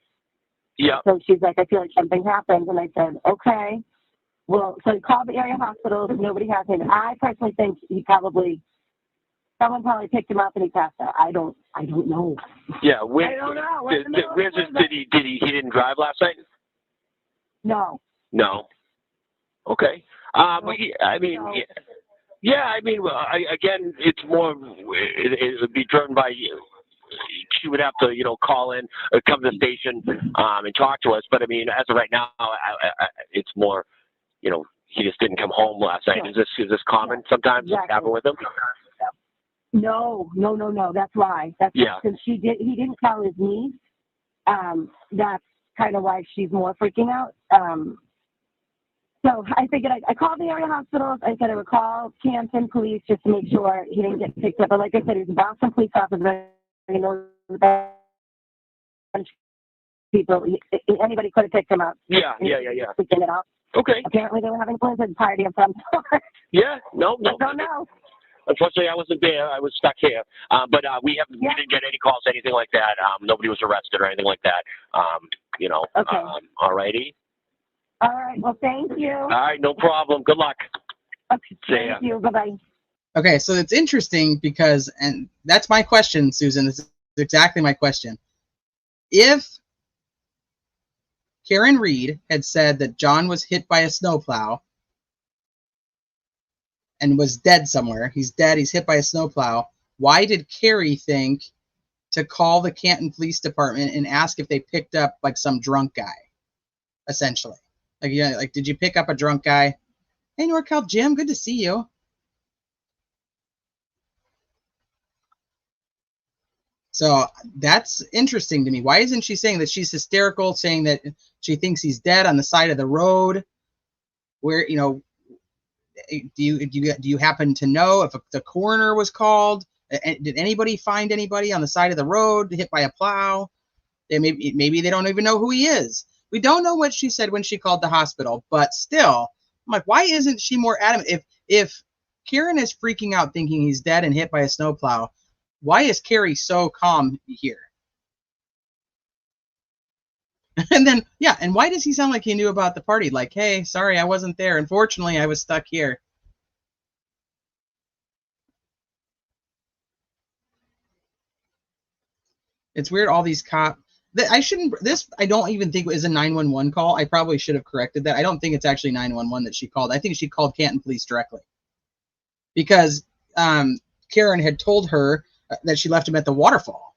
[SPEAKER 22] Yeah.
[SPEAKER 7] So she's like, I feel like something happened. And I said, okay. Well, so he called the area hospitals. Nobody has him. I personally think someone probably picked him up and he passed out. I don't know.
[SPEAKER 22] Yeah.
[SPEAKER 7] I don't know.
[SPEAKER 22] He didn't drive last night?
[SPEAKER 7] No.
[SPEAKER 22] No. Okay. Again, it's more. It would be driven by you. She would have to, call in, or come to the station, and talk to us. But I mean, as of right now, it's more, he just didn't come home last night. Is this common sometimes? Exactly. Happen with him?
[SPEAKER 7] No. That's why. Since he didn't call his niece. That's kind of why she's more freaking out. So I figured I called the area hospitals. I said I would call Canton police just to make sure he didn't get picked up. But like I said, he's a Boston police officer. People, anybody could have picked him up.
[SPEAKER 22] Yeah.
[SPEAKER 7] Freaking it out.
[SPEAKER 22] Okay.
[SPEAKER 7] Apparently they were having a blizzard party of some sort.
[SPEAKER 22] Yeah. No.
[SPEAKER 7] I don't know.
[SPEAKER 22] Unfortunately, I wasn't there. I was stuck here. But we didn't get any calls, anything like that. Nobody was arrested or anything like that.
[SPEAKER 7] Okay.
[SPEAKER 22] All righty.
[SPEAKER 7] All right. Well, thank you.
[SPEAKER 22] All right. No problem. Good luck.
[SPEAKER 7] Okay. Thank you. Bye-bye.
[SPEAKER 1] Okay, so it's interesting because, and that's my question, Susan. This is exactly my question. If Karen Reed had said that John was hit by a snowplow and was dead somewhere, he's dead, he's hit by a snowplow, why did Kerry think to call the Canton Police Department and ask if they picked up like some drunk guy, essentially? Like, did you pick up a drunk guy? Hey, NorCal Jim, good to see you. So that's interesting to me. Why isn't she saying that she's hysterical, saying that she thinks he's dead on the side of the road? Where, do you happen to know if the coroner was called? Did anybody find anybody on the side of the road hit by a plow? Maybe they don't even know who he is. We don't know what she said when she called the hospital, but still, I'm like, why isn't she more adamant? If Karen is freaking out thinking he's dead and hit by a snowplow, why is Kerry so calm here? And then, yeah, and why does he sound like he knew about the party? Like, hey, sorry, I wasn't there. Unfortunately, I was stuck here. It's weird, all these cops. I don't even think is a 911 call. I probably should have corrected that. I don't think it's actually 911 that she called. I think she called Canton Police directly. Because Karen had told her that she left him at the waterfall.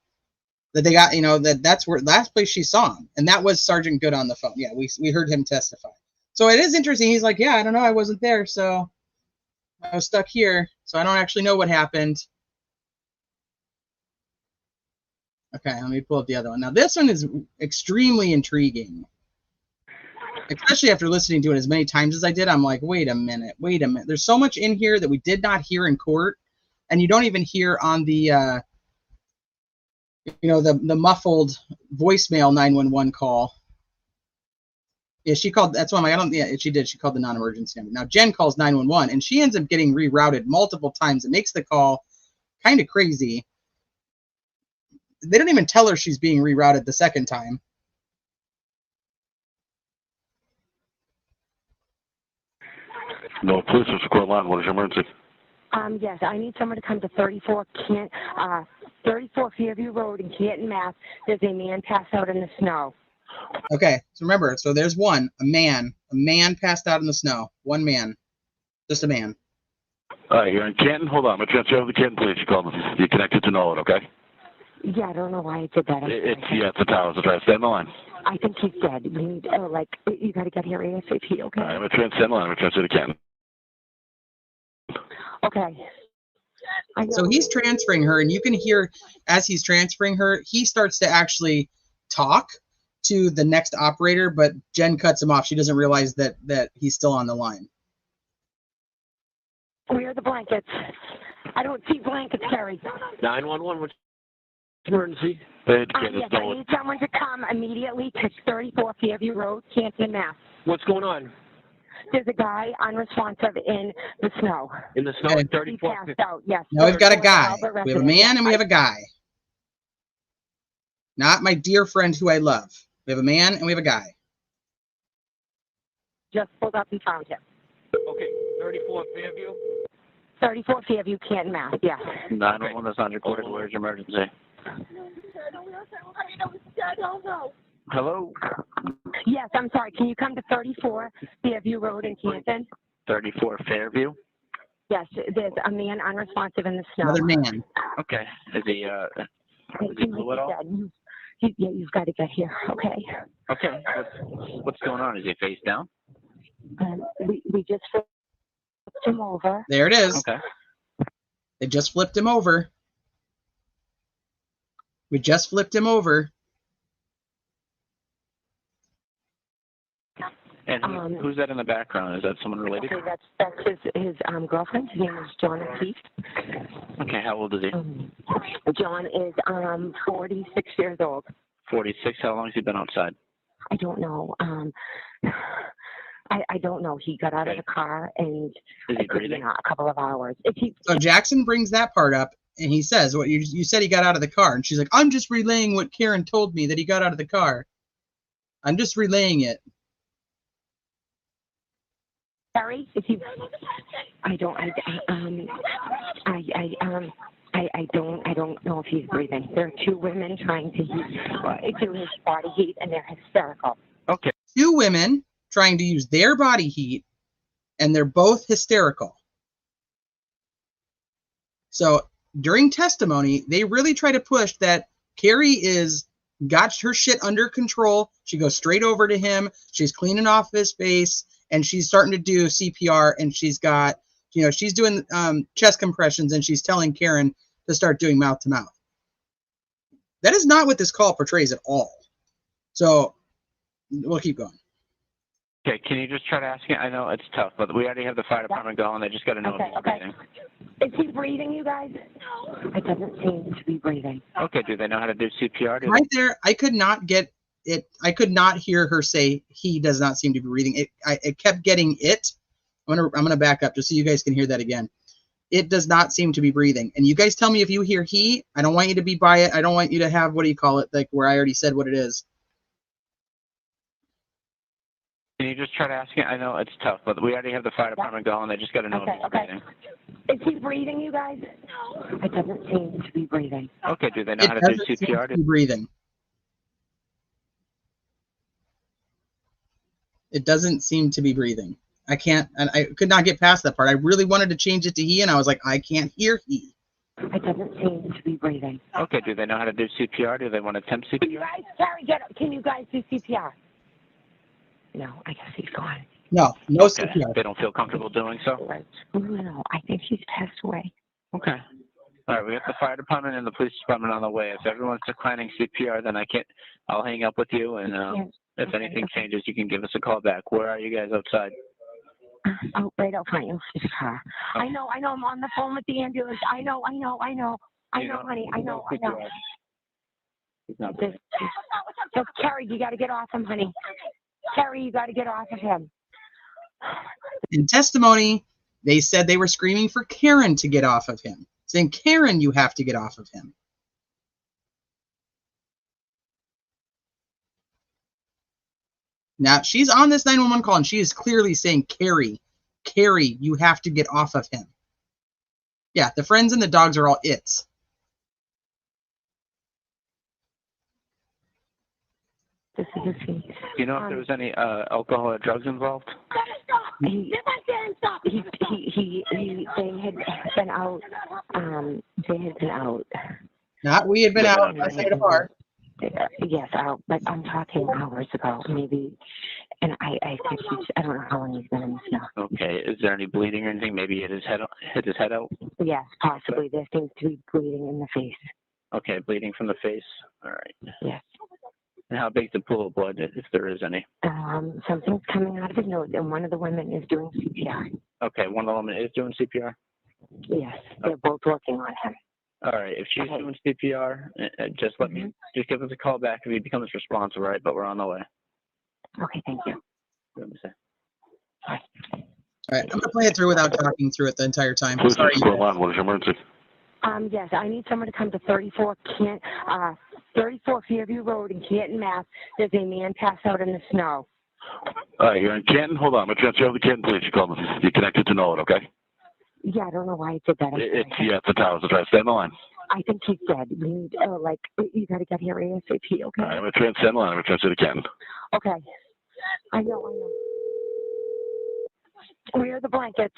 [SPEAKER 1] That they got, that's where last place she saw him. And that was Sergeant Good on the phone. Yeah, we heard him testify. So it is interesting. He's like, yeah, I don't know. I wasn't there. So I was stuck here. So I don't actually know what happened. Okay, let me pull up the other one. Now, this one is extremely intriguing. Especially after listening to it as many times as I did, I'm like, wait a minute. There's so much in here that we did not hear in court, and you don't even hear on the, the muffled voicemail 911 call. Yeah, she called. That's one. She did. She called the non-emergency number. Now, Jen calls 911, and she ends up getting rerouted multiple times. It makes the call kind of crazy. They don't even tell her she's being rerouted the second time.
[SPEAKER 5] No, police is court line. What is your emergency?
[SPEAKER 7] Yes, I need someone to come to 34 Fairview Road in Canton, Mass. There's a man passed out in the snow.
[SPEAKER 1] Okay, so remember, there's a man passed out in the snow. One man, just a man.
[SPEAKER 5] All right, you're in Canton. Hold on, I'm gonna transfer over to Canton Police. You called me. You're connected to Nolan, okay?
[SPEAKER 7] Yeah, I don't know why I did that.
[SPEAKER 5] It's the towers. I'll try to stay on the line.
[SPEAKER 7] I think he's dead. We need, you got to get here ASAP, okay?
[SPEAKER 5] All right, I'm gonna transfer on the line. I'm gonna transfer to Canton.
[SPEAKER 7] Okay.
[SPEAKER 1] So he's transferring her, and you can hear as he's transferring her, he starts to actually talk to the next operator, but Jen cuts him off. She doesn't realize that he's still on the line.
[SPEAKER 7] Where are the blankets? I don't see blankets, Kerry.
[SPEAKER 22] 911, what's emergency?
[SPEAKER 7] Yes, I need someone to come immediately to 34 Fairview Road, Canton, Mass.
[SPEAKER 22] What's going on?
[SPEAKER 7] There's a guy unresponsive in the snow.
[SPEAKER 22] In the snow at 34?
[SPEAKER 7] He passed out, yes.
[SPEAKER 1] Now we've got a guy. We have a man and we have a guy. Not my dear friend who I love. We have a man and we have a guy.
[SPEAKER 7] Just pulled up and found him.
[SPEAKER 22] Okay, 34 Fairview?
[SPEAKER 7] 34 Fairview, Canton, Mass, yes.
[SPEAKER 5] 911, that's unrecorded. Where's your emergency? Hello?
[SPEAKER 7] Yes, I'm sorry. Can you come to 34 Fairview Road in Canton?
[SPEAKER 5] 34 Fairview?
[SPEAKER 7] Yes, there's a man unresponsive in the snow.
[SPEAKER 1] Another man.
[SPEAKER 5] Okay. Is he blue at all?
[SPEAKER 7] Yeah, you've got to get here, okay?
[SPEAKER 5] Okay. What's going on? Is he face down?
[SPEAKER 7] We just flipped him over.
[SPEAKER 1] There it is.
[SPEAKER 5] Okay.
[SPEAKER 1] They just flipped him over. We just flipped him over.
[SPEAKER 5] And who's that in the background? Is that someone related?
[SPEAKER 7] Okay, that's his girlfriend. His name is John Keith.
[SPEAKER 5] Okay, how old is he?
[SPEAKER 7] John is 46 years old.
[SPEAKER 5] 46. How long has he been outside?
[SPEAKER 7] I don't know. I don't know. He got out of the car and
[SPEAKER 5] is he breathing?
[SPEAKER 7] A couple of hours.
[SPEAKER 1] So Jackson brings that part up, and he says, "What you said he got out of the car?" And she's like, "I'm just relaying what Karen told me that he got out of the car. I'm just relaying it."
[SPEAKER 7] Kerry, I don't know if he's breathing. There are two women trying to do his body heat, and they're hysterical.
[SPEAKER 1] Okay. Two women trying to use their body heat, and they're both hysterical. So during testimony, they really try to push that Kerry got her shit under control. She goes straight over to him. She's cleaning off his face, and she's starting to do CPR, and she's got, she's doing chest compressions, and she's telling Karen to start doing mouth to mouth. That is not what this call portrays at all. So we'll keep going.
[SPEAKER 6] Okay, can you just try to ask him? I know it's tough, but we already have the fire department going. They just got to know if he's breathing.
[SPEAKER 7] Is he breathing, you guys? It doesn't seem to be breathing.
[SPEAKER 6] Okay, do they know how to do CPR?
[SPEAKER 1] Right there, I could not get it. I could not hear her say he does not seem to be breathing. It kept getting it. I'm gonna back up just so you guys can hear that again. It does not seem to be breathing. And you guys tell me if you hear he. I don't want you to be by it. I don't want you to have, what do you call it, like where I already said what it is.
[SPEAKER 6] Can you just try to ask him? I know it's tough, but we already have the fire department going. They just got to know if he's breathing.
[SPEAKER 7] Is he breathing, you guys? It doesn't seem to be breathing.
[SPEAKER 6] Okay, do they know how to do CPR?
[SPEAKER 1] Seem to be breathing. It doesn't seem to be breathing. I can't, and I could not get past that part. I really wanted to change it to he, and I was like, I can't hear he.
[SPEAKER 7] It doesn't seem to be breathing.
[SPEAKER 6] Okay, do they know how to do CPR? Do they want to attempt CPR?
[SPEAKER 7] You guys, Kerry, can you guys do CPR? No, I guess he's gone.
[SPEAKER 1] No
[SPEAKER 6] okay.
[SPEAKER 1] CPR.
[SPEAKER 6] They don't feel comfortable doing so?
[SPEAKER 7] No, I think he's passed away.
[SPEAKER 6] Okay. All right, we got the fire department and the police department on the way. If everyone's declining CPR, then I'll hang up with you, and if anything changes, you can give us a call back. Where are you guys outside?
[SPEAKER 7] Oh, right out front of his car. I know, I'm on the phone with the ambulance. I know, honey, I know. So, Kerry, you got to get off him, honey. Kerry, you got to get off of him.
[SPEAKER 1] In testimony, they said they were screaming for Karen to get off of him, saying, Karen, you have to get off of him. Now, she's on this 911 call, and she is clearly saying, Kerry, you have to get off of him. Yeah, the friends and the dogs are all it's.
[SPEAKER 7] This is a scene.
[SPEAKER 6] Do you know if there was any alcohol or drugs involved?
[SPEAKER 7] They had been out.
[SPEAKER 1] Not we had been out outside a bar.
[SPEAKER 7] Yes, but I'm talking hours ago, maybe. And I think I don't know how long he's been in the snow.
[SPEAKER 6] Okay, is there any bleeding or anything? Maybe he hit his head out?
[SPEAKER 7] Yes, possibly. There seems to be bleeding in the face.
[SPEAKER 6] Okay, bleeding from the face. All right.
[SPEAKER 7] Yes.
[SPEAKER 6] And how big's the pool of blood, if there is any?
[SPEAKER 7] Something's coming out of his nose, and one of the women is doing CPR.
[SPEAKER 6] Okay, one of the women is doing CPR?
[SPEAKER 7] Yes, they're both working on him.
[SPEAKER 6] All right, if she's doing CPR, just just give us a call back if he becomes responsive, all right? But we're on the way.
[SPEAKER 7] Okay, thank you.
[SPEAKER 1] All right, I'm going to play it through without talking through it the entire time.
[SPEAKER 5] Please,
[SPEAKER 1] Sorry.
[SPEAKER 5] what is your emergency?
[SPEAKER 7] Yes, I need someone to come to 34 Fairview Road in Canton, Mass. There's a man passed out in the snow.
[SPEAKER 5] You're in Canton? Hold on. I'm going to transfer over to Canton, please. You call me. You're connected to know it, okay?
[SPEAKER 7] Yeah, I don't know why it did that.
[SPEAKER 5] It's the towers. That's right. Stay on the line.
[SPEAKER 7] I think he's dead. We need, you got to get here ASAP, okay?
[SPEAKER 5] All right, I'm going to transfer the line. I'm going to transfer to Canton.
[SPEAKER 7] Okay. I know. Where are the blankets?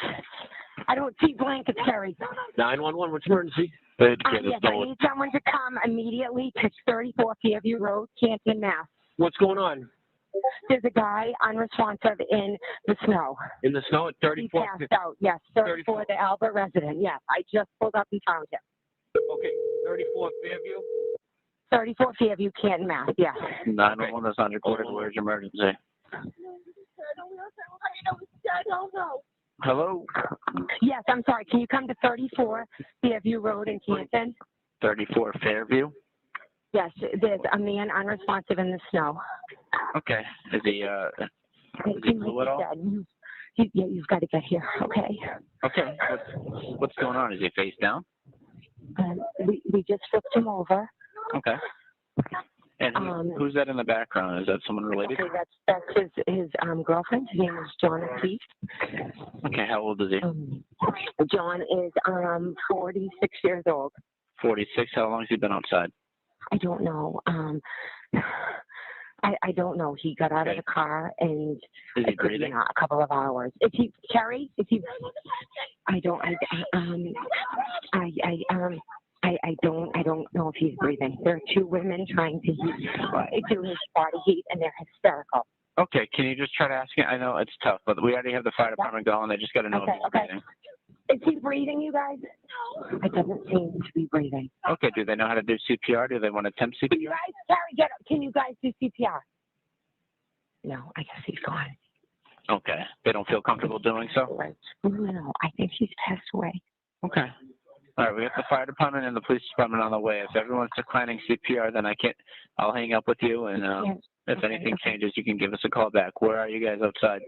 [SPEAKER 7] I don't see blankets, Kerry.
[SPEAKER 22] 911, what's your emergency?
[SPEAKER 7] Yes, I need someone to come immediately to 34 Fairview Road, Canton, Mass.
[SPEAKER 22] What's going on?
[SPEAKER 7] There's a guy unresponsive in the snow.
[SPEAKER 22] In the snow at 34?
[SPEAKER 7] He passed out, yes. 34, the Albert resident, yes. I just pulled up and found him.
[SPEAKER 22] Okay, 34 Fairview?
[SPEAKER 7] 34 Fairview, Canton, Mass, yes.
[SPEAKER 6] 911 is on recorded. Where's your emergency? Hello?
[SPEAKER 7] Yes, I'm sorry. Can you come to 34 Fairview Road in Canton?
[SPEAKER 6] 34 Fairview?
[SPEAKER 7] Yes, there's a man unresponsive in the snow.
[SPEAKER 6] Okay. Is he blue at all?
[SPEAKER 7] Yeah, you've got to get here, okay?
[SPEAKER 6] Okay. What's going on? Is he face down?
[SPEAKER 7] We just flipped him over.
[SPEAKER 6] Okay. And who's that in the background? Is that someone related?
[SPEAKER 7] Okay, that's his girlfriend. His name is John Keith.
[SPEAKER 6] Okay, how old is he?
[SPEAKER 7] John is 46 years old.
[SPEAKER 6] 46. How long has he been outside?
[SPEAKER 7] I don't know. I don't know. He got out of the car and
[SPEAKER 6] is he breathing?
[SPEAKER 7] A couple of hours. Is he Kerry? Is he? I don't know if he's breathing. There are two women trying to do his body heat, and they're hysterical.
[SPEAKER 6] Okay, can you just try to ask him? I know it's tough, but we already have the fire department going. They just got to know if he's breathing.
[SPEAKER 7] Is he breathing, you guys? It doesn't seem to be breathing.
[SPEAKER 6] Okay, do they know how to do CPR? Do they want to attempt CPR?
[SPEAKER 7] You guys, Kerry, can you guys do CPR? No, I guess he's gone.
[SPEAKER 6] Okay. They don't feel comfortable doing so?
[SPEAKER 7] No, I think she's passed away.
[SPEAKER 6] Okay. All right, we got the fire department and the police department on the way. If everyone's declining CPR, then I'll hang up with you, and if anything changes, you can give us a call back. Where are you guys outside?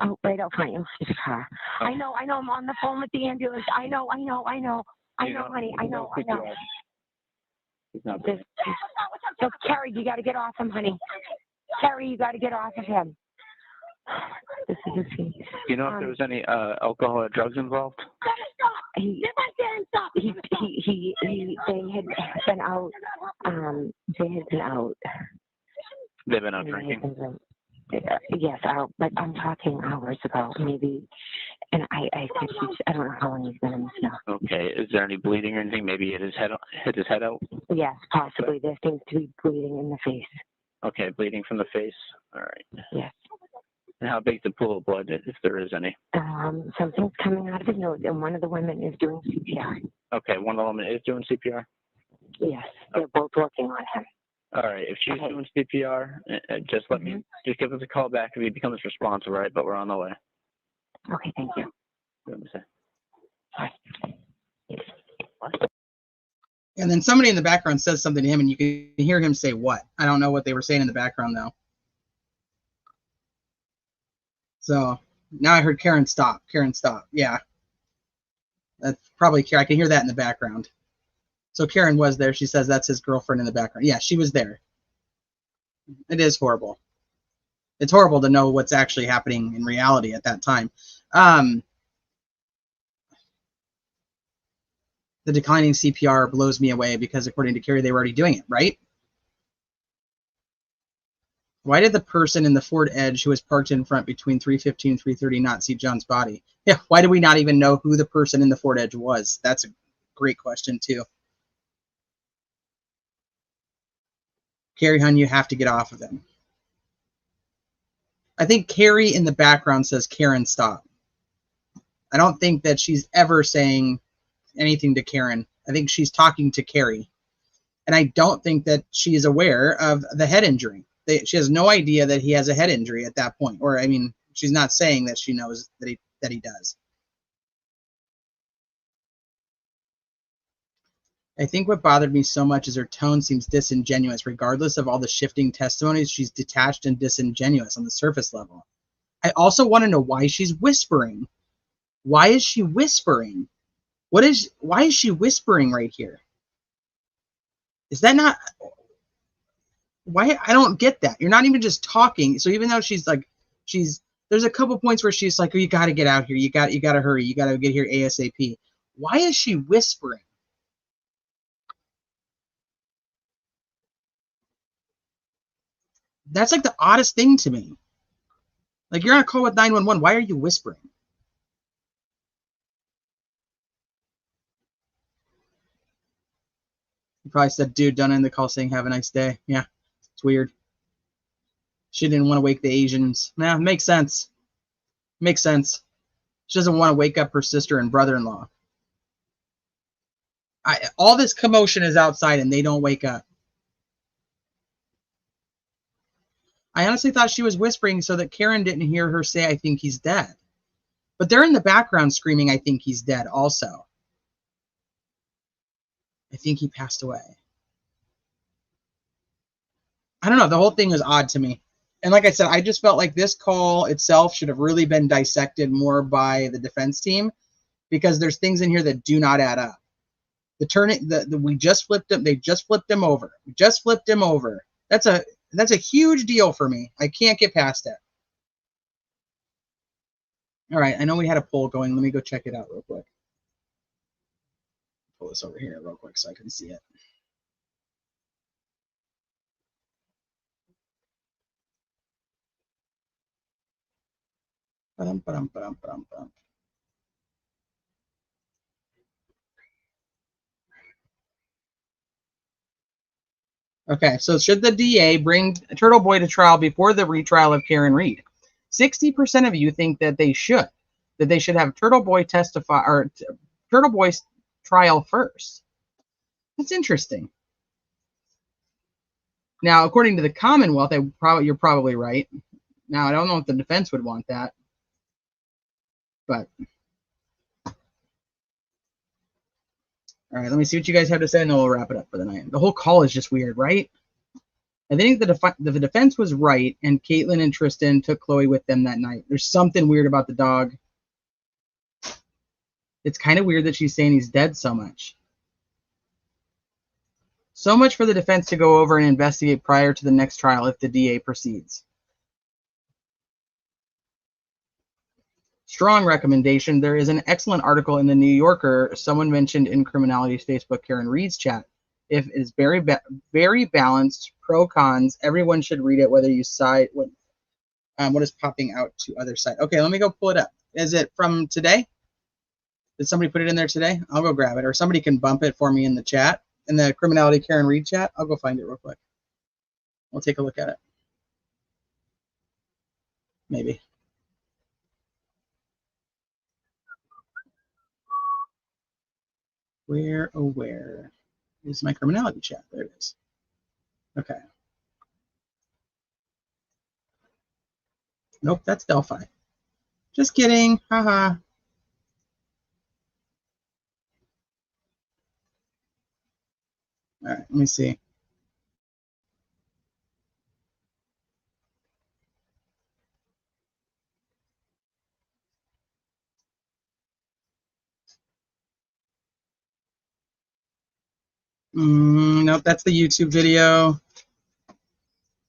[SPEAKER 7] Oh, right out front of his car. I know, I'm on the phone with the ambulance. I know, honey, I know.
[SPEAKER 6] He's not
[SPEAKER 7] Look, Kerry, you got to get off him, honey. Kerry, you got to get off of him. This is a scene.
[SPEAKER 6] Do you know if there was any alcohol or drugs involved?
[SPEAKER 7] They had been out.
[SPEAKER 6] They've been out drinking?
[SPEAKER 7] Yes, but I'm talking hours ago, maybe. And I think I don't know how long he's been in the snow.
[SPEAKER 6] Okay. Is there any bleeding or anything? Maybe hit his head out?
[SPEAKER 7] Yes, possibly. There seems to be bleeding in the face.
[SPEAKER 6] Okay, bleeding from the face. All right.
[SPEAKER 7] Yes.
[SPEAKER 6] And how big's the pool of blood, if there is any?
[SPEAKER 7] Something's coming out of his nose, and one of the women is doing CPR.
[SPEAKER 6] Okay, one of the women is doing CPR?
[SPEAKER 7] Yes, they're both working on him.
[SPEAKER 6] All right, if she's doing CPR, just just give us a call back if he becomes responsive, right? But we're on the way.
[SPEAKER 7] Okay, thank you.
[SPEAKER 6] What did I say?
[SPEAKER 1] And then somebody in the background says something to him, and you can hear him say what? I don't know what they were saying in the background, though. So now I heard Karen stop. Karen stop. Yeah. That's probably Karen. I can hear that in the background. So Karen was there. She says that's his girlfriend in the background. Yeah, she was there. It is horrible. It's horrible to know what's actually happening in reality at that time. The declining CPR blows me away because according to Kerry, they were already doing it, right? Why did the person in the Ford Edge who was parked in front between 3:15 and 3:30 not see John's body? Yeah, why do we not even know who the person in the Ford Edge was? That's a great question, too. Kerry, hun, you have to get off of him. I think Kerry in the background says, Karen, stop. I don't think that she's ever saying anything to Karen. I think she's talking to Kerry. And I don't think that she is aware of the head injury. She has no idea that he has a head injury at that point. Or, I mean, she's not saying that she knows that he does. I think what bothered me so much is her tone seems disingenuous. Regardless of all the shifting testimonies, she's detached and disingenuous on the surface level. I also want to know why she's whispering. Why is she whispering? Why is she whispering right here? Is that not... Why? I don't get that. You're not even just talking. So even though she's like, there's a couple points where she's like, oh, you got to get out here. You got to hurry. You got to get here ASAP. Why is she whispering? That's like the oddest thing to me. Like, you're on a call with 911. Why are you whispering? You probably said, dude, don't end the call saying have a nice day. Yeah, it's weird. She didn't want to wake the Asians. Nah, makes sense. Makes sense. She doesn't want to wake up her sister and brother-in-law. All this commotion is outside and they don't wake up. I honestly thought she was whispering so that Karen didn't hear her say, I think he's dead. But they're in the background screaming, I think he's dead also. I think he passed away. I don't know. The whole thing was odd to me. And like I said, I just felt like this call itself should have really been dissected more by the defense team because there's things in here that do not add up. We just flipped him. They just flipped him over. We just flipped him over. That's a huge deal for me. I can't get past it. All right. I know we had a poll going. Let me go check it out real quick. Pull this over here real quick so I can see it. Okay, so should the DA bring Turtle Boy to trial before the retrial of Karen Reed? 60% of you think that they should have Turtle Boy testify or Turtle Boy's trial first. That's interesting. Now, according to the Commonwealth, you're probably right. Now, I don't know if the defense would want that, but all right, let me see what you guys have to say, and then we'll wrap it up for the night. The whole call is just weird, right? I think the defense was right, and Caitlin and Tristan took Chloe with them that night. There's something weird about the dog. It's kind of weird that she's saying he's dead so much. So much for the defense to go over and investigate prior to the next trial if the DA proceeds. Strong recommendation. There is an excellent article in the New Yorker. Someone mentioned in Criminality's Facebook, Karen Reed's chat. If it is very balanced, pro cons, everyone should read it, whether you side what is popping out to other side. Okay, let me go pull it up. Is it from today? Did somebody put it in there today? I'll go grab it, or somebody can bump it for me in the chat, in the Criminality Karen Reed chat. I'll go find it real quick. We'll take a look at it. Maybe. Where is my Criminality chat? There it is. Okay. Nope, that's Delphi. Just kidding. Haha. All right, let me see. Nope, that's the YouTube video.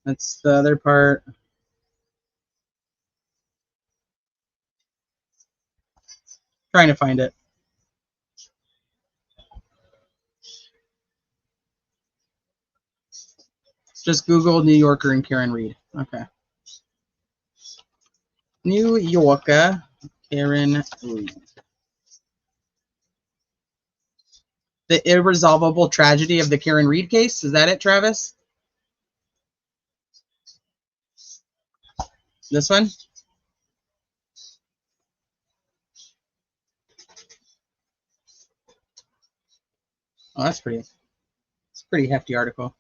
[SPEAKER 1] That's the other part. Trying to find it. Just Google New Yorker and Karen Reed. Okay. New Yorker, Karen Reed. The irresolvable tragedy of the Karen Reed case. Is that it, Travis? This one? Oh, that's pretty. It's a pretty hefty article.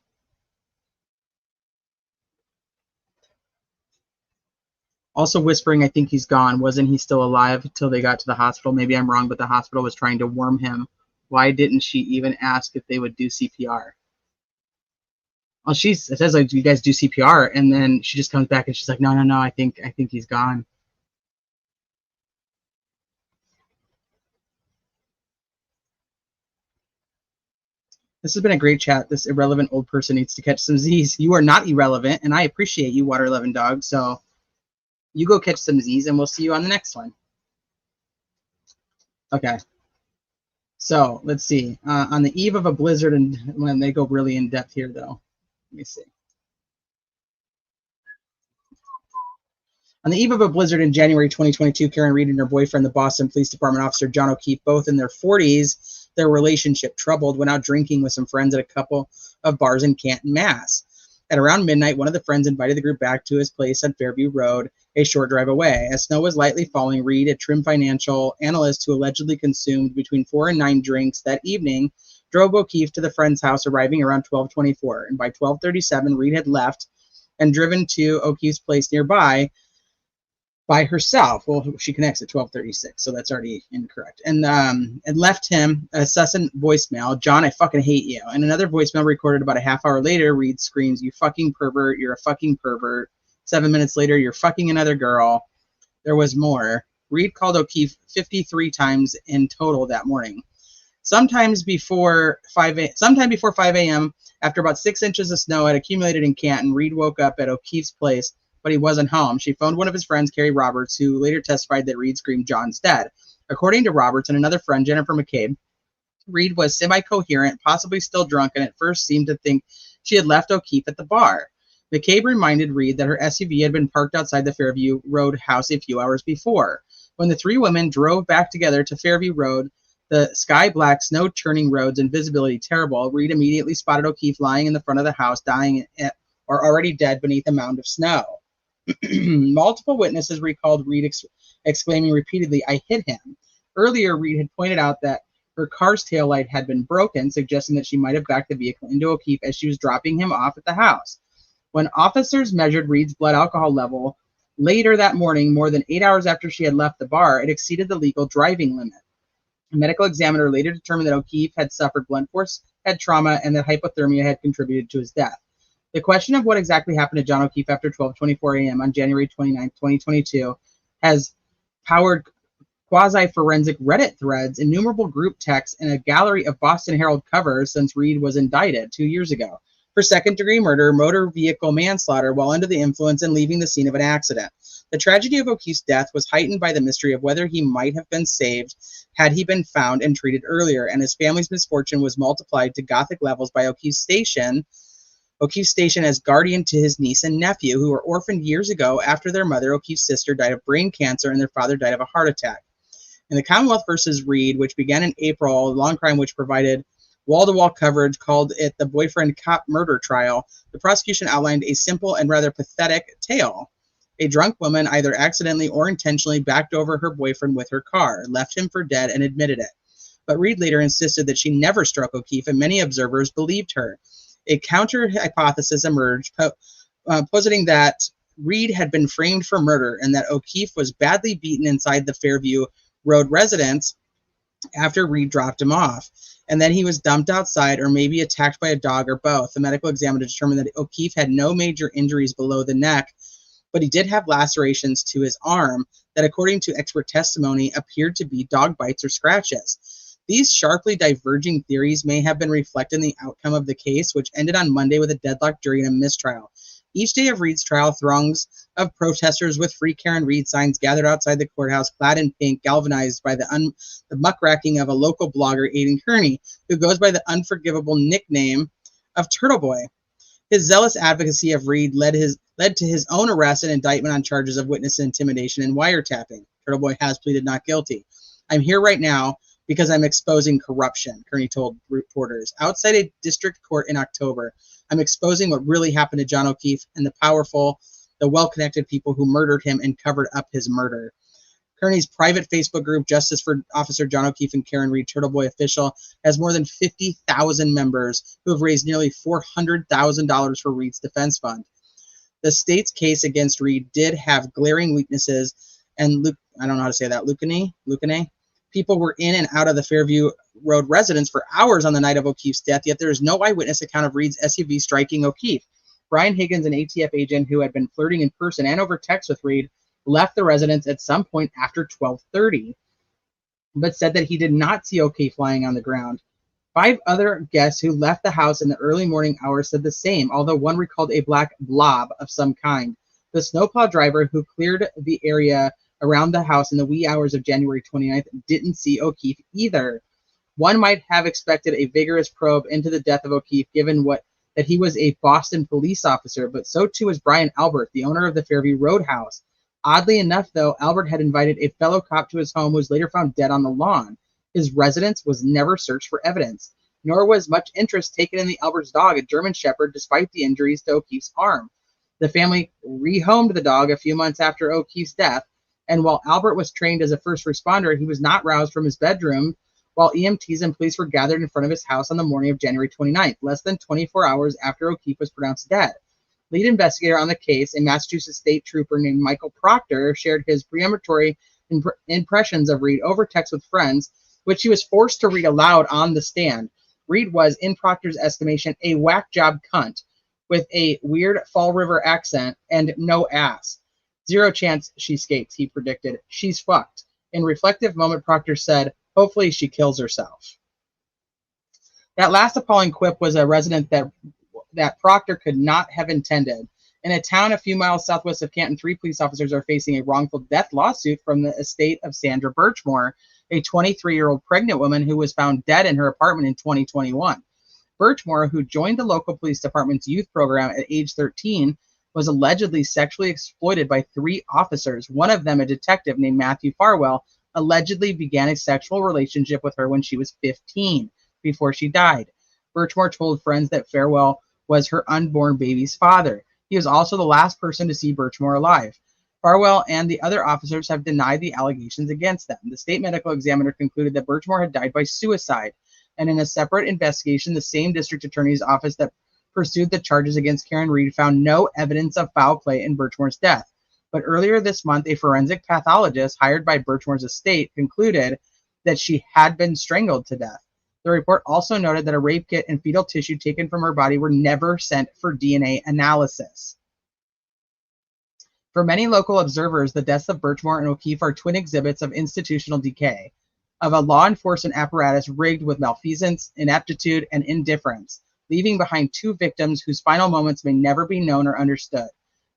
[SPEAKER 1] Also whispering, I think he's gone. Wasn't he still alive until they got to the hospital? Maybe I'm wrong, but the hospital was trying to warm him. Why didn't she even ask if they would do CPR? Well, it says like, do you guys do CPR? And then she just comes back and she's like, no, I think he's gone. This has been a great chat. This irrelevant old person needs to catch some Z's. You are not irrelevant, and I appreciate you, Water 11 Dog. So you go catch some Z's, and we'll see you on the next one. Okay. So let's see. On the eve of a blizzard, and when they go really in depth here, though. Let me see. On the eve of a blizzard in January 2022, Karen Reed and her boyfriend, the Boston Police Department officer John O'Keefe, both in their 40s, their relationship troubled, went out drinking with some friends at a couple of bars in Canton, Mass. At around midnight, one of the friends invited the group back to his place on Fairview Road, a short drive away. As snow was lightly falling, Reed, a trim financial analyst who allegedly consumed between 4 and 9 drinks that evening, drove O'Keefe to the friend's house, arriving around 12:24. And by 12:37, Reed had left and driven to O'Keefe's place nearby by herself. Well, she connects at 12:36, so that's already incorrect. And left him a incessant voicemail. John, I fucking hate you. And another voicemail recorded about a half hour later. Reed screams, you fucking pervert. You're a fucking pervert. 7 minutes later, you're fucking another girl. There was more. Reed called O'Keefe 53 times in total that morning. Sometime before 5 a.m., after about 6 inches of snow had accumulated in Canton, Reed woke up at O'Keefe's place, but he wasn't home. She phoned one of his friends, Kerry Roberts, who later testified that Reed screamed, John's dead. According to Roberts and another friend, Jennifer McCabe, Reed was semi-coherent, possibly still drunk, and at first seemed to think she had left O'Keefe at the bar. McCabe reminded Reed that her SUV had been parked outside the Fairview Road house a few hours before. When the three women drove back together to Fairview Road, the sky-black, snow-churning roads and visibility terrible, Reed immediately spotted O'Keefe lying in the front of the house, dying or already dead beneath a mound of snow. Multiple witnesses recalled Reed exclaiming repeatedly, I hit him. Earlier, Reed had pointed out that her car's taillight had been broken, suggesting that she might have backed the vehicle into O'Keefe as she was dropping him off at the house. When officers measured Reed's blood alcohol level, Later that morning, more than 8 hours after she had left the bar, it exceeded the legal driving limit. A medical examiner later determined that O'Keefe had suffered blunt force head trauma and that hypothermia had contributed to his death. The question of what exactly happened to John O'Keefe after 12:24 a.m. on January 29, 2022 has powered quasi-forensic Reddit threads, innumerable group texts, and a gallery of Boston Herald covers since Reed was indicted 2 years ago for second-degree murder, motor vehicle manslaughter while under the influence and leaving the scene of an accident. The tragedy of O'Keefe's death was heightened by the mystery of whether he might have been saved had he been found and treated earlier, and his family's misfortune was multiplied to Gothic levels by O'Keefe's station as guardian to his niece and nephew, who were orphaned years ago after their mother, O'Keefe's sister, died of brain cancer and their father died of a heart attack. In the Commonwealth versus Reed, which began in April, a long crime which provided wall-to-wall coverage, called it the boyfriend cop murder trial, the prosecution outlined a simple and rather pathetic tale. A drunk woman either accidentally or intentionally backed over her boyfriend with her car, left him for dead, and admitted it. But Reed later insisted that she never struck O'Keefe, and many observers believed her. A counter-hypothesis emerged, positing that Reed had been framed for murder and that O'Keefe was badly beaten inside the Fairview Road residence after Reed dropped him off, and then he was dumped outside or maybe attacked by a dog or both. The medical examiner determined that O'Keefe had no major injuries below the neck, but he did have lacerations to his arm that, according to expert testimony, appeared to be dog bites or scratches. These sharply diverging theories may have been reflected in the outcome of the case, which ended on Monday with a deadlocked jury and a mistrial. Each day of Reed's trial, throngs of protesters with Free Karen Reed signs gathered outside the courthouse, clad in pink, galvanized by the muckraking of a local blogger, Aidan Kearney, who goes by the unforgivable nickname of Turtle Boy. His zealous advocacy of Reed led to his own arrest and indictment on charges of witness intimidation and wiretapping. Turtle Boy has pleaded not guilty. I'm here right now because I'm exposing corruption, Kearney told reporters. Outside a district court in October, I'm exposing what really happened to John O'Keefe and the powerful, the well-connected people who murdered him and covered up his murder. Kearney's private Facebook group, Justice for Officer John O'Keefe and Karen Reed, Turtle Boy Official, has more than 50,000 members who have raised nearly $400,000 for Reed's defense fund. The state's case against Reed did have glaring weaknesses, and I don't know how to say that, Lucane. People were in and out of the Fairview Road residence for hours on the night of O'Keefe's death, yet there is no eyewitness account of Reed's SUV striking O'Keefe. Brian Higgins, an ATF agent who had been flirting in person and over text with Reed, left the residence at some point after 12:30, but said that he did not see O'Keefe lying on the ground. 5 other guests who left the house in the early morning hours said the same, although one recalled a black blob of some kind. The snowplow driver who cleared the area around the house in the wee hours of January 29th didn't see O'Keefe either. One might have expected a vigorous probe into the death of O'Keefe, given that he was a Boston police officer, but so too was Brian Albert, the owner of the Fairview Roadhouse. Oddly enough, though, Albert had invited a fellow cop to his home who was later found dead on the lawn. His residence was never searched for evidence, nor was much interest taken in the Albert's dog, a German Shepherd, despite the injuries to O'Keefe's arm. The family rehomed the dog a few months after O'Keefe's death, and while Albert was trained as a first responder, he was not roused from his bedroom while EMTs and police were gathered in front of his house on the morning of January 29th, less than 24 hours after O'Keefe was pronounced dead. Lead investigator on the case, a Massachusetts state trooper named Michael Proctor, shared his premonitory impressions of Reed over text with friends, which he was forced to read aloud on the stand. Reed was, in Proctor's estimation, a whack job cunt with a weird Fall River accent and no ass. Zero chance she skates, he predicted. She's fucked. In reflective moment, Proctor said, hopefully she kills herself. That last appalling quip was a resident that Proctor could not have intended. In a town a few miles southwest of Canton, 3 police officers are facing a wrongful death lawsuit from the estate of Sandra Birchmore, a 23-year-old pregnant woman who was found dead in her apartment in 2021. Birchmore, who joined the local police department's youth program at age 13, was allegedly sexually exploited by 3 officers. One of them, a detective named Matthew Farwell, allegedly began a sexual relationship with her when she was 15, before she died. Birchmore told friends that Farwell was her unborn baby's father. He was also the last person to see Birchmore alive. Farwell and the other officers have denied the allegations against them. The state medical examiner concluded that Birchmore had died by suicide, and in a separate investigation, the same district attorney's office that pursued the charges against Karen Reed found no evidence of foul play in Birchmore's death. But earlier this month, a forensic pathologist hired by Birchmore's estate concluded that she had been strangled to death. The report also noted that a rape kit and fetal tissue taken from her body were never sent for DNA analysis. For many local observers, the deaths of Birchmore and O'Keefe are twin exhibits of institutional decay, of a law enforcement apparatus rigged with malfeasance, ineptitude, and indifference, leaving behind two victims whose final moments may never be known or understood.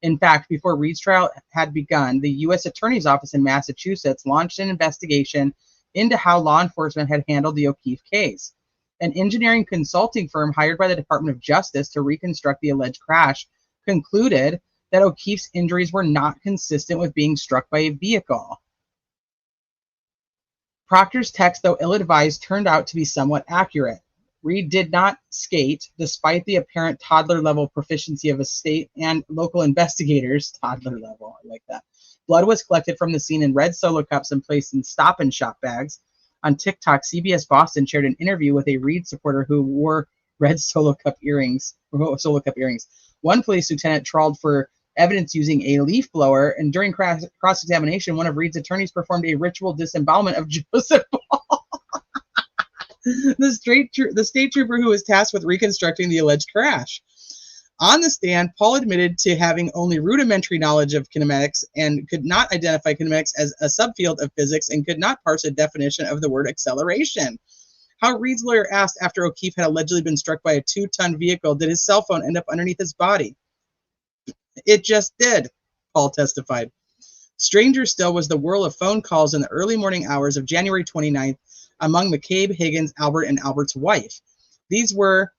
[SPEAKER 1] In fact, before Reed's trial had begun, the U.S. Attorney's Office in Massachusetts launched an investigation into how law enforcement had handled the O'Keefe case. An engineering consulting firm hired by the Department of Justice to reconstruct the alleged crash concluded that O'Keefe's injuries were not consistent with being struck by a vehicle. Proctor's text, though ill-advised, turned out to be somewhat accurate. Reed did not skate, despite the apparent toddler-level proficiency of a state and local investigators. Toddler level, I like that. Blood was collected from the scene in red Solo cups and placed in Stop and Shop bags. On TikTok, CBS Boston shared an interview with a Reed supporter who wore red Solo cup earrings. One police lieutenant trawled for evidence using a leaf blower, and during cross-examination, one of Reed's attorneys performed a ritual disembowelment of Joseph Paul, the state trooper who was tasked with reconstructing the alleged crash. On the stand, Paul admitted to having only rudimentary knowledge of kinematics and could not identify kinematics as a subfield of physics and could not parse a definition of the word acceleration. How Reed's lawyer asked after O'Keefe had allegedly been struck by a 2-ton vehicle, did his cell phone end up underneath his body? It just did, Paul testified. Stranger still was the whirl of phone calls in the early morning hours of January 29th among McCabe, Higgins, Albert, and Albert's wife. These were,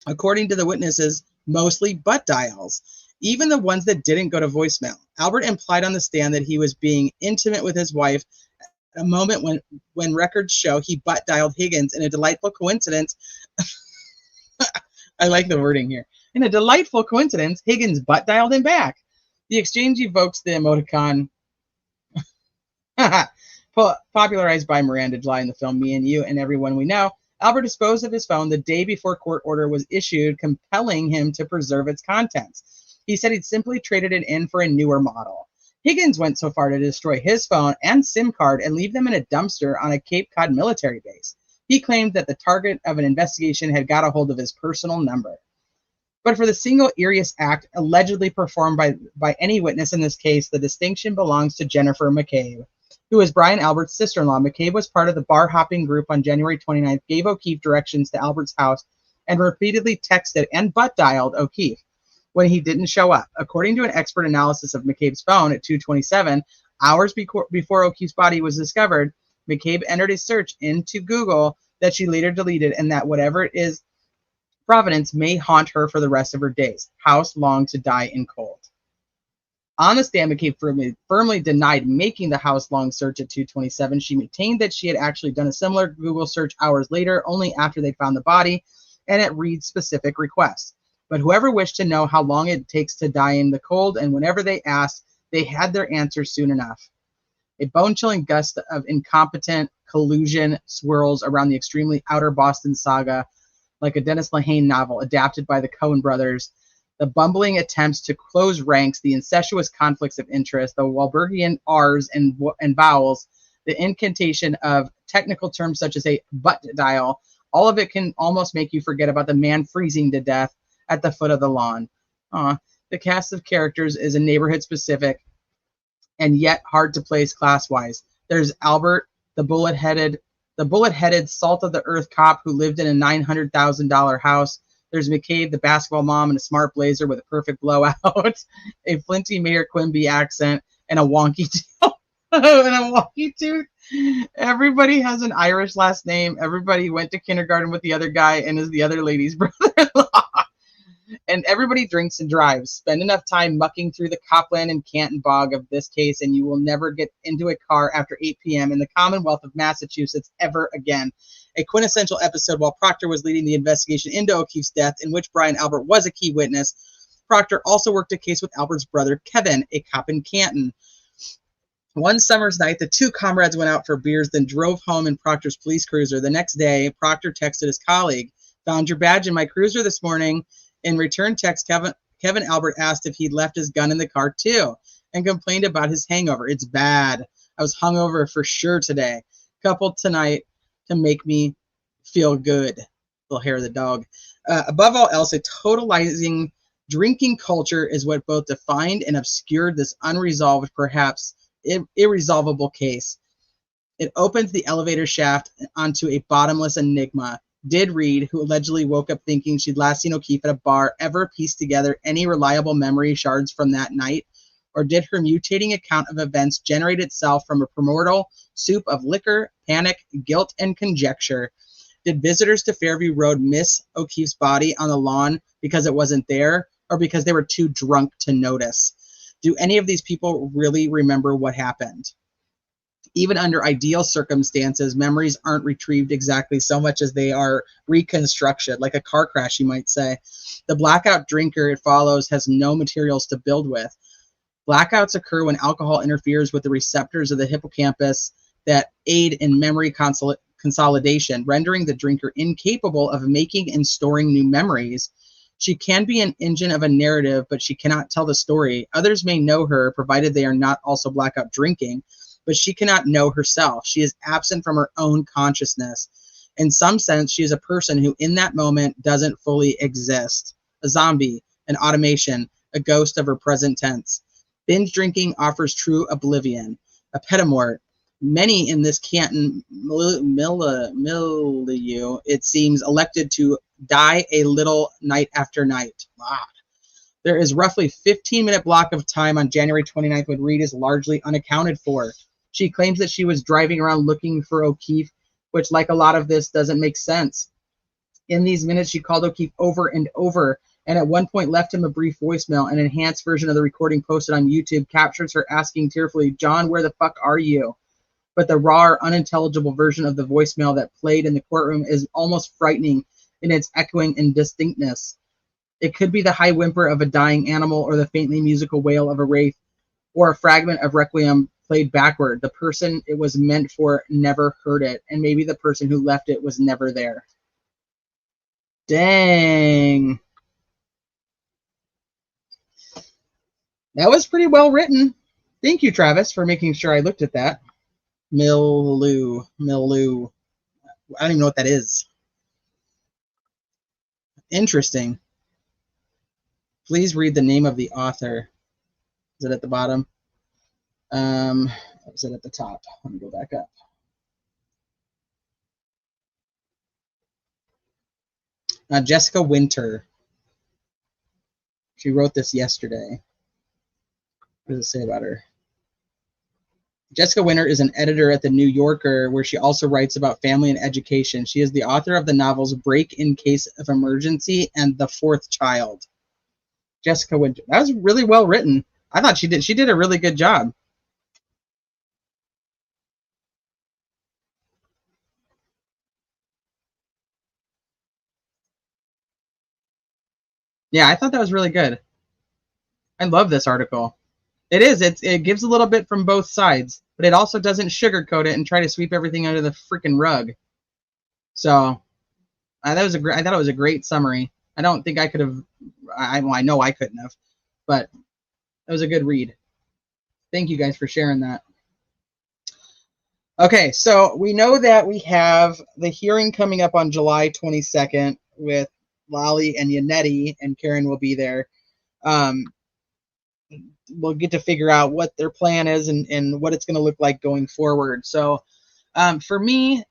[SPEAKER 1] according to the witnesses, mostly butt dials, even the ones that didn't go to voicemail. Albert implied on the stand that he was being intimate with his wife at a moment when records show he butt dialed Higgins in a delightful coincidence. I like the wording here. In a delightful coincidence, Higgins butt dialed him back. The exchange evokes the emoticon popularized by Miranda July in the film Me and You and Everyone We Know. Albert disposed of his phone the day before court order was issued, compelling him to preserve its contents. He said he'd simply traded it in for a newer model. Higgins went so far to destroy his phone and SIM card and leave them in a dumpster on a Cape Cod military base. He claimed that the target of an investigation had got a hold of his personal number. But for the single eeriest act allegedly performed by any witness in this case, the distinction belongs to Jennifer McCabe, who is Brian Albert's sister-in-law. McCabe was part of the bar-hopping group on January 29th, gave O'Keefe directions to Albert's house, and repeatedly texted and butt-dialed O'Keefe when he didn't show up. According to an expert analysis of McCabe's phone at 2:27, hours before O'Keefe's body was discovered, McCabe entered a search into Google that she later deleted, and that whatever it is, Providence may haunt her for the rest of her days. House longed to die in cold. On the stand, McCabe firmly denied making the house-long search at 2:27. She maintained that she had actually done a similar Google search hours later, only after they found the body, and at Reed's specific request. But whoever wished to know how long it takes to die in the cold, and whenever they asked, they had their answer soon enough. A bone-chilling gust of incompetent collusion swirls around the extremely outer Boston saga, like a Dennis Lehane novel adapted by the Coen brothers. The bumbling attempts to close ranks, the incestuous conflicts of interest, the Wahlbergian R's and vowels, the incantation of technical terms such as a butt dial, all of it can almost make you forget about the man freezing to death at the foot of the lawn. The cast of characters is a neighborhood specific and yet hard to place class-wise. There's Albert, the bullet-headed salt of the earth cop who lived in a $900,000 house. There's McCabe, the basketball mom in a smart blazer with a perfect blowout, a flinty Mayor Quimby accent, and a wonky tooth. Everybody has an Irish last name. Everybody went to kindergarten with the other guy and is the other lady's brother-in-law. And everybody drinks and drives. Spend enough time mucking through the Copland and Canton bog of this case, and you will never get into a car after 8 p.m. in the Commonwealth of Massachusetts ever again. A quintessential episode while Proctor was leading the investigation into O'Keefe's death, in which Brian Albert was a key witness. Proctor also worked a case with Albert's brother, Kevin, a cop in Canton. One summer's night, the two comrades went out for beers, then drove home in Proctor's police cruiser. The next day, Proctor texted his colleague, "Found your badge in my cruiser this morning." In return text, Kevin Albert asked if he'd left his gun in the car too. and complained about his hangover. It's bad. I was hungover for sure today. Coupled tonight to make me feel good. Little hair of the dog. Above all else, a totalizing drinking culture is what both defined and obscured this unresolved, perhaps irresolvable case. It opens the elevator shaft onto a bottomless enigma. Did Reed, who allegedly woke up thinking she'd last seen O'Keefe at a bar, ever piece together any reliable memory shards from that night? Or did her mutating account of events generate itself from a primordial soup of liquor, panic, guilt, and conjecture? Did visitors to Fairview Road miss O'Keefe's body on the lawn because it wasn't there, or because they were too drunk to notice? Do any of these people really remember what happened? Even under ideal circumstances, memories aren't retrieved exactly so much as they are reconstructed, like a car crash, you might say. The blackout drinker, it follows, has no materials to build with. Blackouts occur when alcohol interferes with the receptors of the hippocampus that aid in memory consolidation, rendering the drinker incapable of making and storing new memories. She can be an engine of a narrative, but she cannot tell the story. Others may know her, provided they are not also blackout drinking, but she cannot know herself. She is absent from her own consciousness. In some sense, she is a person who in that moment doesn't fully exist. A zombie, an automation, a ghost of her present tense. Binge drinking offers true oblivion. A pedimort. Many in this Canton milieu, it seems, elected to die a little night after night. Ah. There is roughly 15-minute block of time on January 29th when Reed is largely unaccounted for. She claims that she was driving around looking for O'Keefe, which, like a lot of this, doesn't make sense. In these minutes, she called O'Keefe over and over, and at one point left him a brief voicemail. An enhanced version of the recording posted on YouTube captures her asking tearfully, "John, where the fuck are you?" But the raw, unintelligible version of the voicemail that played in the courtroom is almost frightening in its echoing and distinctness. It could be the high whimper of a dying animal, or the faintly musical wail of a wraith, or a fragment of Requiem played backward. The person it was meant for never heard it, and maybe the person who left it was never there. Dang. That was pretty well written. Thank you, Travis, for making sure I looked at that. Milieu. I don't even know what that is. Interesting. Please read the name of the author. Is it at the bottom? Or is it at the top? Let me go back up. Jessica Winter. She wrote this yesterday. What does it say about her? Jessica Winter is an editor at The New Yorker, where she also writes about family and education. She is the author of the novels Break in Case of Emergency and The Fourth Child. Jessica Winter. That was really well written. I thought she did a really good job. Yeah, I thought that was really good. I love this article. It is. It gives a little bit from both sides, but it also doesn't sugarcoat it and try to sweep everything under the freaking rug. So I thought it was a great summary. I don't think I could have. I know I couldn't have, but it was a good read. Thank you guys for sharing that. Okay, so we know that we have the hearing coming up on July 22nd with Lolly and Yannetti, and Karen will be there. We'll get to figure out what their plan is and what it's going to look like going forward. So for me,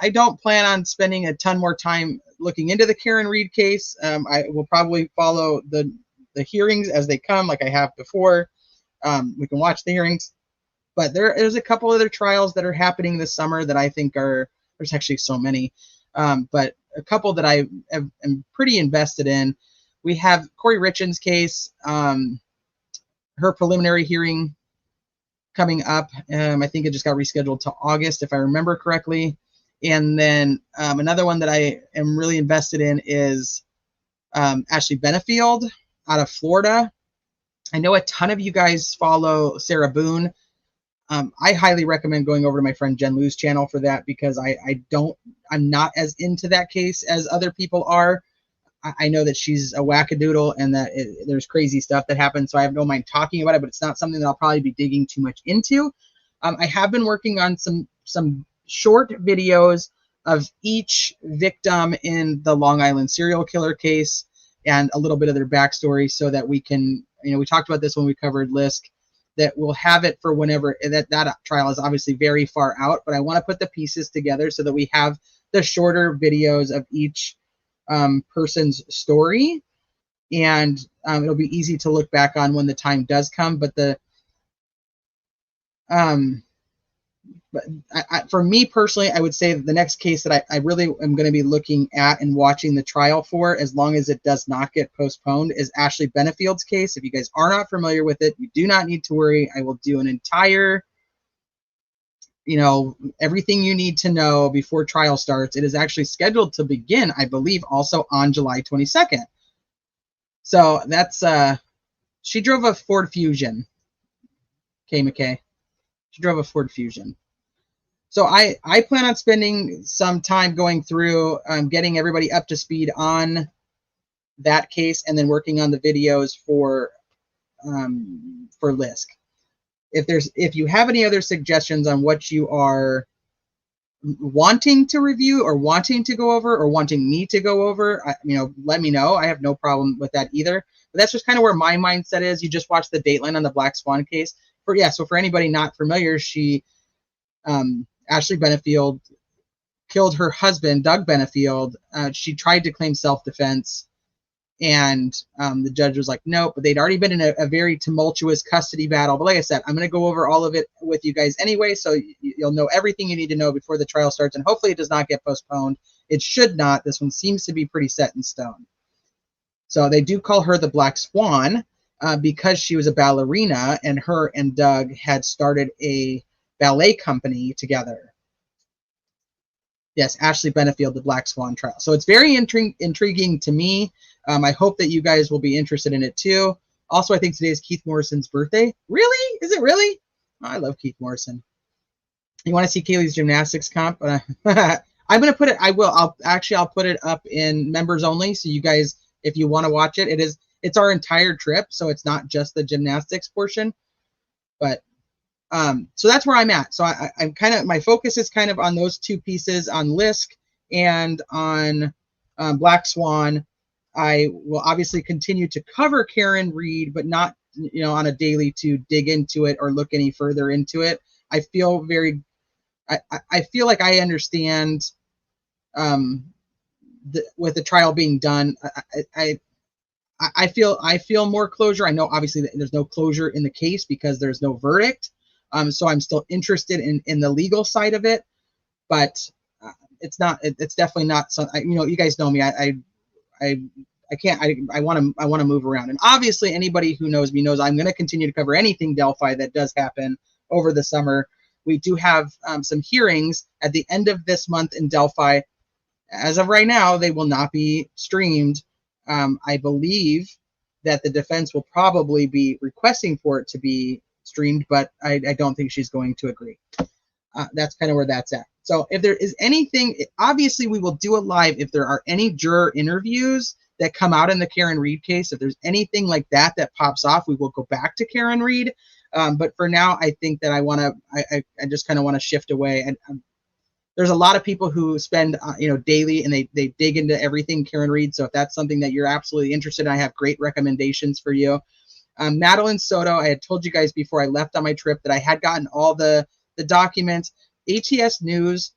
[SPEAKER 1] I don't plan on spending a ton more time looking into the Karen Reed case. I will probably follow the hearings as they come, like I have before. We can watch the hearings. But there's a couple other trials that are happening this summer that I think there's actually so many, but a couple that I am pretty invested in. We have Corey Richin's case, her preliminary hearing coming up. I think it just got rescheduled to August, if I remember correctly. And then another one that I am really invested in is Ashley Benefield out of Florida. I know a ton of you guys follow Sarah Boone. I highly recommend going over to my friend Jen Lou's channel for that, because I'm not as into that case as other people are. I know that she's a wackadoodle and that there's crazy stuff that happens, so I have no mind talking about it, but it's not something that I'll probably be digging too much into. I have been working on some short videos of each victim in the Long Island serial killer case and a little bit of their backstory, so that we can, we talked about this when we covered Lisk, that we'll have it for whenever that trial is obviously very far out, but I want to put the pieces together so that we have the shorter videos of each person's story, and it'll be easy to look back on when the time does come. But for me personally, I would say that the next case that I really am going to be looking at and watching the trial for, as long as it does not get postponed, is Ashley Benefield's case. If you guys are not familiar with it, you do not need to worry. I will do an entire, everything you need to know before trial starts. It is actually scheduled to begin, I believe, also on July 22nd. So that's, she drove a Ford Fusion. Okay, McCabe. She drove a Ford Fusion. So I plan on spending some time going through, getting everybody up to speed on that case, and then working on the videos for Lisk. If you have any other suggestions on what you are wanting to review or wanting to go over or wanting me to go over, let me know. I have no problem with that either. But that's just kind of where my mindset is. You just watched the Dateline on the Black Swan case. So for anybody not familiar, Ashley Benefield killed her husband, Doug Benefield. She tried to claim self-defense, and the judge was like, nope, but they'd already been in a very tumultuous custody battle. But like I said, I'm going to go over all of it with you guys anyway, so you'll know everything you need to know before the trial starts, and hopefully it does not get postponed. It should not. This one seems to be pretty set in stone. So they do call her the Black Swan because she was a ballerina, and her and Doug had started a ballet company together. Yes, Ashley Benefield, the Black Swan trial. So it's very intriguing to me. I hope that you guys will be interested in it too. Also, I think today is Keith Morrison's birthday. Really? Is it really? Oh, I love Keith Morrison. You want to see Kaylee's gymnastics comp? I'm going to put it, I'll put it up in members only. So you guys, if you want to watch it, it's our entire trip. So it's not just the gymnastics portion, but so that's where I'm at. So I'm kind of, my focus is kind of on those two pieces, on Lisk and on Black Swan. I will obviously continue to cover Karen Read, but not, on a daily to dig into it or look any further into it. I feel I feel like I understand with the trial being done. I feel more closure. I know obviously that there's no closure in the case because there's no verdict. So I'm still interested in the legal side of it, but it's definitely not something, you guys know me. I can't, I want to move around. And obviously anybody who knows me knows I'm going to continue to cover anything Delphi that does happen over the summer. We do have some hearings at the end of this month in Delphi. As of right now, they will not be streamed. I believe that the defense will probably be requesting for it to be streamed, but I don't think she's going to agree. That's kind of where that's at. So if there is anything, obviously we will do it live if there are any juror interviews that come out in the Karen Read case. If there's anything like that pops off, we will go back to Karen Read. But for now, I think that I just kind of want to shift away. And there's a lot of people who spend daily and they dig into everything Karen Read. So if that's something that you're absolutely interested in, I have great recommendations for you. Madeline Soto, I had told you guys before I left on my trip that I had gotten all the documents. ATS News,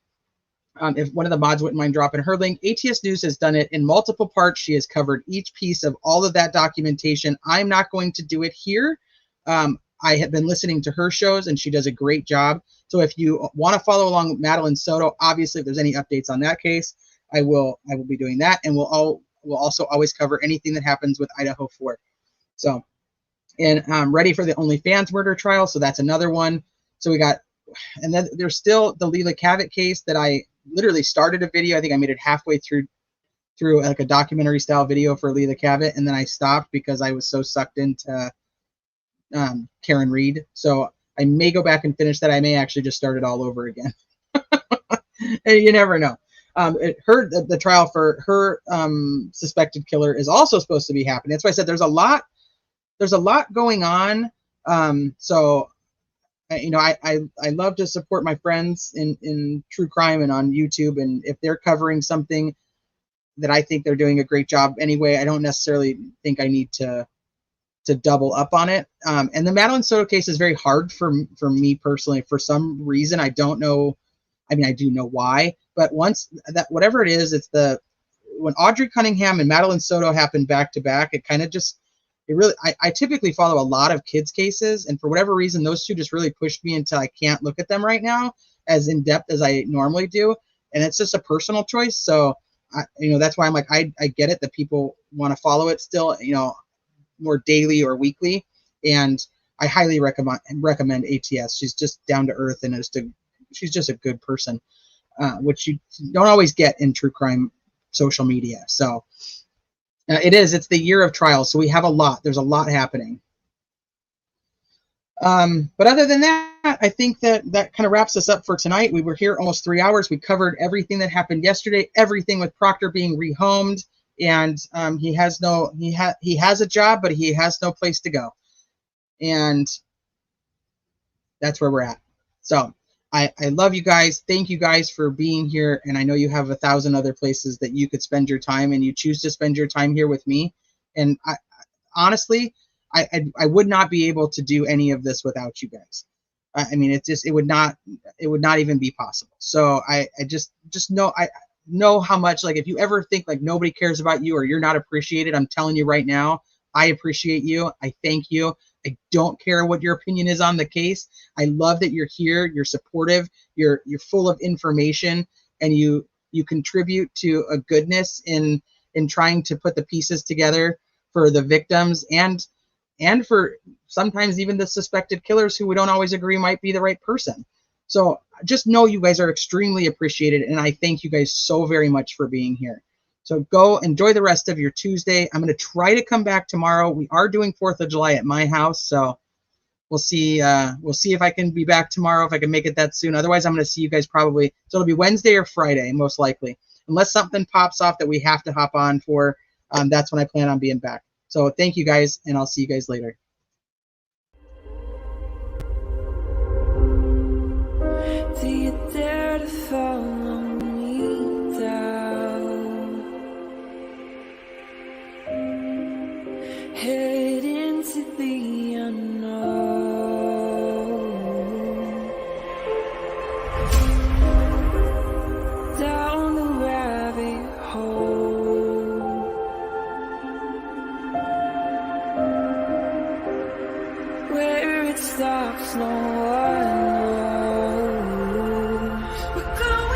[SPEAKER 1] if one of the mods wouldn't mind dropping her link, ATS News has done it in multiple parts. She has covered each piece of all of that documentation. I'm not going to do it here. I have been listening to her shows and she does a great job. So if you want to follow along with Madeline Soto, obviously if there's any updates on that case, I will be doing that. And we'll also always cover anything that happens with Idaho 4. So, and I'm ready for the OnlyFans murder trial. So that's another one. So we got, and then there's still the Leila Cavett case that I literally started a video. I think I made it halfway through like a documentary style video for Leila Cavett. And then I stopped because I was so sucked into Karen Read. So I may go back and finish that. I may actually just start it all over again. You never know. The trial for her suspected killer is also supposed to be happening. That's why I said there's a lot going on. So I love to support my friends in true crime and on YouTube, and if they're covering something that I think they're doing a great job anyway, I don't necessarily think I need to double up on it. And the Madeline Soto case is very hard for me personally. For some reason, I don't know. I mean, I do know why, but once that, whatever it is, it's when Audrey Cunningham and Madeline Soto happened back to back, it kind of just, I typically follow a lot of kids cases, and for whatever reason, those two just really pushed me until I can't look at them right now as in depth as I normally do. And it's just a personal choice. So, that's why I'm like, I get it that people want to follow it still, more daily or weekly. And I highly recommend ATS. She's just down to earth, and she's just a good person, which you don't always get in true crime social media. So it's the year of trials. So we have there's a lot happening. But other than that, I think that kind of wraps us up for tonight. We were here almost 3 hours. We covered everything that happened yesterday, everything with Proctor being rehomed, and he has a job, but he has no place to go. And that's where we're at. So I love you guys. Thank you guys for being here. And I know you have 1,000 other places that you could spend your time, and you choose to spend your time here with me. And honestly, I would not be able to do any of this without you guys. I mean, it would not even be possible. So I just know, I know how much, like, if you ever think like nobody cares about you or you're not appreciated, I'm telling you right now, I appreciate you. I thank you. I don't care what your opinion is on the case. I love that you're here. You're supportive. You're full of information, and you contribute to a goodness in trying to put the pieces together for the victims and for sometimes even the suspected killers who we don't always agree might be the right person. So just know you guys are extremely appreciated, and I thank you guys so very much for being here. So go enjoy the rest of your Tuesday. I'm going to try to come back tomorrow. We are doing 4th of July at my house, so we'll see if I can be back tomorrow, if I can make it that soon. Otherwise, I'm going to see you guys probably, so it'll be Wednesday or Friday, most likely. Unless something pops off that we have to hop on for, that's when I plan on being back. So thank you guys, and I'll see you guys later.
[SPEAKER 9] Do you dare to follow me down? Head into the unknown. Down the rabbit hole. Where it stops, no one knows. We're going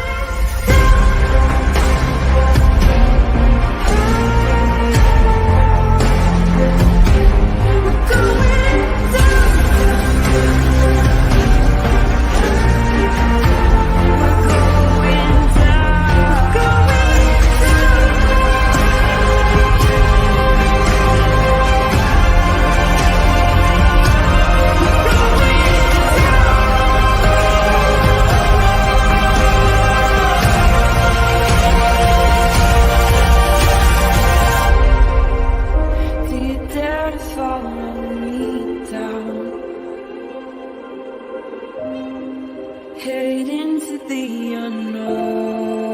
[SPEAKER 9] head into the unknown.